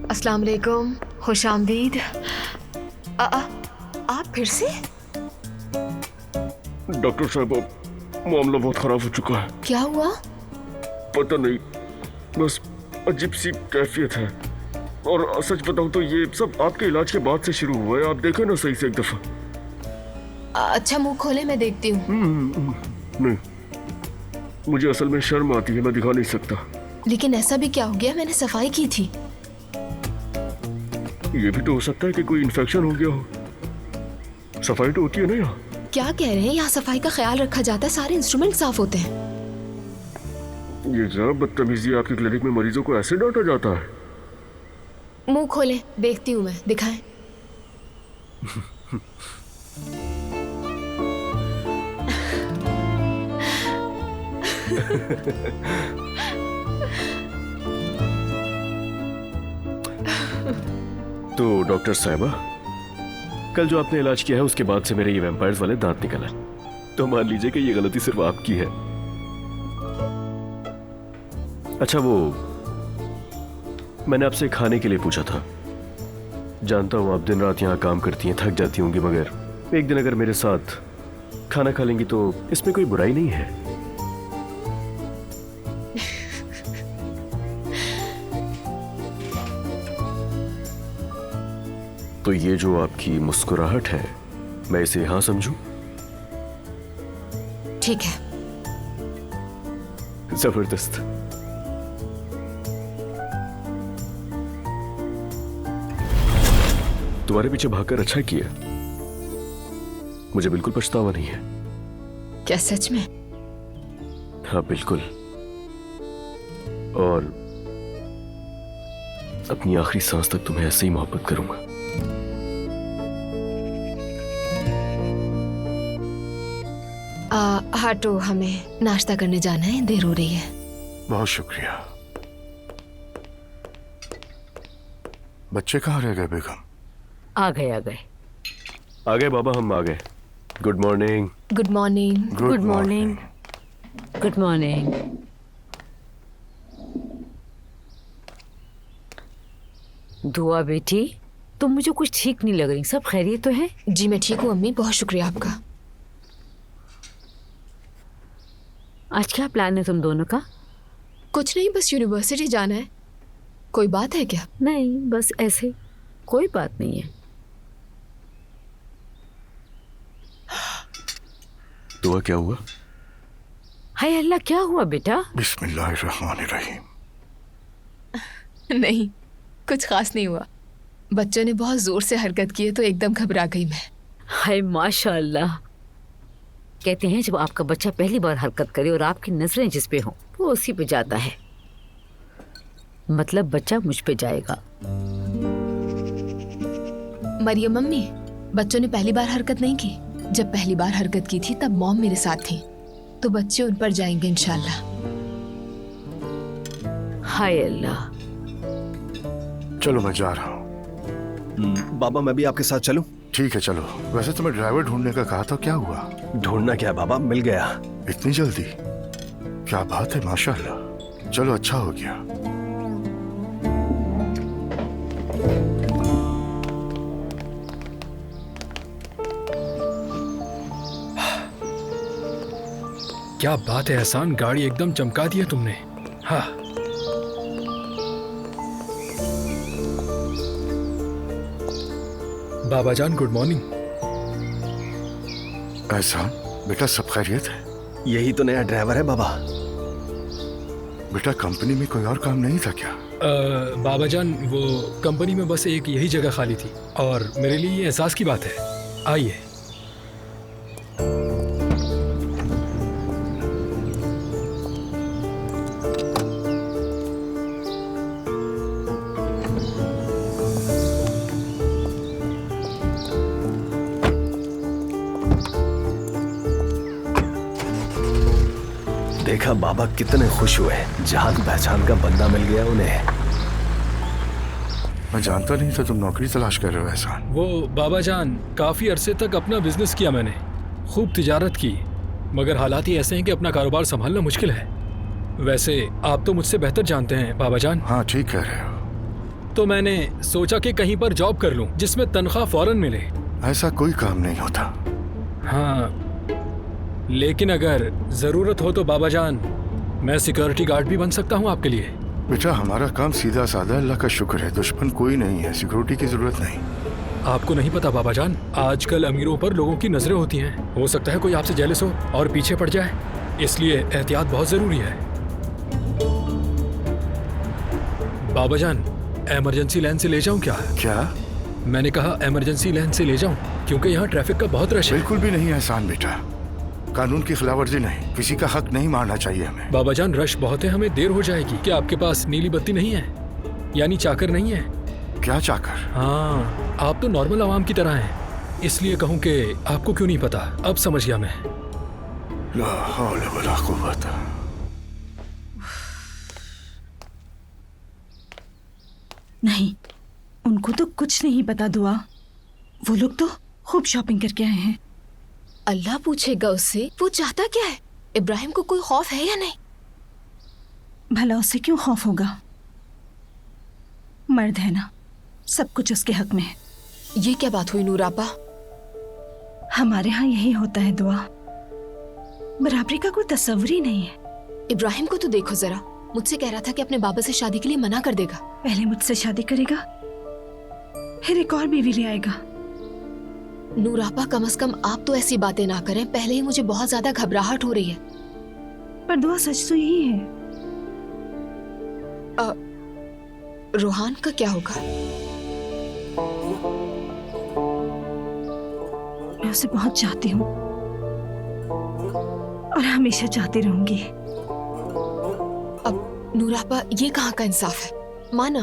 अस्सलाम वालेकुम, खुश आमदीद। आप फिर से? डॉक्टर साहब, मामला बहुत खराब हो चुका है। क्या हुआ? पता नहीं, बस अजीब सी कैफियत है। और सच बताऊं तो ये सब आपके इलाज के बाद से शुरू हुआ है। आप देखें ना सही से एक दफा। अच्छा, मुंह खोले, मैं देखती हूँ। नहीं, मुझे असल में शर्म आती है, मैं दिखा नहीं सकता। लेकिन ऐसा भी क्या हो गया? मैंने सफाई की थी। ये भी तो हो सकता है कि कोई इन्फेक्शन हो गया हो। सफाई तो होती है ना यहाँ। क्या कह रहे हैं? यहाँ सफाई का ख्याल रखा जाता है, सारे इंस्ट्रूमेंट साफ होते हैं। ये क्या बदतमीजी, आपकी क्लिनिक में मरीजों को ऐसे डांटा जाता है? मुंह खोले, देखती हूँ मैं, दिखाएं। तो डॉक्टर साहिबा, कल जो आपने इलाज किया है उसके बाद से मेरे ये वैम्पायर्स वाले दांत निकल आए। तो मान लीजिए कि ये गलती सिर्फ आपकी है। अच्छा, वो मैंने आपसे खाने के लिए पूछा था। जानता हूं आप दिन रात यहाँ काम करती हैं, थक जाती होंगी, मगर एक दिन अगर मेरे साथ खाना खा लेंगी तो इसमें कोई बुराई नहीं है। तो ये जो आपकी मुस्कुराहट है, मैं इसे हाँ समझूं? ठीक है। जबरदस्त। तुम्हारे पीछे भागकर अच्छा किया। मुझे बिल्कुल पछतावा नहीं है। क्या सच में? हाँ बिल्कुल। और अपनी आखिरी सांस तक तुम्हें ऐसे ही मोहब्बत करूंगा। हाटो, हमें नाश्ता करने जाना है, देर हो रही है। बहुत शुक्रिया। बच्चे कहाँ रह गए बेगम? आ गए आ गए आ गए बाबा, हम आ गए। Good morning. Good morning. Good morning. Good morning. दुआ बेटी, तुम मुझे कुछ ठीक नहीं लग रही, सब खैरियत तो है? जी मैं ठीक हूँ अम्मी, बहुत शुक्रिया आपका। आज क्या प्लान है तुम दोनों का? कुछ नहीं, बस यूनिवर्सिटी जाना है। कोई बात है क्या? नहीं, बस ऐसे, कोई बात नहीं है। दुआ क्या हुआ? हाय अल्लाह, क्या हुआ बेटा? बिस्मिल्लाहिर्रहमानिर्रहीम। नहीं, कुछ खास नहीं हुआ। बच्चों ने बहुत जोर से हरकत की है तो एकदम घबरा गई मैं। हाय माशाअल्लाह। कहते हैं जब आपका बच्चा पहली बार हरकत करे और आपकी नजरें जिस पे हों वो उसी पे जाता है, मतलब बच्चा मुझ पे जाएगा। मरियम मम्मी, बच्चों ने पहली बार हरकत नहीं की। जब पहली बार हरकत की थी तब मॉम मेरे साथ थी, तो बच्चे उन पर जाएंगे इंशाल्लाह। हाय अल्लाह। चलो मैं जा रहा हूँ। बाबा मैं भी आपके साथ चलूं? ठीक है चलो। वैसे तुम्हें ड्राइवर ढूंढने का कहा था, क्या हुआ? ढूंढना क्या बाबा, मिल गया। इतनी जल्दी? क्या बात है, माशाल्लाह। चलो अच्छा हो गया। क्या बात है एहसान, गाड़ी एकदम चमका दी है तुमने। हाँ बाबा जान, गुड मॉर्निंग। एहसान बेटा, सब खैरियत है? यही तो नया ड्राइवर है बाबा। बेटा कंपनी में कोई और काम नहीं था क्या? बाबा जान, वो कंपनी में बस एक यही जगह खाली थी और मेरे लिए ये एहसास की बात है। आइए। देखा बाबा कितने खुश हुए, जान पहचान का बंदा मिल गया उन्हें। मैं जानता नहीं था तुम नौकरी तलाश कर रहे हो एहसान। वो बाबा जान, काफी अरसे तक अपना बिजनेस किया मैंने, खूब तिजारत की, मगर हालात ही ऐसे हैं कि अपना कारोबार संभालना मुश्किल है। वैसे आप तो मुझसे बेहतर जानते हैं बाबा जान। हाँ ठीक कह रहे हो। तो मैंने सोचा कि कहीं पर जॉब कर लूं जिसमें तनख्वाह फौरन मिले। ऐसा कोई काम नहीं होता। हाँ, लेकिन अगर जरूरत हो तो बाबा जान, मैं सिक्योरिटी गार्ड भी बन सकता हूँ आपके लिए। बेटा हमारा काम सीधा साधा, अल्लाह का शुक्र है, दुश्मन कोई नहीं है, सिक्योरिटी की जरूरत नहीं। आपको नहीं पता बाबा जान, आजकल अमीरों पर लोगों की नजरें होती हैं। हो सकता है कोई आपसे जेलस हो और पीछे पड़ जाए, इसलिए एहतियात बहुत जरूरी है। बाबा जान, इमरजेंसी लाइन से ले जाऊं क्या? क्या? मैंने कहा इमरजेंसी लाइन से ले जाऊं, क्योंकि यहाँ ट्रैफिक का बहुत रश है। बिल्कुल भी नहीं एहसान बेटा, कानून की खिलाफवर्जी नहीं, किसी का हक नहीं मारना चाहिए हमें। बाबा जान, रश बहुत है, हमें देर हो जाएगी। क्या आपके पास नीली बत्ती नहीं है, यानी चाकर नहीं है? क्या चाकर? हाँ, आप तो नॉर्मल आवाम की तरह हैं, इसलिए कहूँ कि आपको क्यों नहीं पता। अब समझ गया मैं। ला हौला वला कुव्वत। नहीं, उनको तो कुछ नहीं पता दुआ। वो लोग तो खूब शॉपिंग करके आए हैं। अल्लाह पूछेगा उससे वो चाहता क्या है। इब्राहिम को कोई खौफ है या नहीं? भला उससे क्यों खौफ होगा, मर्द है ना, सब कुछ उसके हक में है। ये क्या बात हुई नूर आपा? हमारे यहाँ यही होता है दुआ, बराबरी का कोई तस्वीर ही नहीं है। इब्राहिम को तो देखो जरा, मुझसे कह रहा था कि अपने बाबा से शादी के लिए मना कर देगा। पहले मुझसे शादी करेगा, फिर एक और बीवी ले आएगा। नूर आपा, कम से कम आप तो ऐसी बातें ना करें, पहले ही मुझे बहुत ज्यादा घबराहट हो रही है। पर दुआ सच तो यही है। रोहान का क्या होगा? मैं उसे बहुत चाहती हूँ और हमेशा चाहती रहूंगी। अब नूर आपा, ये कहाँ का इंसाफ है? माना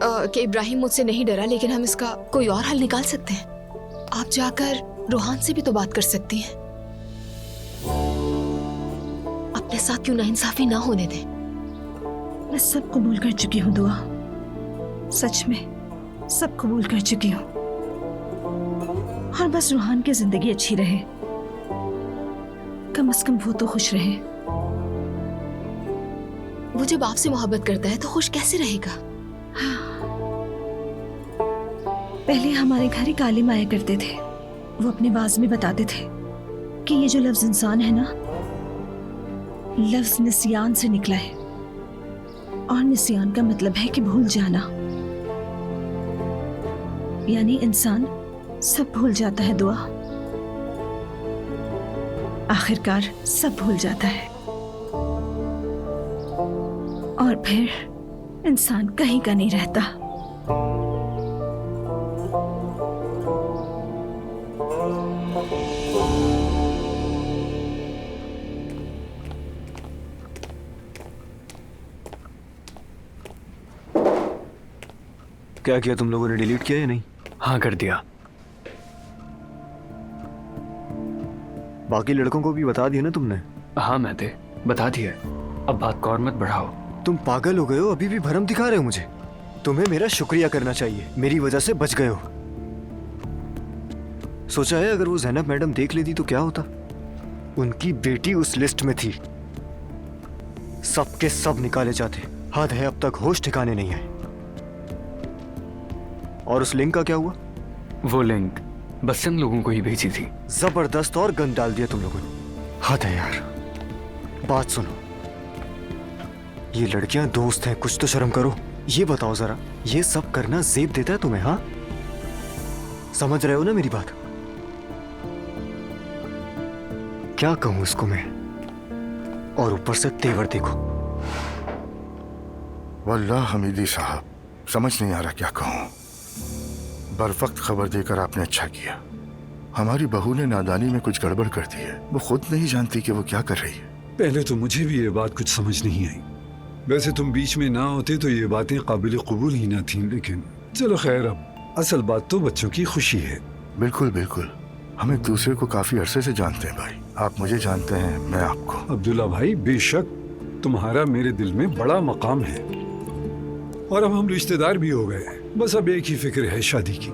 कि इब्राहिम मुझसे नहीं डरा, लेकिन हम इसका कोई और हल निकाल सकते हैं। आप जाकर रोहान से भी तो बात कर सकती हैं। अपने साथ क्यों नाइंसाफी ना होने दें। मैं सब कबूल कर चुकी हूँ दुआ, सच में सब कबूल कर चुकी हूँ। और बस रोहान की जिंदगी अच्छी रहे, कम से कम वो तो खुश रहे। वो जब आपसे मोहब्बत करता है तो खुश कैसे रहेगा? पहले हमारे घर एक आलिम आया करते थे। वो अपने वाज में बताते थे कि ये जो लफ्ज इंसान है ना, लफ्ज निस्यान से निकला है, और निस्यान का मतलब है कि भूल जाना। यानी इंसान सब भूल जाता है दुआ, आखिरकार सब भूल जाता है, और फिर इंसान कहीं का नहीं रहता। क्या किया तुम लोगों ने? डिलीट किया या नहीं? हाँ कर दिया। बाकी लड़कों को भी बता दिया ना तुमने? हाँ मैं दे बता दिया। अब बात को और मत बढ़ाओ। तुम पागल हो गए हो? अभी भी भरम दिखा रहे हो मुझे। तुम्हें मेरा शुक्रिया करना चाहिए, मेरी वजह से बच गए हो। सोचा है अगर वो ज़ैनब मैडम देख लेती तो क्या होता? उनकी बेटी उस लिस्ट में थी, सब के सब निकाले जाते। हद है, अब तक होश ठिकाने नहीं आए। और उस लिंक का क्या हुआ? वो लिंक बसंत लोगों को ही भेजी थी। जबरदस्त और गंद डाल दिया तुम लोगों ने। हद है यार। बात सुनो, ये लड़कियां दोस्त हैं, कुछ तो शर्म करो। ये बताओ जरा, ये सब करना जेब देता है तुम्हें? हाँ, समझ रहे हो ना मेरी बात? क्या कहूं इसको मैं? और ऊपर से तेवर देखो। वल्लाह हमीदी साहब, समझ नहीं आ रहा क्या कहूं। बरवक्त खबर देकर आपने अच्छा किया। हमारी बहू ने नादानी में कुछ गड़बड़ कर दी है। वो खुद नहीं जानती कि वो क्या कर रही है। पहले तो मुझे भी ये बात कुछ समझ नहीं आई। वैसे तुम बीच में ना होते तो ये बातें काबिल कबूल ही ना थीं, लेकिन चलो खैर, अब असल बात तो बच्चों की खुशी है। बिल्कुल बिल्कुल, हम एक दूसरे को काफी अरसे से जानते हैं भाई। आप मुझे जानते हैं, मैं आपको। अब्दुल्ला भाई, बेशक तुम्हारा मेरे दिल में बड़ा मकाम है, और अब हम रिश्तेदार भी हो गए। बस अब एक ही फिक्र है, शादी की।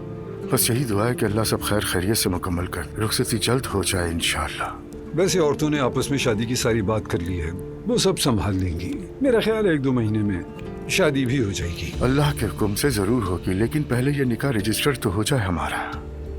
बस यही दुआ है कि अल्लाह सब खैर खैरियत से मुकम्मल कर, रुखसती जल्द हो जाए इंशाअल्लाह। वैसे औरतों ने आपस में शादी की सारी बात कर ली है, वो सब संभाल लेंगी। मेरा ख्याल है 1-2 महीने में शादी भी हो जाएगी। अल्लाह के हुक्म से जरूर होगी, लेकिन पहले ये निकाह रजिस्टर्ड तो हो जाए हमारा।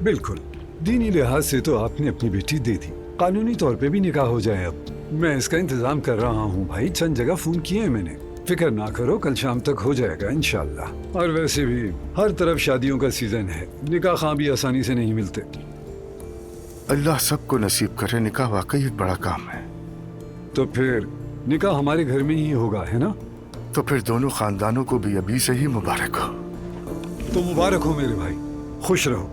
बिल्कुल, दीनी लिहाज से तो आपने अपनी बेटी दे दी, कानूनी तौर पे भी निकाह हो जाए। अब मैं इसका इंतजाम कर रहा हूँ भाई, चंद जगह फोन किए हैं मैंने। फिक्र ना करो, कल शाम तक हो जाएगा इंशाअल्लाह। और वैसे भी हर तरफ शादियों का सीजन है, निकाह खां भी आसानी से नहीं मिलते। अल्लाह सबको नसीब करे। निकाह वाकई एक बड़ा काम है। तो फिर निकाह हमारे घर में ही होगा, है ना? तो फिर दोनों खानदानों को भी अभी से ही मुबारक हो। तो मुबारक हो मेरे भाई, खुश रहो।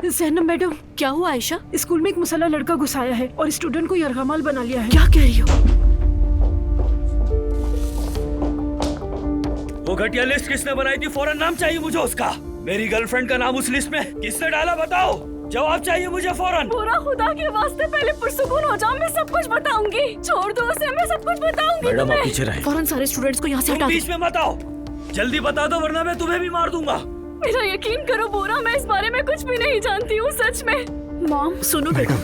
ज़ैनब मैडम, क्या हुआ आयशा? स्कूल में एक मुसल्ला लड़का घुस आया है और स्टूडेंट को यरगमाल बना लिया है। क्या कह रही हो? वो घटिया लिस्ट किसने बनाई थी? फौरन नाम चाहिए मुझे उसका। मेरी गर्लफ्रेंड का नाम उस लिस्ट में किसने डाला? बताओ, जवाब चाहिए मुझे फौरन। पूरा खुदा के वास्ते पहले पुरसुकून हो जाओ, मैं सब कुछ बताऊंगी। छोड़ दो उसे, मैं सब कुछ बताऊंगी। मैडम आप पीछे रहे। फौरन सारे स्टूडेंट्स को यहाँ से हटा दो। बीच में मत आओ, जल्दी बता दो वरना मैं तुम्हें भी मार दूंगा। मेरा यकीन करो बोरा, मैं इस बारे में कुछ भी नहीं जानती हूँ, सच में। मॉम सुनो बेटा,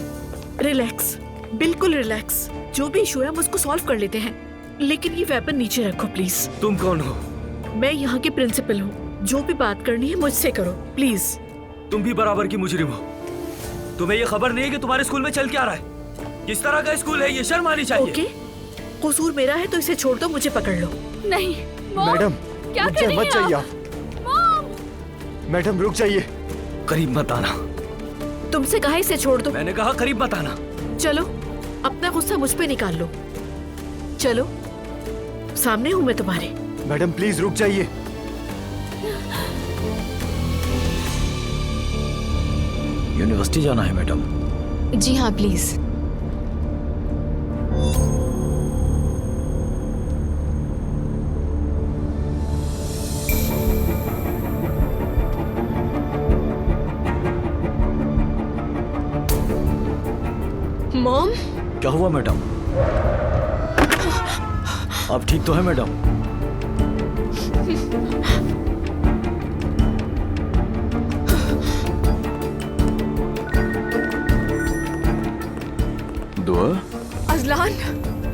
रिलैक्स, बिल्कुल रिलैक्स। जो भी इशू है हम उसको सॉल्व कर लेते हैं, लेकिन ये वेपन नीचे रखो प्लीज। तुम कौन हो? मैं यहाँ की प्रिंसिपल हूँ। जो भी बात करनी है मुझसे करो प्लीज। तुम भी बराबर की मुजरिम हो। तुम्हें ये खबर नहीं है कि तुम्हारे स्कूल में चल क्या रहा है? किस तरह का स्कूल है ये? शर्म आनी चाहिए। ओके, कसूर मेरा है तो इसे छोड़ दो, मुझे पकड़ लो। नहीं मैडम, क्या रुक जाइए, मत जाइए आप। मैडम रुक जाइए। करीब मत आना। तुमसे कहा इसे छोड़ दो। मैंने कहा करीब मत आना। चलो अपना गुस्सा मुझ पे निकाल लो। चलो, सामने हूँ मैं तुम्हारे। मैडम प्लीज रुक जाइए। यूनिवर्सिटी जाना है मैडम? जी हाँ प्लीज। क्या हुआ मैडम? आप ठीक तो है मैडम? दुआ? अजलान,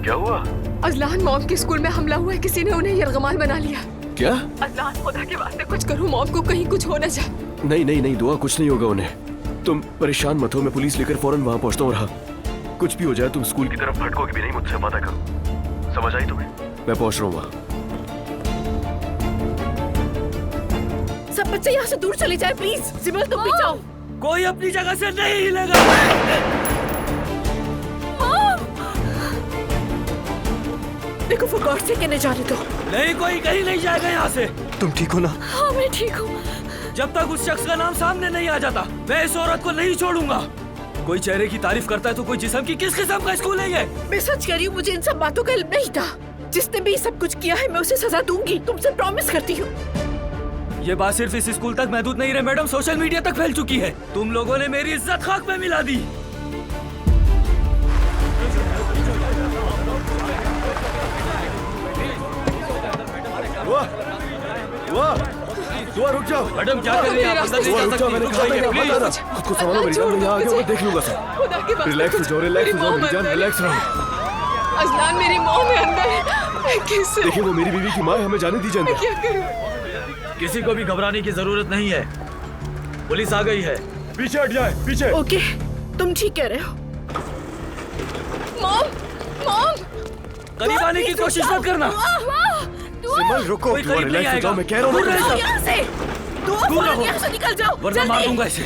क्या हुआ? अजलान, मॉम के स्कूल में हमला हुआ है, किसी ने उन्हें यरगमाल बना लिया। क्या? अजलान, खुदा के वास्ते कुछ करो, मॉम को कहीं कुछ हो ना जाए। नहीं नहीं नहीं दुआ, कुछ नहीं होगा उन्हें। तुम परेशान मत हो, मैं पुलिस लेकर फौरन वहां पहुंचता हूँ। रहा कुछ भी हो जाए तुम स्कूल की तरफ भटकोगे भी नहीं, मुझसे वादा करो। समझ आई तुम्हें? मैं पहुंच रहा हूँ वहां। सब बच्चे यहाँ से दूर चले जाए प्लीज। सिमल तुम भी जाओ। कोई अपनी जगह से नहीं हिलेगा। देखो फॉर गॉड से कहने जाने दो। नहीं, कोई कहीं नहीं जाएगा यहाँ से। तुम ठीक हो ना? हाँ मैं ठीक हूँ। जब तक उस शख्स का नाम सामने नहीं आ जाता मैं इस औरत को नहीं छोड़ूंगा। कोई चेहरे की तारीफ करता है तो कोई जिस्म की। किस किस्म का स्कूल है ये? मैं सच कह रही हूँ, मुझे इन सब बातों का इल्म नहीं था। जिसने भी सब कुछ किया है मैं उसे सजा दूंगी, तुमसे प्रॉमिस करती हूँ। ये बात सिर्फ इस स्कूल तक महदूद नहीं रहे मैडम, सोशल मीडिया तक फैल चुकी है। तुम लोगों ने मेरी इज्जत खाक में मिला दी। दुआ रुक जाओ। मैडम क्या कर रही हैं आप? अंदर नहीं जा सकती। मैंने कहा था कि प्लीज खुद को संभालो मेरी जान, मैं यहाँ आ गया, मैं देख लूंगा सब। रिलैक्स हो जाओ, रिलैक्स हो जाओ मेरी जान, रिलैक्स रहो। अजलान, मेरी मॉम है अंदर। कैसे? देखिए वो मेरी बीवी की माँ है, हमें जाने दीजिए अंदर। क्या करूं? किसी को भी घबराने की जरूरत नहीं है, पुलिस आ गई है। पीछे हट जाए, पीछे। ओके, तुम ठीक कह रहे हो। मॉम, मॉम, करीब आने की कोशिश मत करना। सिमल रुको, कोई करीब नहीं आएगा। मैं कह रहा हूँ दूर यहाँ से दूर रहो, यहाँ से निकल जाओ, वरना मार दूंगा इसे।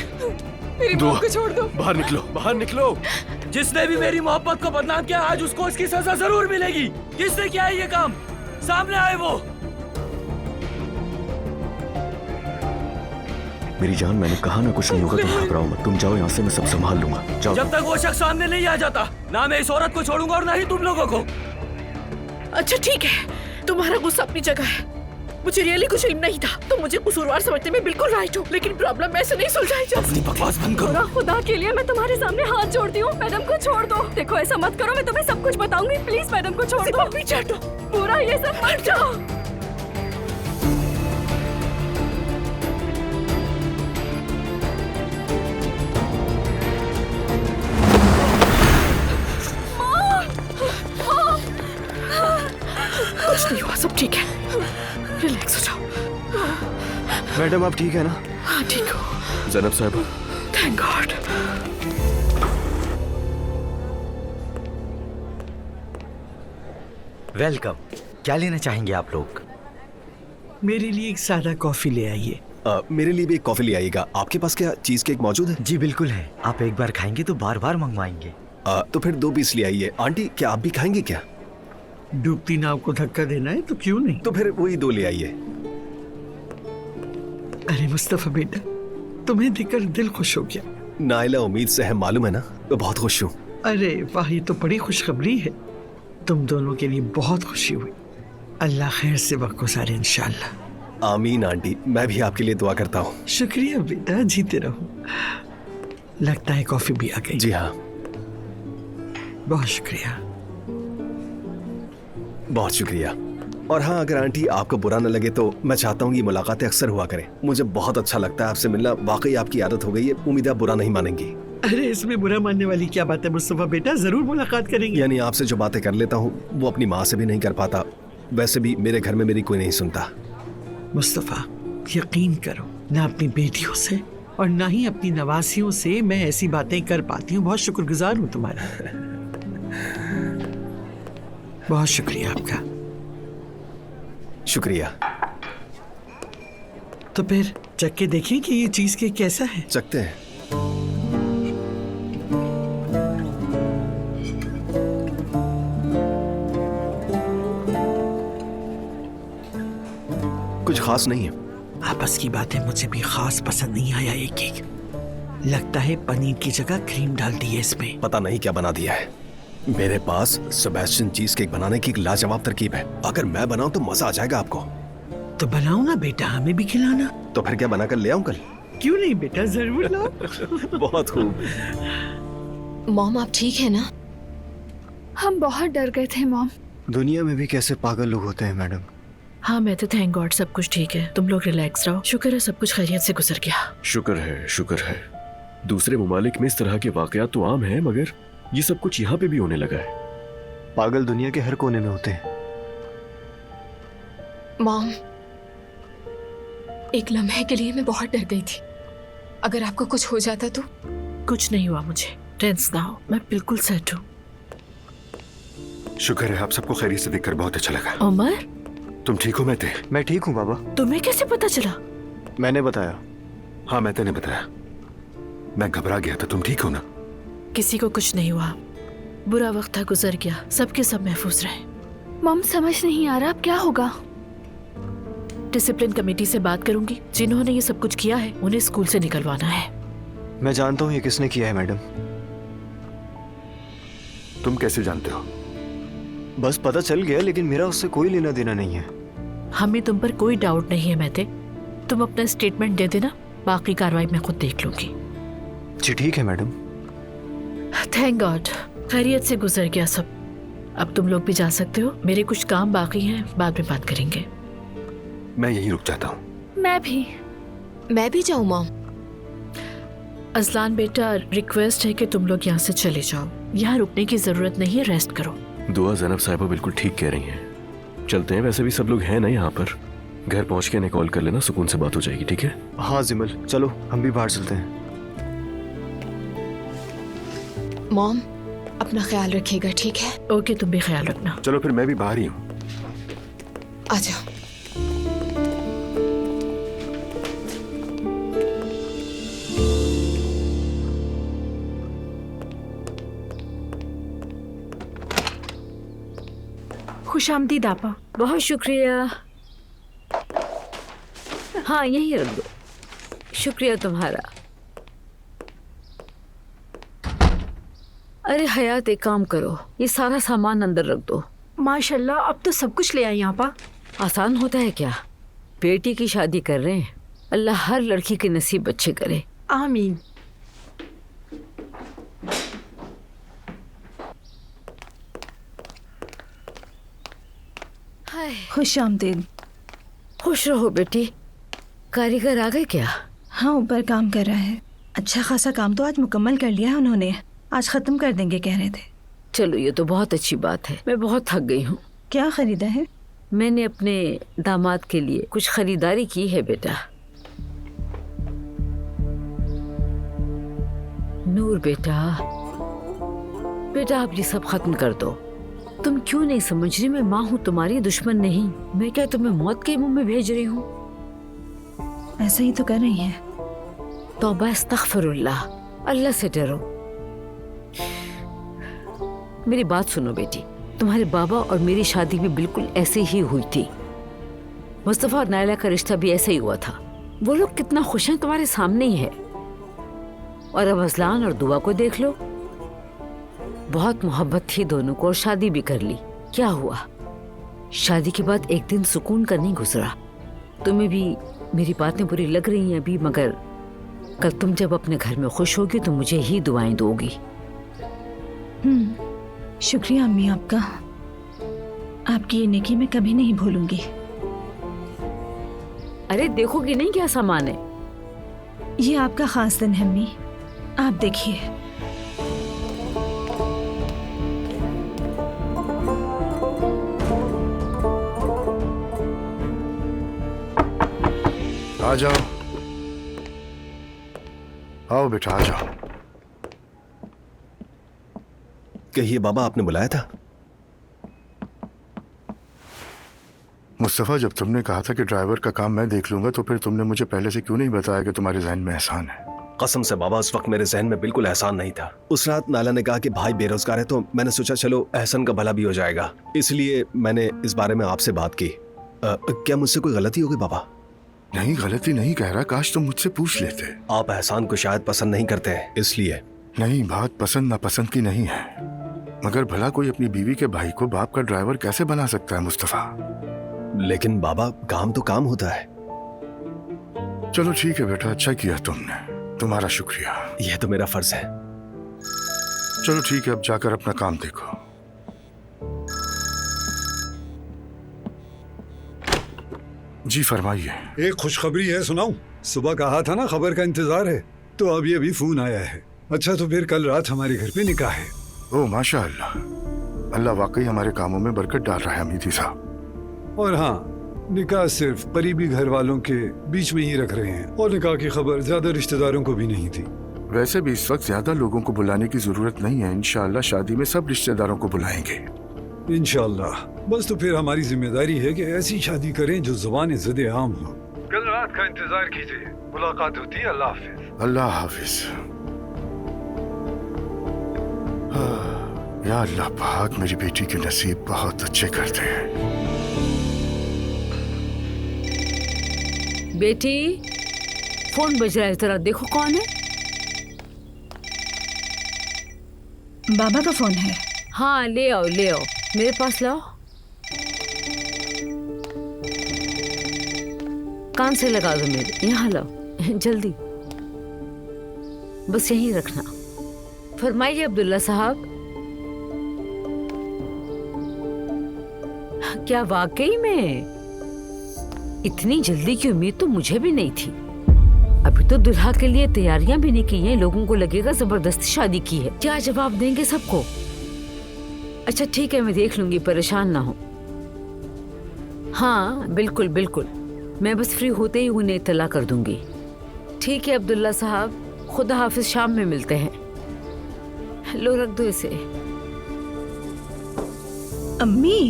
मेरी मॉम को छोड़ दो। बाहर निकलो, बाहर निकलो। जिसने भी मेरी मोहब्बत को बदनाम किया आज उसको इसकी सजा जरूर मिलेगी। किसने किया है ये काम? सामने आए वो। मेरी जान, मैंने कहा ना कुछ नहीं होगा, तुम घबराओ मत। तुम जाओ यहाँ से, मैं सब संभाल लूंगा। जाओ। जब तक वो शख्स सामने नहीं आ जाता ना मैं इस औरत को छोड़ूंगा और ना ही तुम लोगों को। अच्छा ठीक है, तुम्हारा गुस्सा अपनी जगह है। मुझे रियली कुछ इल्म नहीं था, तो मुझे कसूरवार समझने में बिल्कुल राइट हो, लेकिन प्रॉब्लम ऐसे नहीं सुलझाई जा सकती। बकवास बंद करो। खुदा के लिए मैं तुम्हारे सामने हाथ जोड़ती हूँ, मैडम को छोड़ दो। देखो ऐसा मत करो, मैं तुम्हें सब कुछ बताऊंगी। प्लीज मैडम को छोड़ दो। पीछे हटो। पूरा ये सब मत जाओ। कुछ नहीं हुआ, सब ठीक है। रिलैक्स हो जाओ। मैडम आप ठीक है ना? हाँ ठीक हो। ज़ैनब साहब, थैंक गॉड। वेलकम। क्या लेना चाहेंगे आप लोग? मेरे लिए एक सादा कॉफी ले आइए। मेरे लिए भी एक कॉफी ले आइएगा। आपके पास क्या चीज केक मौजूद है? जी बिल्कुल है, आप एक बार खाएंगे तो बार बार मंगवाएंगे। तो फिर 2 पीस ले आइए। आंटी क्या आप भी खाएंगे क्या? डूबती नाव को धक्का देना है तो क्यों नहीं। तो फिर वही 2 ले आइए। अरे मुस्तफा बेटा, तुम्हें देखकर दिल खुश हो गया। नाइला उम्मीद से है, मालूम है ना, तो बहुत खुश हूँ। अरे वाह, ये तो बड़ी खुशखबरी है। तुम दोनों के लिए बहुत खुशी हुई। अल्लाह खैर से वक्त गुजारे इंशाल्लाह। आमीन आंटी, मैं भी आपके लिए दुआ करता हूँ। शुक्रिया बेटा, जीते रहो। लगता है कॉफी भी आ गई। जी हाँ, बहुत शुक्रिया। बहुत शुक्रिया। और हाँ, अगर आंटी आपको बुरा न लगे तो मैं चाहता हूँ ये मुलाकातें अक्सर हुआ करें। मुझे बहुत अच्छा लगता है आपसे मिलना, वाकई आपकी आदत हो गई है। उम्मीद है आप बुरा नहीं मानेंगी। अरे इसमें बुरा मानने वाली क्या बात है मुस्तफा बेटा, जरूर मुलाकात करेंगे। यानी आपसे जो बातें कर लेता हूँ वो अपनी माँ से भी नहीं कर पाता। वैसे भी मेरे घर में मेरी कोई नहीं सुनता। मुस्तफा यकीन करो, ना अपनी बेटियों से और ना ही अपनी नवासियों से मैं ऐसी बातें कर पाती हूँ। बहुत शुक्रगुजार हूँ तुम्हारा। बहुत शुक्रिया आपका। शुक्रिया। तो फिर चख के देखें कि ये चीज के कैसा है। चखते हैं। कुछ खास नहीं है। आपस की बात है, मुझे भी खास पसंद नहीं आया ये केक। लगता है पनीर की जगह क्रीम डाल दी है इसमें। पता नहीं क्या बना दिया है। मेरे पास सेबेस्टियन चीज केक बनाने की एक लाजवाब तरकीब है। अगर मैं बनाऊं तो मजा आ जाएगा आपको। तो बनाओ ना बेटा, हमें भी खिलाना। तो फिर क्या बनाकर ले आऊं कल? क्यों नहीं बेटा, जरूर लाओ। बहुत खूब। मॉम आप ठीक है ना? हम बहुत डर गए थे मॉम। दुनिया में भी कैसे पागल लोग होते हैं मैडम। हाँ मैं तो थैंक गॉड सब कुछ ठीक है। तुम लोग रिलैक्स रहो। शुक्र है सब कुछ खैरियत से गुजर गया। शुक्र है, शुक्र है। दूसरे ममालिक में इस तरह के वाकयात तो आम हैं, मगर ये सब कुछ यहाँ पे भी होने लगा है। पागल दुनिया के हर कोने में होते हैं। मॉम, एक लम्हे के लिए मैं बहुत डर गई थी। अगर आपको कुछ हो जाता तो? कुछ नहीं हुआ मुझे, टेंस ना हो, मैं बिल्कुल सेट हूँ। शुक्र है, आप सबको खैरियत से देखकर बहुत अच्छा लगा। उमर, तुम ठीक हो? मैं ठीक हूँ बाबा। तुम्हें कैसे पता चला? मैंने बताया। हाँ मैंने ने बताया। मैं घबरा गया था। तुम ठीक हो ना? किसी को कुछ नहीं हुआ। बुरा वक्त था, गुजर गया। सबके सब महफूज रहे। मॉम समझ नहीं आ रहा अब क्या होगा। डिसिप्लिन कमेटी से बात करूंगी। जिन्होंने ये सब कुछ किया है उन्हें स्कूल से निकलवाना है। मैं जानता हूँ ये किसने किया है मैडम। तुम कैसे जानते हो? बस पता चल गया, लेकिन मेरा उससे कोई लेना देना नहीं है। हमें तुम पर कोई डाउट नहीं है महते। तुम अपना स्टेटमेंट दे देना, बाकी कार्रवाई मैं खुद देख लूंगी। जी ठीक है मैडम। थैंक गॉड खैरियत से गुजर गया सब। अब तुम लोग भी जा सकते हो। मेरे कुछ काम बाकी हैं, बाद में बात करेंगे। मैं यहीं रुक जाता हूँ। मैं भी जाऊँ मॉम? अजलान बेटा, रिक्वेस्ट है कि तुम लोग यहाँ से चले जाओ। यहाँ रुकने की जरूरत नहीं है, रेस्ट करो। दुआ ज़ैनब साहिबा बिल्कुल ठीक कह रही हैं। चलते हैं, वैसे भी सब लोग हैं ना यहाँ पर। घर पहुँच के इन्हें कॉल कर लेना, सुकून से बात हो जाएगी। ठीक है? हाँ जिमल, चलो हम भी बाहर चलते हैं। मॉम अपना ख्याल रखिएगा, ठीक है? ओके, तुम भी ख्याल रखना। चलो फिर, मैं भी बाहर ही हूँ। आ जाओ। खुशामदीद आपा। बहुत शुक्रिया। हाँ यहीं रख दो। शुक्रिया तुम्हारा। अरे हयात, एक काम करो, ये सारा सामान अंदर रख दो। माशाल्लाह, अब तो सब कुछ ले आई आपा। आसान होता है क्या? बेटी की शादी कर रहे हैं। अल्लाह हर लड़की के नसीब अच्छे करे। आमीन। खुश आमदीद। खुश रहो बेटी। कारीगर आ गए क्या? हाँ, ऊपर काम कर रहा है। अच्छा खासा काम तो आज मुकम्मल कर लिया है उन्होंने। आज खत्म कर देंगे कह रहे थे। चलो ये तो बहुत अच्छी बात है। मैं बहुत थक गई हूँ। क्या खरीदा है? मैंने अपने दामाद के लिए कुछ खरीदारी की है बेटा। नूर बेटा, बेटा आप ये सब खत्म कर दो। तुम क्यों नहीं समझ रही? मैं माँ हूँ, तुम्हारी दुश्मन नहीं। मैं क्या तुम्हें मौत के मुंह में भेज रही हूँ? ऐसा ही तो कर रही है। तौबा अस्तगफिरुल्लाह, अल्लाह से डरो। मेरी बात सुनो बेटी, तुम्हारे बाबा और मेरी शादी भी बिल्कुल ऐसे ही हुई थी। मुस्तफा और नायला का रिश्ता भी ऐसे ही हुआ था। वो लोग कितना खुश हैं, तुम्हारे सामने ही है। और अब अजलान और दुआ को देख लो। बहुत मोहब्बत थी दोनों को और शादी भी कर ली। क्या हुआ? शादी के बाद एक दिन सुकून का नहीं गुजरा। तुम्हें भी मेरी बातें बुरी लग रही हैं अभी, मगर कल तुम जब अपने घर में खुश होगी तो मुझे ही दुआएं दोगी। शुक्रिया अम्मी आपका। आपकी ये नेकी मैं कभी नहीं भूलूंगी। अरे देखोगी नहीं क्या सामान है? ये आपका खास दिन है अम्मी, आप देखिए। आ जाओ, आओ बेटा आ जाओ। कहिए बाबा, आपने बुलाया था? मुस्तफा, जब तुमने कहा था कि ड्राइवर का काम मैं देख लूंगा, तो फिर तुमने मुझे पहले से क्यों नहीं बताया कि तुम्हारे जहन में एहसान है? कसम से बाबा, उस वक्त मेरे जहन में बिल्कुल एहसान नहीं था। उस रात नाला ने कहा कि भाई बेरोजगार है, तो मैंने सोचा चलो एहसन का भला भी हो जाएगा, इसलिए मैंने इस बारे में आपसे बात की। क्या मुझसे कोई गलती हो गई बाबा? नहीं, गलती नहीं कह रहा। काश तुम मुझसे पूछ लेते। आप एहसान को शायद पसंद नहीं करते हैं, इसलिए। नहीं, बात पसंद नापसंद की नहीं है, मगर भला कोई अपनी बीवी के भाई को बाप का ड्राइवर कैसे बना सकता है मुस्तफा? लेकिन बाबा, काम तो काम होता है। चलो ठीक है बेटा, अच्छा किया तुमने, तुम्हारा शुक्रिया। यह तो मेरा फर्ज है। चलो ठीक है, अब जाकर अपना काम देखो। जी फरमाइए। एक खुशखबरी है, सुनाऊं? सुबह कहा था ना खबर का इंतजार है, तो अभी फोन आया है। अच्छा, तो फिर कल रात हमारे घर पे निकाह है। ओह माशा अल्लाह, अल्लाह वाकई हमारे कामों में बरकत डाल रहा है हमीदी साहब। और हाँ, निकाह सिर्फ करीबी घर वालों के बीच में ही रख रहे हैं और निकाह की खबर ज्यादा रिश्तेदारों को भी नहीं थी। वैसे भी इस वक्त ज्यादा लोगों को बुलाने की जरूरत नहीं है। इंशाअल्लाह शादी में सब रिश्तेदारों को बुलाएंगे। इंशाअल्लाह। बस तो फिर हमारी जिम्मेदारी है कि ऐसी शादी करें जो ज़ुबान ज़िद आम हो। कल रात का इंतजार कीजिए, मुलाकात होती है। अल्लाह हाफिज। अल्लाह हाफिज। या अल्लाह पाक मेरी बेटी के नसीब बहुत अच्छे करते हैं। बेटी, फोन बज रहा है, जरा देखो कौन है। बाबा का फोन है। हाँ, ले आओ ले आओ, मेरे पास लाओ। कान से लगा दो मेरे, यहाँ लाओ जल्दी, बस यहीं रखना। फरमाइए अब्दुल्ला साहब, क्या वाकई में? इतनी जल्दी की उम्मीद तो मुझे भी नहीं थी। अभी तो दुल्हा के लिए तैयारियां भी नहीं की हैं, लोगों को लगेगा जबरदस्ती शादी की है। क्या जवाब देंगे सबको? अच्छा ठीक है, मैं देख लूंगी, परेशान ना हो। हाँ बिल्कुल बिल्कुल, मैं बस फ्री होते ही उन्हें इत्तला कर दूंगी। ठीक है अब्दुल्ला साहब, खुदा हाफिज, शाम में मिलते हैं। लो रख दो इसे। अम्मी,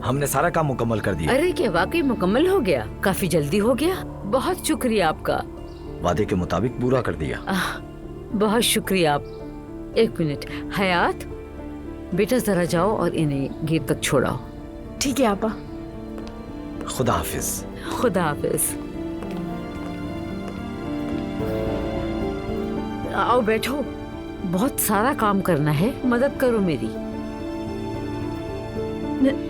हमने सारा काम मुकम्मल कर दिया। अरे क्या वाकई मुकम्मल हो गया? काफी जल्दी हो गया, बहुत शुक्रिया आपका। वादे के मुताबिक पूरा कर दिया। बहुत शुक्रिया आप। एक मिनट हयात, बेटा जरा जाओ और इन्हें गेट तक छोड़ाओ। ठीक है आपा। खुदा हाफिज। खुदा हाफिज। आओ बैठो, बहुत सारा काम करना है, मदद करो मेरी।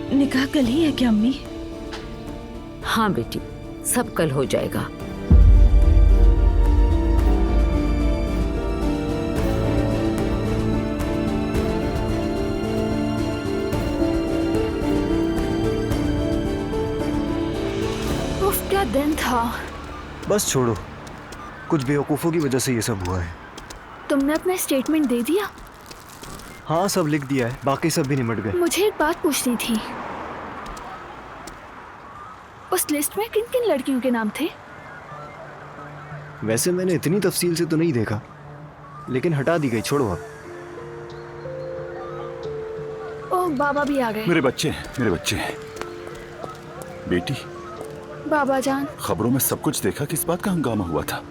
निकाह कल ही है क्या अम्मी? हाँ बेटी, सब कल हो जाएगा। उफ, क्या दिन था। बस छोड़ो, कुछ बेवकूफ़ों की वजह से ये सब हुआ है। तुमने अपना स्टेटमेंट दे दिया? हाँ सब लिख दिया है, बाकी सब भी निमट गए। मुझे एक बात पूछनी थी, उस लिस्ट में किन किन लड़कियों के नाम थे? वैसे मैंने इतनी तफसील से तो नहीं देखा, लेकिन हटा दी गई, छोड़ो अब। ओह, बाबा भी आ गए। मेरे बच्चे हैं, मेरे बच्चे हैं। बेटी, बाबा जान, खबरों में सब कुछ देखा, किस बात का हंगामा हुआ था?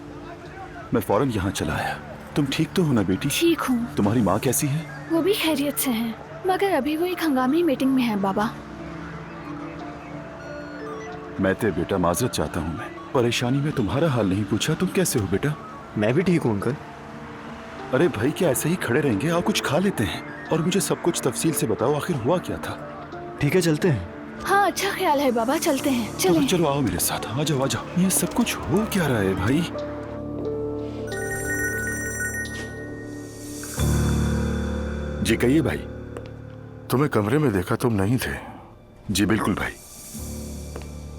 मैं फौरन यहाँ चला आया। तुम ठीक तो हो ना बेटी? ठीक हूँ। तुम्हारी माँ कैसी है? वो भी खैरियत से हैं, मगर अभी वो एक हंगामी मीटिंग में है बाबा। मैं ते बेटा माजरत चाहता हूँ। मैं परेशानी में तुम्हारा हाल नहीं पूछा। तुम कैसे हो बेटा? मैं भी ठीक हूँ अंकल। अरे भाई, क्या ऐसे ही खड़े रहेंगे? आओ कुछ खा लेते हैं और मुझे सब कुछ तफसील से बताओ, आखिर हुआ क्या था? ठीक है चलते हैं। हाँ अच्छा ख्याल है बाबा, चलते हैं। चलो चलो आओ मेरे साथ, आ जाओ आ जाओ। ये सब कुछ हो क्या रहा है भाई? जी कहिए भाई। तुम्हें कमरे में देखा, तुम नहीं थे। जी बिल्कुल भाई,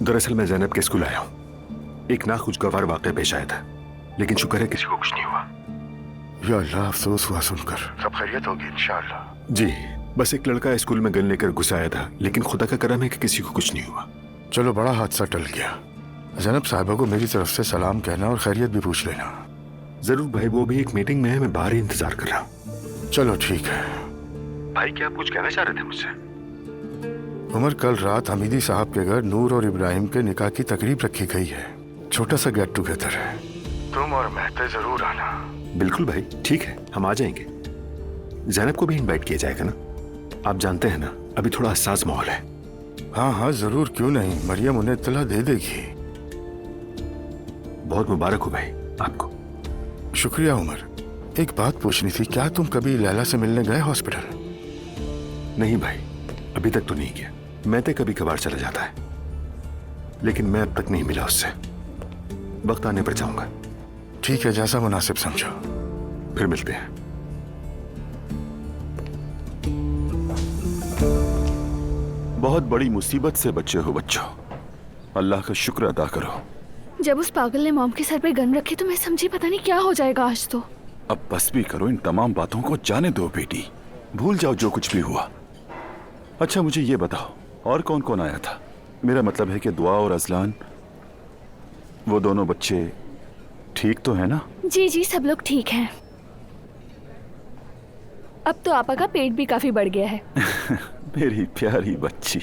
दरअसल मैं ज़ैनब के स्कूल आया हूँ। एक नाखुशगवार वाक़या पेश आया था, लेकिन शुक्र है किसी को कुछ नहीं हुआ। या अल्लाह, अफसोस हुआ सुनकर। सब खैरियत होगी इंशाअल्लाह। जी, बस एक लड़का स्कूल में गन लेकर घुस आया था, लेकिन खुदा का करम है कि किसी को कुछ नहीं हुआ। चलो, बड़ा हादसा टल गया। ज़ैनब साहिबा को मेरी तरफ से सलाम कहना और खैरियत भी पूछ लेना। जरूर भाई, वो भी एक मीटिंग में है, मैं बाहर ही इंतजार कर रहा हूँ। चलो ठीक है। भाई क्या आप कुछ कहना चाह रहे थे मुझसे? उमर, कल रात हमीदी साहब के घर नूर और इब्राहिम के निकाह की तकरीब रखी गई है। छोटा सा गेट टुगेदर है, तुम और महते जरूर आना। बिल्कुल भाई, ठीक है, हम आ जाएंगे। ज़ैनब को भी इनवाइट किया जाएगा ना? आप जानते हैं ना, अभी थोड़ा हसास माहौल है। हाँ हाँ जरूर, क्यों नहीं। मरियम उन्हें इत्तला दे देगी। बहुत मुबारक हो भाई आपको। शुक्रिया उमर। एक बात पूछनी थी, क्या तुम कभी लैला से मिलने गए हॉस्पिटल? नहीं भाई, अभी तक तो नहीं गया। मैं तो कभी कभार चला जाता है, लेकिन मैं अब तक नहीं मिला उससे। वक्त आने पर जाऊंगा। ठीक है, जैसा मुनासिब समझो। फिर मिलते हैं। बहुत बड़ी मुसीबत से बचे हो बच्चों, अल्लाह का शुक्र अदा करो। जब उस पागल ने मॉम के सर पे गन रखी तो मैं समझी पता नहीं क्या हो जाएगा आज तो। अब बस भी करो, इन तमाम बातों को जाने दो बेटी, भूल जाओ जो कुछ भी हुआ। अच्छा मुझे ये बताओ, और कौन कौन आया था? मेरा मतलब है कि दुआ और अजलान, वो दोनों बच्चे ठीक तो है ना? जी जी सब लोग ठीक हैं। अब तो आपा का पेट भी काफी बढ़ गया है। मेरी प्यारी बच्ची।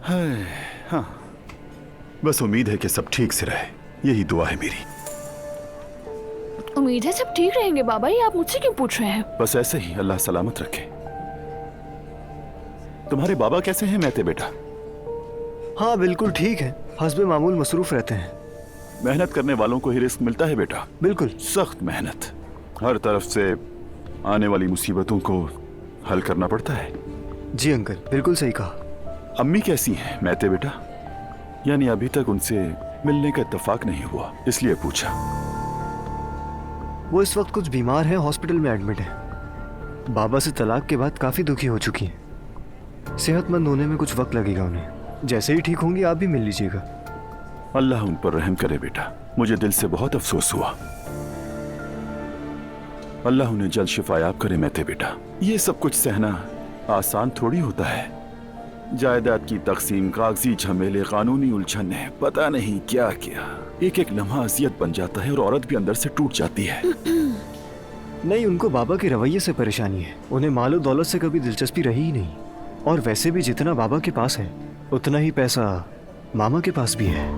हाँ, बस उम्मीद है कि सब ठीक से रहे, यही दुआ है मेरी। उम्मीद है सब ठीक रहेंगे बाबा, ये आप मुझसे क्यों पूछ रहे हैं? बस ऐसे ही, अल्लाह सलामत रखे। तुम्हारे बाबा कैसे हैं महते बेटा? हाँ बिल्कुल ठीक है, हस्बे मामूल मसरूफ रहते हैं। मेहनत करने वालों को ही रिस्क मिलता है बेटा। बिल्कुल, सख्त मेहनत, हर तरफ से आने वाली मुसीबतों को हल करना पड़ता है। जी अंकल, बिल्कुल सही कहा। अम्मी कैसी हैं महते बेटा? यानी अभी तक उनसे मिलने का इत्तेफाक नहीं हुआ, इसलिए पूछा। वो इस वक्त कुछ बीमार है, हॉस्पिटल में एडमिट है। बाबा से तलाक के बाद काफी दुखी हो चुकी हैं। सेहतमंद होने में कुछ वक्त लगेगा उन्हें। जैसे ही ठीक होंगी आप भी मिल लीजिएगा। अल्लाह उन पर रहम करे बेटा, मुझे दिल से बहुत अफसोस हुआ। अल्लाह उन्हें जल्द शिफायाब करे महते बेटा। ये सब कुछ सहना आसान थोड़ी होता है। जायदाद की तकसीम, कागजी झमेले, कानूनी उलझने, पता नहीं क्या क्या, एक एक लम्हा अजियत बन जाता है और औरत भी अंदर से टूट जाती है। नहीं, उनको बाबा के रवैये से परेशानी है। उन्हें मालो दौलत से कभी दिलचस्पी रही ही नहीं। और वैसे भी जितना बाबा के पास है उतना ही पैसा मामा के पास भी है।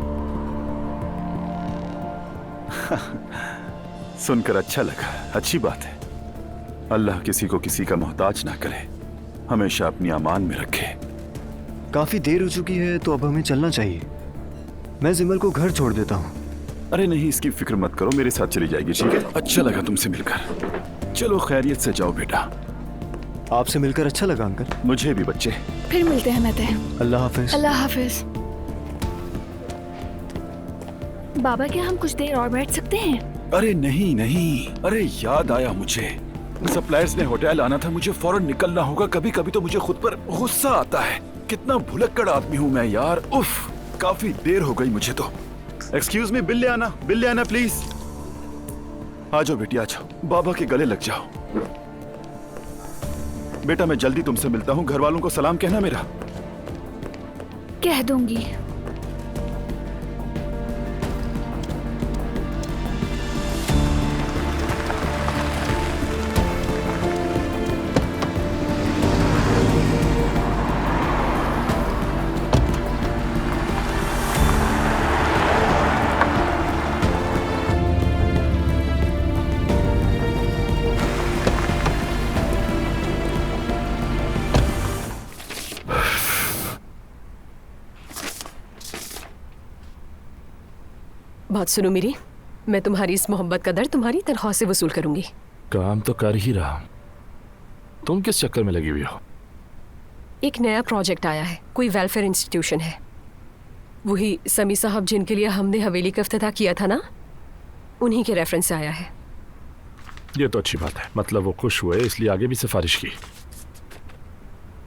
सुनकर अच्छा लगा, अच्छी बात है। अल्लाह किसी को किसी का मोहताज ना करे, हमेशा अपनी अमान में रखे। काफी देर हो चुकी है तो अब हमें चलना चाहिए। मैं जिमल को घर छोड़ देता हूँ। अरे नहीं, इसकी फिक्र मत करो, मेरे साथ चली जाएगी, ठीक है? अच्छा लगा तुमसे मिलकर। चलो खैरियत से जाओ बेटा। आपसे मिलकर अच्छा लगा अंकल। मुझे भी बच्चे। फिर मिलते हैं महते। अल्लाह हाफिज। अल्लाह हाफिज। बाबा क्या हम कुछ देर और बैठ सकते हैं? अरे नहीं नहीं, अरे याद आया मुझे, सप्लायर्स ने होटल आना था, मुझे फौरन निकलना होगा। कभी कभी तो मुझे खुद पर गुस्सा आता है, कितना भुलक्कड़ आदमी हूँ मैं यार। उफ, काफी देर हो गई मुझे तो। एक्सक्यूज मी, बिल ले आना प्लीज। आ जाओ बेटी, आ जाओ, बाबा के गले लग जाओ। बेटा मैं जल्दी तुमसे मिलता हूँ, घर वालों को सलाम कहना मेरा। कह दूंगी। बात सुनो मेरी, मैं तुम्हारी इस मोहब्बत का दर्द तुम्हारी तनख्वाह से वसूल करूंगी। काम तो कर ही रहा हूं, तुम किस चक्कर में लगी हुई हो? एक नया प्रोजेक्ट आया है, कोई वेलफेयर इंस्टीट्यूशन है। वही समी साहब जिनके लिए हमने हवेली का इफ्तिताह किया था ना, उन्हीं के रेफरेंस से आया है। ये तो अच्छी बात है, मतलब वो खुश हुए इसलिए आगे भी सिफारिश की।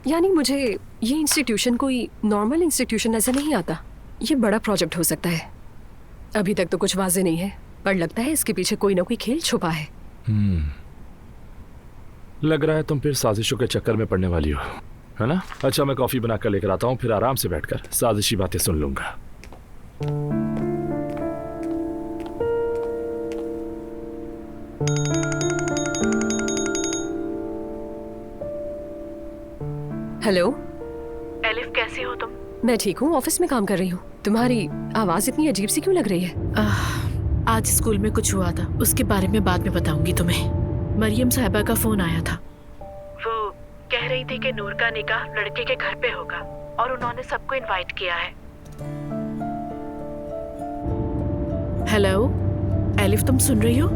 यानी मुझे ये इंस्टीट्यूशन कोई नॉर्मल इंस्टीट्यूशन नजर नहीं आता। ये बड़ा प्रोजेक्ट हो सकता है। अभी तक तो कुछ वाज़ेह नहीं है, पर लगता है इसके पीछे कोई ना कोई खेल छुपा है। लग रहा है तुम फिर साजिशों के चक्कर में पड़ने वाली हो, है ना? अच्छा मैं कॉफी बना कर लेकर आता हूँ, फिर आराम से बैठकर साजिशी बातें सुन लूंगा। हेलो एलिफ, कैसी हो तुम? मैं ठीक हूँ, ऑफिस में काम कर रही हूँ। तुम्हारी आवाज इतनी अजीब सी क्यों लग रही है? आज स्कूल में कुछ हुआ था, उसके बारे में बाद में बताऊंगी तुम्हें। मरियम साहिबा का फोन आया था। वो कह रही थी कि नूर का निकाह लड़के के घर पे होगा और उन्होंने सबको इनवाइट किया है। हेलो एलिफ, तुम सुन रही हो?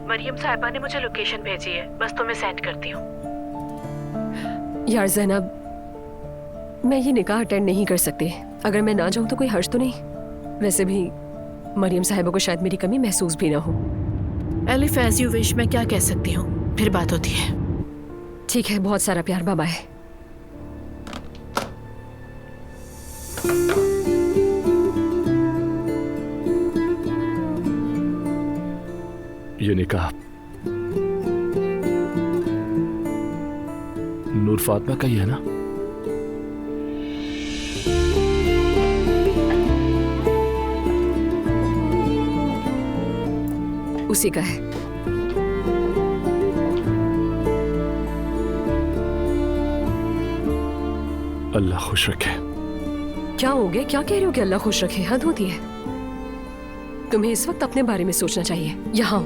मरियम साहिबा ने मुझे लोकेशन भेजी है, बस तुम्हें सेंड करती हूँ। यार ज़ैनब, मैं ये निकाह अटेंड नहीं कर सकती। अगर मैं ना जाऊँ तो कोई हर्ज तो नहीं? वैसे भी मरियम साहिबा को शायद मेरी कमी महसूस भी ना हो। एलिफ एज यू विश, मैं क्या कह सकती हूँ, फिर बात होती है। ठीक है, बहुत सारा प्यार, बाय बाय। ये निकाह नूर फातिमा का ही है ना? उसी का है। अल्लाह खुश रखे। क्या हो गया? क्या कह रहे हो कि अल्लाह खुश रखे? हद होती है। तुम्हें इस वक्त अपने बारे में सोचना चाहिए। यहाँ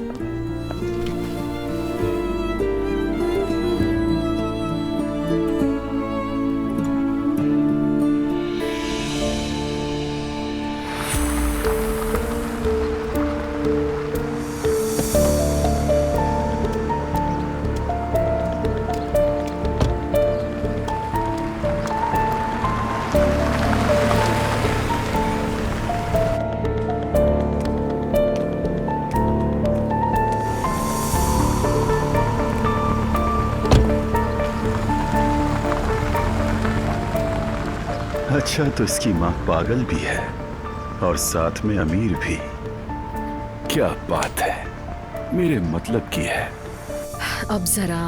अच्छा, तो इसकी माँ पागल भी है और साथ में अमीर भी। क्या बात है, मेरे मतलब की है। अब जरा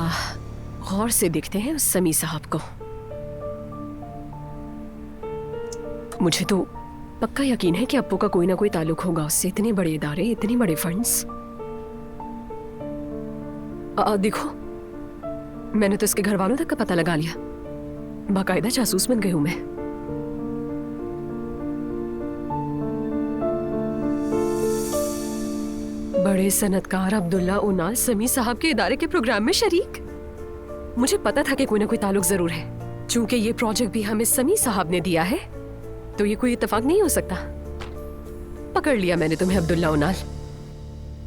गौर से देखते हैं उस समी साहब को। मुझे तो पक्का यकीन है कि अप्पू का कोई ना कोई ताल्लुक होगा उससे। इतने बड़े इदारे, इतने बड़े फंड्स। देखो, मैंने तो इसके घर वालों तक का पता लगा लिया। बाकायदा जासूस बन गई हूं मैं। बड़े सनतकार अब्दुल्ला उनाल समी साहब के इदारे के प्रोग्राम में शरीक। मुझे पता था कि कोई ना कोई ताल्लुक जरूर है। चूंकि ये प्रोजेक्ट भी हमें समी साहब ने दिया है तो ये कोई इत्तेफाक नहीं हो सकता। पकड़ लिया मैंने तुम्हें अब्दुल्ला उनाल।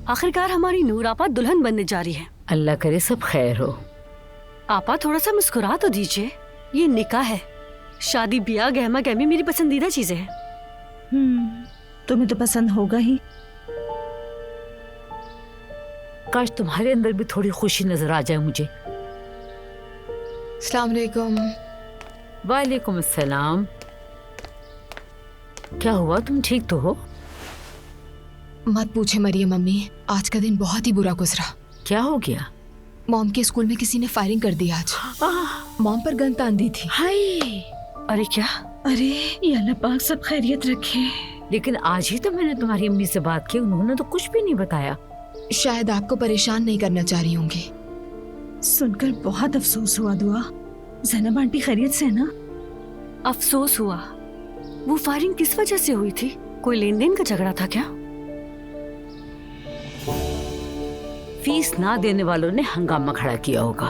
आखिरकार हमारी नूर आपा दुल्हन बनने जा रही है। अल्लाह करे सब खैर हो। आपा थोड़ा सा मुस्कुरा तो दीजिए। ये निकाह है, शादी ब्याह गहमा गहमी मेरी पसंदीदा चीजें हैं। तुम्हें तो पसंद होगा ही। काश तुम्हारे अंदर भी थोड़ी खुशी नजर आ जाए मुझे। अस्सलाम वालेकुम। वालेकुम अस्सलाम। क्या हुआ, तुम ठीक तो हो? मत पूछे मरियम अम्मी, आज का दिन बहुत ही बुरा गुजरा। क्या हो गया? मॉम के स्कूल में किसी ने फायरिंग कर दी आज। मॉम पर गन तान दी थी। हाय, अरे क्या? अरे ये अल्लाह पाक सब खैरियत रखे। लेकिन आज ही तो मैंने तुम्हारी अम्मी से बात की, उन्होंने तो कुछ भी नहीं बताया। शायद आपको परेशान नहीं करना चाह रही होंगी। सुनकर बहुत अफसोस हुआ। दुआ, ज़ैनब आंटी खैरियत से है ना? अफसोस हुआ? वो फायरिंग किस वजह से हुई थी? कोई लेन देन का झगड़ा था क्या? फीस ना देने वालों ने हंगामा खड़ा किया होगा।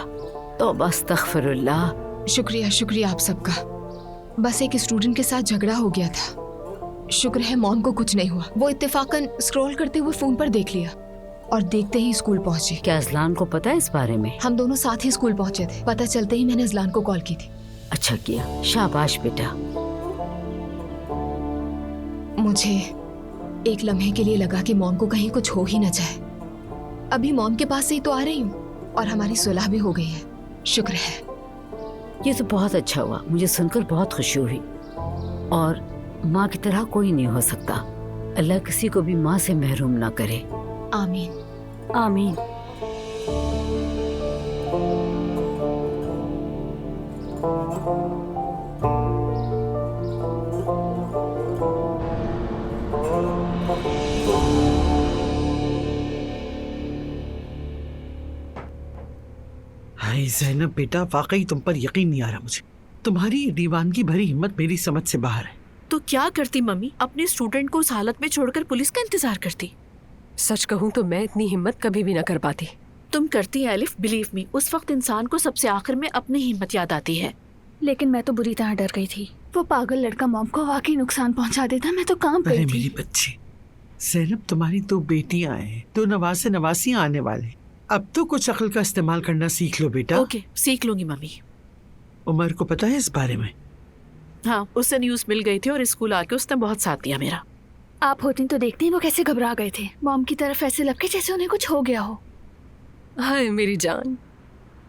तो बस अस्तगफिरुल्लाह। शुक्रिया शुक्रिया आप सबका। बस एक स्टूडेंट के साथ झगड़ा हो गया था। शुक्र है मॉम को कुछ नहीं हुआ। वो इत्तेफाकन स्क्रॉल करते हुए फोन पर देख लिया और देखते ही स्कूल पहुंचे। क्या अजलान को पता है इस बारे में? हम दोनों साथ ही स्कूल पहुंचे थे। पता चलते ही मैंने अजलान को कॉल की थी। अच्छा किया, शाबाश बेटा। मुझे एक लम्हे के लिए लगा कि मॉम को कहीं कुछ हो ही न जाए। अभी मॉम के पास से ही तो आ रही हूँ और हमारी सुलह भी हो गई है। शुक्र है। ये तो बहुत अच्छा हुआ, मुझे सुनकर बहुत खुशी हुई। और माँ की तरह कोई नहीं हो सकता। अल्लाह किसी को भी माँ से महरूम ना करे। आमीन आमीन। हाय ज़ैनब बेटा, वाकई तुम पर यकीन नहीं आ रहा मुझे। तुम्हारी दीवानगी भरी हिम्मत मेरी समझ से बाहर है। तो क्या करती मम्मी? अपने स्टूडेंट को उस हालत में छोड़कर पुलिस का इंतजार करती। सच कहूँ तो मैं इतनी हिम्मत कभी भी ना कर पाती। तुम करती है एलिफ, बिलीव मी। उस वक्त इंसान को सबसे आखिर में अपनी हिम्मत याद आती है। लेकिन मैं तो बुरी तरह डर गई थी। वो पागल लड़का मॉम को वाकई नुकसान पहुंचा देता। मैं तो कांप गई अरे थी। मेरी बच्ची ज़ैनब, तुम्हारी 2 बेटियां हैं, 2 नवासे नवासियां आने वाले। अब तो कुछ अक्ल का इस्तेमाल करना सीख लो बेटा। ओके, सीख लूंगी मम्मी। उमर को पता है इस बारे में? हाँ, उससे न्यूज़ मिल गई थी और स्कूल आके उसने बहुत साथ दिया मेरा। आप होती तो देखते ही वो कैसे घबरा गए थे। मॉम की तरफ ऐसे लग के जैसे उन्हें कुछ हो गया हो। हाय मेरी जान।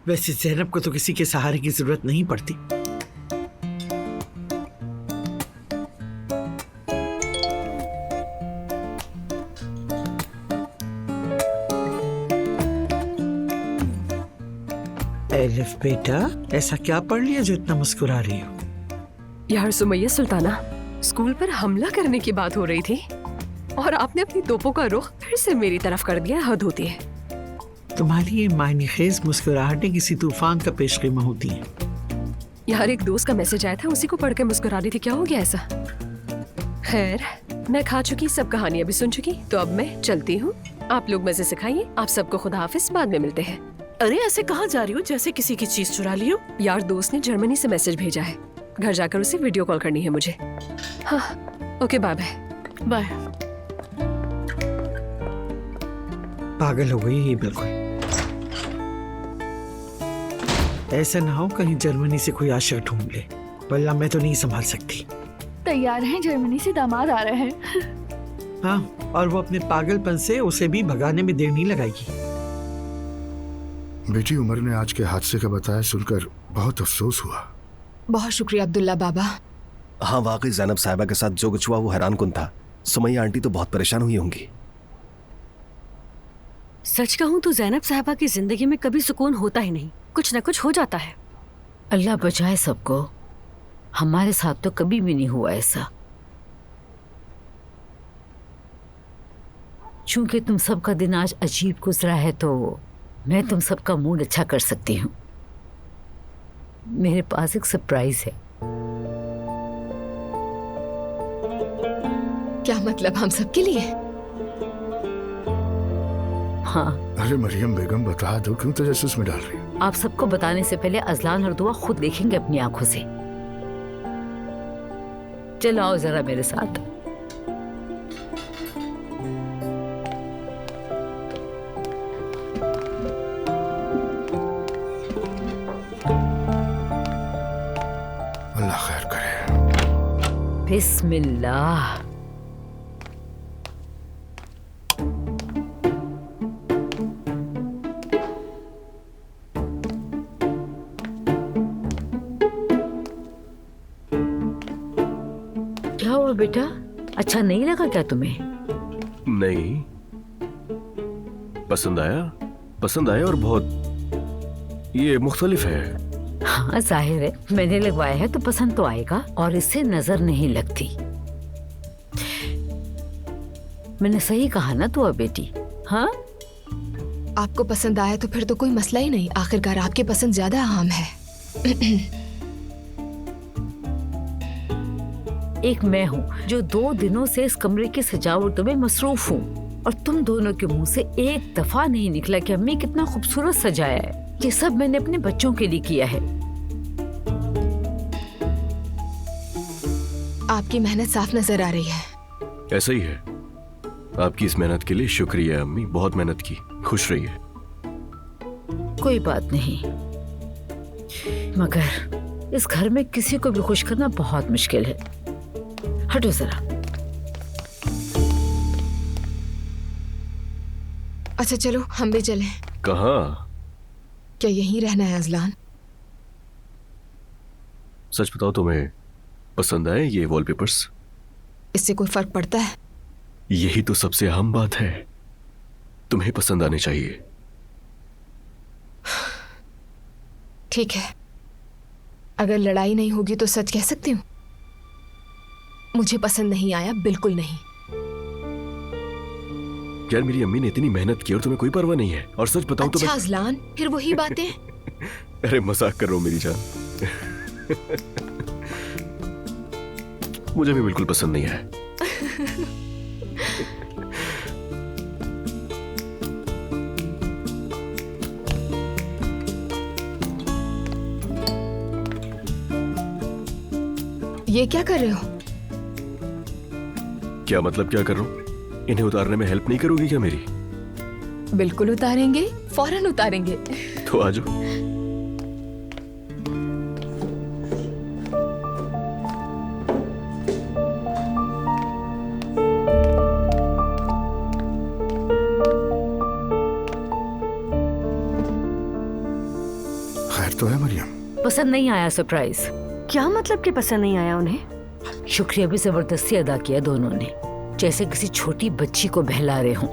वैसे ज़ैनब को तो किसी के सहारे की जरूरत नहीं पड़ती। बेटा, ऐसा क्या पढ़ लिया जो इतना मुस्कुरा रही हो? यार सुमैया सुल्ताना, स्कूल पर हमला करने की बात हो रही थी और आपने अपनी तोपों का रुख फिर से मेरी तरफ कर दिया। हद होती है। तुम्हारी ये मायनेखेज मुस्कुराहटें किसी तूफान का पेशकीमा होती हैं। यार एक दोस्त का मैसेज आया था, उसी को पढ़ के मुस्कुरा रही थी। क्या हो गया ऐसा? खैर, मैं खा चुकी, सब कहानियां भी सुन चुकी, तो अब मैं चलती हूँ। आप लोग मजे से खाइए। आप सबको खुदा हाफिज, बाद में मिलते हैं। अरे ऐसे कहाँ जा रही हो जैसे किसी की चीज चुरा ली हो? यार दोस्त ने जर्मनी से मैसेज भेजा है, घर जाकर उसे वीडियो कॉल करनी है मुझे। हाँ ओके, बाय बाय। बाय। पागल हो गई ये बिल्कुल। ऐसा ना हो कहीं जर्मनी से कोई आशिक ढूंढ ले, वल्ला मैं तो नहीं संभाल सकती। तैयार हैं, जर्मनी से दामाद आ रहे हैं। हाँ, और वो अपने पागलपन से उसे भी भगाने में देर नहीं लगाएगी। बेटी उमर ने आज के हादसे का बताया सुनकर बहुत अफसोस हुआ। बहुत शुक्रिया अब्दुल्ला बाबा। हाँ वाकई जैनब साहिबा के साथ जो कुछ हुआ वो हैरानकुन था। सुमैया आंटी तो बहुत परेशान हुई होंगी। सच कहूँ तो जैनब साहिबा की जिंदगी में कभी सुकून होता ही नहीं, कुछ न कुछ हो जाता है। अल्लाह बचाए सबको। हमारे साथ तो कभी भी नहीं हुआ ऐसा। चूंकि तुम सबका दिन आज अजीब गुजरा है तो मैं तुम सबका मूड अच्छा कर सकती हूँ। मेरे पास एक सरप्राइज है। क्या मतलब? हम सबके लिए? हाँ। अरे मरियम बेगम बता दो, क्यों तजस्सुस में डाल रही हो? आप सबको बताने से पहले अजलान और दुआ खुद देखेंगे अपनी आंखों से। चलो आओ जरा मेरे साथ। अल्लाह खैर करे। बिस्मिल्लाह। क्या हुआ बेटा, अच्छा नहीं लगा क्या तुम्हें? नहीं, पसंद आया और बहुत ये मुख्तलिफ है। हाँ जाहिर है, मैंने लगवाया है तो पसंद तो आएगा, और इससे नजर नहीं लगती। मैंने सही कहा ना तो बेटी? हाँ, आपको पसंद आया तो फिर तो कोई मसला ही नहीं। आखिरकार आपकी पसंद ज्यादा अहम है। एक मैं हूँ जो 2 दिनों से इस कमरे की सजावटों में मसरूफ हूँ, और तुम दोनों के मुंह से एक दफा नहीं निकला कि अम्मी कितना खूबसूरत सजाया है। ये सब मैंने अपने बच्चों के लिए किया है। आपकी मेहनत साफ नजर आ रही है। ऐसा ही है। आपकी इस मेहनत के लिए शुक्रिया अम्मी, बहुत मेहनत की। खुश रहिए। कोई बात नहीं, मगर इस घर में किसी को भी खुश करना बहुत मुश्किल है। हटो जरा। अच्छा चलो हम भी चलें। कहाँ? क्या यहीं रहना है अजलान? सच बताओ, तुम्हें पसंद आए ये वॉलपेपर्स? इससे कोई फर्क पड़ता है? यही तो सबसे अहम बात है। तुम्हें पसंद आने चाहिए। ठीक है, अगर लड़ाई नहीं होगी तो सच कह सकती हूँ, मुझे पसंद नहीं आया, बिल्कुल नहीं। यार मेरी अम्मी ने इतनी मेहनत की और तुम्हें कोई परवाह नहीं है। और सच बताऊं तो अच्छा अजलान, फिर वही बातें। अरे मजाक कर रहा हूं मेरी जान। मुझे भी बिल्कुल पसंद नहीं है। ये क्या कर रहे हो? क्या मतलब क्या कर रहा हूं? इन्हें उतारने में हेल्प नहीं करोगी क्या मेरी? बिल्कुल उतारेंगे, फौरन उतारेंगे। तो आ जाओ। खैर तो है मरियम? पसंद नहीं आया सरप्राइज? क्या मतलब कि पसंद नहीं आया उन्हें? शुक्रिया भी जबरदस्ती अदा किया दोनों ने, जैसे किसी छोटी बच्ची को बहला रहे हों।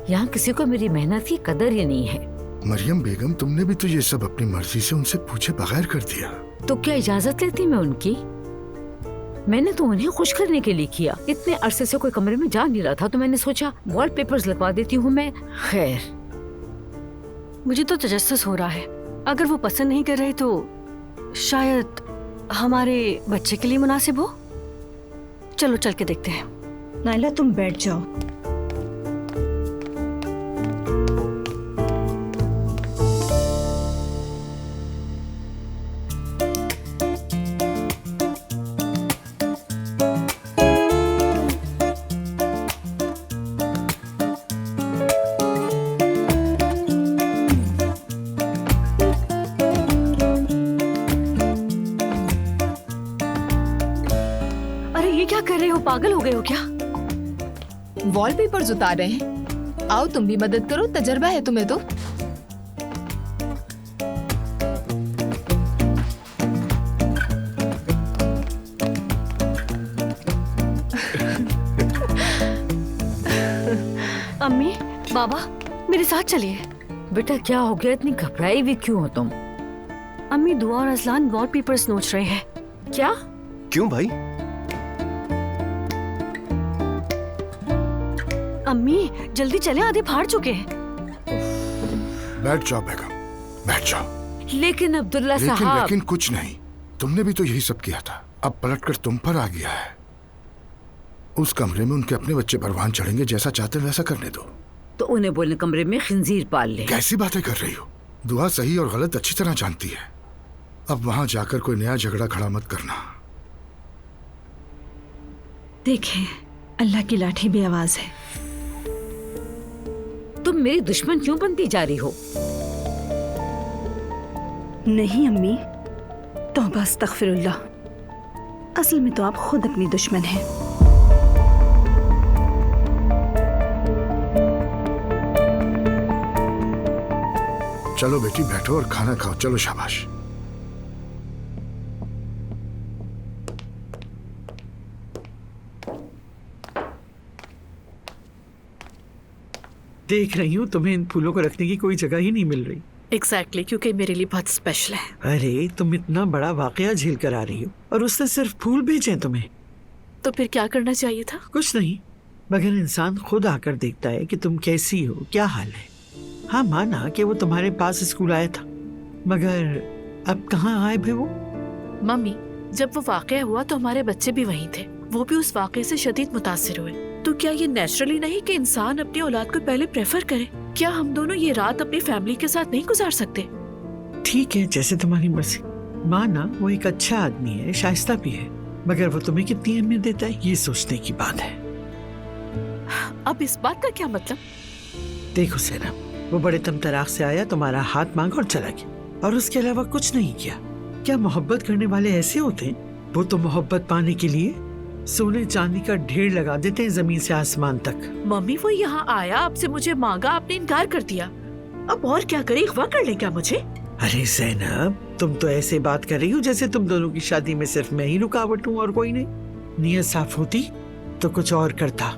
यहाँ किसी को मेरी मेहनत की कदर ही नहीं है। मरियम बेगम, तुमने भी तो ये सब अपनी मर्जी से उनसे पूछे बगैर कर दिया। तो क्या इजाजत लेती मैं उनकी? मैंने तो उन्हें खुश करने के लिए किया। इतने अरसे से कोई कमरे में जा नहीं रहा था तो मैंने सोचा वॉलपेपर्स लगवा देती हूँ मैं। खैर, मुझे तो तजस्सुस हो रहा है। अगर वो पसंद नहीं कर रहे तो शायद हमारे बच्चे के लिए मुनासिब हो। चलो चल के देखते हैं। नाइला तुम बैठ जाओ। कर रहे हो, पागल हो गए हो क्या? वॉलपेपर्स उतार रहे हैं। आओ तुम भी मदद करो, तजर्बा है तुम्हें तो। अम्मी, बाबा, मेरे साथ चलिए। बेटा क्या हो गया? इतनी घबराई हुई क्यों हो तुम? अम्मी, दुआ और अजलान वॉलपेपर्स नोच रहे हैं। क्या? क्यों भाई? अम्मी जल्दी चले, आधे फाड़ चुके हैं। बैठ जाओ बेगम, बैठ जाओ। लेकिन अब्दुल्ला साहब। लेकिन कुछ नहीं, तुमने भी तो यही सब किया था। अब पलटकर तुम पर आ गया है। उस कमरे में उनके अपने बच्चे परवान चढ़ेंगे, जैसा चाहते हैं वैसा करने दो। तो उन्हें बोलने कमरे में खिंजीर पाल ले। कैसी बातें कर रही हो? दुआ सही और गलत अच्छी तरह जानती है। अब वहां जाकर कोई नया झगड़ा खड़ा मत करना। देखें, अल्लाह की लाठी भी आवाज है। तुम मेरी दुश्मन क्यों बनती जा रही हो? नहीं अम्मी, तौबा अस्तगफिरुल्लाह। असल में तो आप खुद अपनी दुश्मन हैं। चलो बेटी बैठो और खाना खाओ। चलो शाबाश। देख रही हूँ तुम्हें इन फूलों को रखने की कोई जगह ही नहीं मिल रही। एग्जैक्टली, क्योंकि मेरे लिए बहुत स्पेशल है। अरे तुम इतना बड़ा वाकया झेल कर आ रही हो और उसने सिर्फ फूल भेजे तुम्हें। तो फिर क्या करना चाहिए था? कुछ नहीं, मगर इंसान खुद आकर देखता है कि तुम कैसी हो, क्या हाल है। हाँ माना कि वो तुम्हारे पास स्कूल आया था, मगर अब कहाँ आए भी वो? मम्मी, जब वो वाकया हुआ तो हमारे बच्चे भी वहीं थे। वो भी उस वाकये से शदीद मुतासिर हुए। तो क्या ये नेचुरली नहीं कि इंसान अपनी औलाद को पहले प्रेफर करे? क्या हम दोनों ये रात अपनी फैमिली के साथ नहीं गुजार सकते? ठीक है, जैसे तुम्हारी मर्जी। माना वो एक अच्छा आदमी है, शाइस्ता भी है, मगर वो तुम्हें कितनी अहमियत देता है ये सोचने की बात है। अब इस बात का क्या मतलब? देखो सेना, वो बड़े तमतराक से आया, तुम्हारा हाथ मांगा और चला गया, और उसके अलावा कुछ नहीं किया। क्या मोहब्बत करने वाले ऐसे होते हैं? वो तो मोहब्बत पाने के लिए सोने चांदी का ढेर लगा देते हैं जमीन से आसमान तक। मम्मी, वो यहाँ आया, आपसे मुझे मांगा, आपने इनकार कर दिया। अब और क्या करे, अगवा कर ले क्या मुझे? अरे ज़ैनब, तुम तो ऐसे बात कर रही हो जैसे तुम दोनों की शादी में सिर्फ मैं ही रुकावट हूँ और कोई नहीं। नियत साफ होती तो कुछ और करता।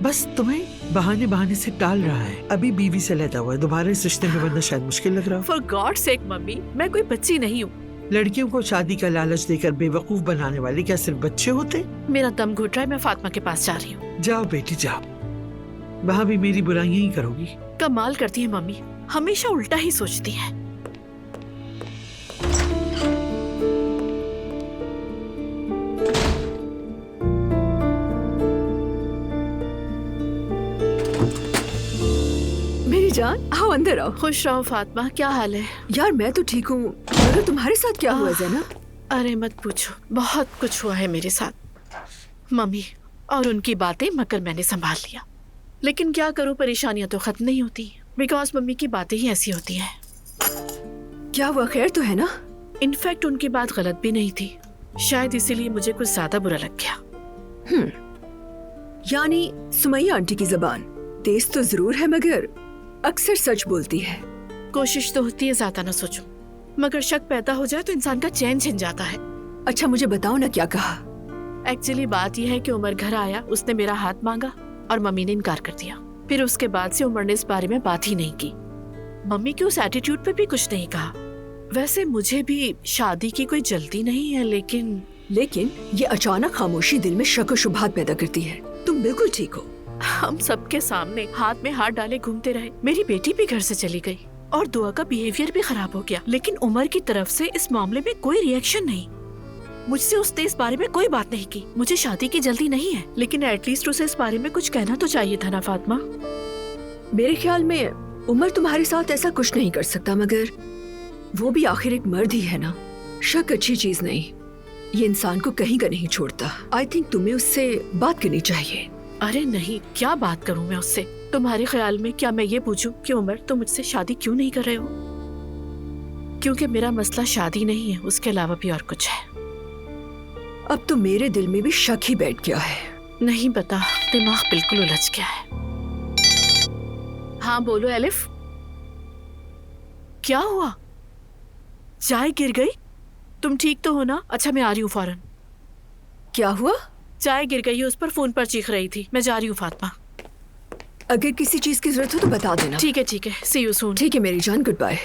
बस तुम्हें बहाने बहाने से टाल रहा है। अभी बीवी से लेता हुआ है, दोबारा इस रिश्ते में बनना शायद मुश्किल लग रहा हो। फॉर गॉड सेक मम्मी, मैं कोई बच्ची नहीं हूँ। लड़कियों को शादी का लालच देकर बेवकूफ बनाने वाले क्या सिर्फ बच्चे होते? मेरा दम घुट रहा है, मैं फातिमा के पास जा रही हूँ। जाओ बेटी जाओ, वहाँ भी मेरी बुराइयां ही करोगी। कमाल करती है मम्मी, हमेशा उल्टा ही सोचती है। मेरी जान, आओ अंदर आओ। खुश रहो फातिमा, क्या हाल है? यार मैं तो ठीक हूँ, मगर तुम्हारे साथ क्या हुआ ज़ैनब? अरे मत पूछो, बहुत कुछ हुआ है मेरे साथ। मम्मी और उनकी बातें मगर मैंने संभाल लिया, लेकिन क्या करूँ, परेशानियां तो खत्म नहीं होती, बिकॉज मम्मी की बातें ही ऐसी होती हैं। क्या हुआ, खैर तो है ना? इनफैक्ट उनकी बात गलत भी नहीं थी, शायद इसीलिए मुझे कुछ ज्यादा बुरा लग गया। यानी सुमैया आंटी की जबान तेज तो जरूर है, मगर अक्सर सच बोलती है। कोशिश तो होती है ज्यादा ना सोचूं, मगर शक पैदा हो जाए तो इंसान का चैन छिन जाता है। अच्छा मुझे बताओ ना, क्या कहा? एक्चुअली बात यह है कि उमर घर आया, उसने मेरा हाथ मांगा और मम्मी ने इनकार कर दिया। फिर उसके बाद से उमर ने इस बारे में बात ही नहीं की। मम्मी के उस एटीट्यूड पे भी कुछ नहीं कहा। वैसे मुझे भी शादी की कोई जल्दी नहीं है, लेकिन ये अचानक खामोशी दिल में शक और शुबहात पैदा करती है। तुम बिल्कुल ठीक हो। हम सबके सामने हाथ में हाथ डाले घूमते रहे। मेरी बेटी भी घर से चली गई और दुआ का बिहेवियर भी खराब हो गया, लेकिन उमर की तरफ से इस मामले में कोई रिएक्शन नहीं। मुझसे उसने इस बारे में कोई बात नहीं की। मुझे शादी की जल्दी नहीं है, लेकिन एटलीस्ट उसे इस बारे में कुछ कहना तो चाहिए था ना फातिमा। मेरे ख्याल में उमर तुम्हारे साथ ऐसा कुछ नहीं कर सकता, मगर वो भी आखिर एक मर्द ही है ना। शक अच्छी चीज नहीं, ये इंसान को कहीं का नहीं छोड़ता। आई थिंक तुम्हें उससे बात करनी चाहिए। अरे नहीं, क्या बात करूं मैं उससे? तुम्हारे ख्याल में क्या मैं ये पूछूं कि उमर तुम मुझसे शादी क्यों नहीं कर रहे हो? क्योंकि मेरा मसला शादी नहीं है, उसके अलावा भी और कुछ है। अब तो मेरे दिल में भी शक ही बैठ गया है। नहीं पता, दिमाग बिल्कुल उलझ गया है। हाँ बोलो एलिफ, क्या हुआ? चाय गिर गई? तुम ठीक तो हो ना? अच्छा मैं आ रही हूँ फौरन। क्या हुआ? चाय गिर गई है, उस पर फोन पर चीख रही थी। मैं जा रही हूँ फातिमा। अगर किसी चीज की जरूरत हो तो बता देना। ठीक है, सी यू सून। ठीक है मेरी जान, गुड बाय।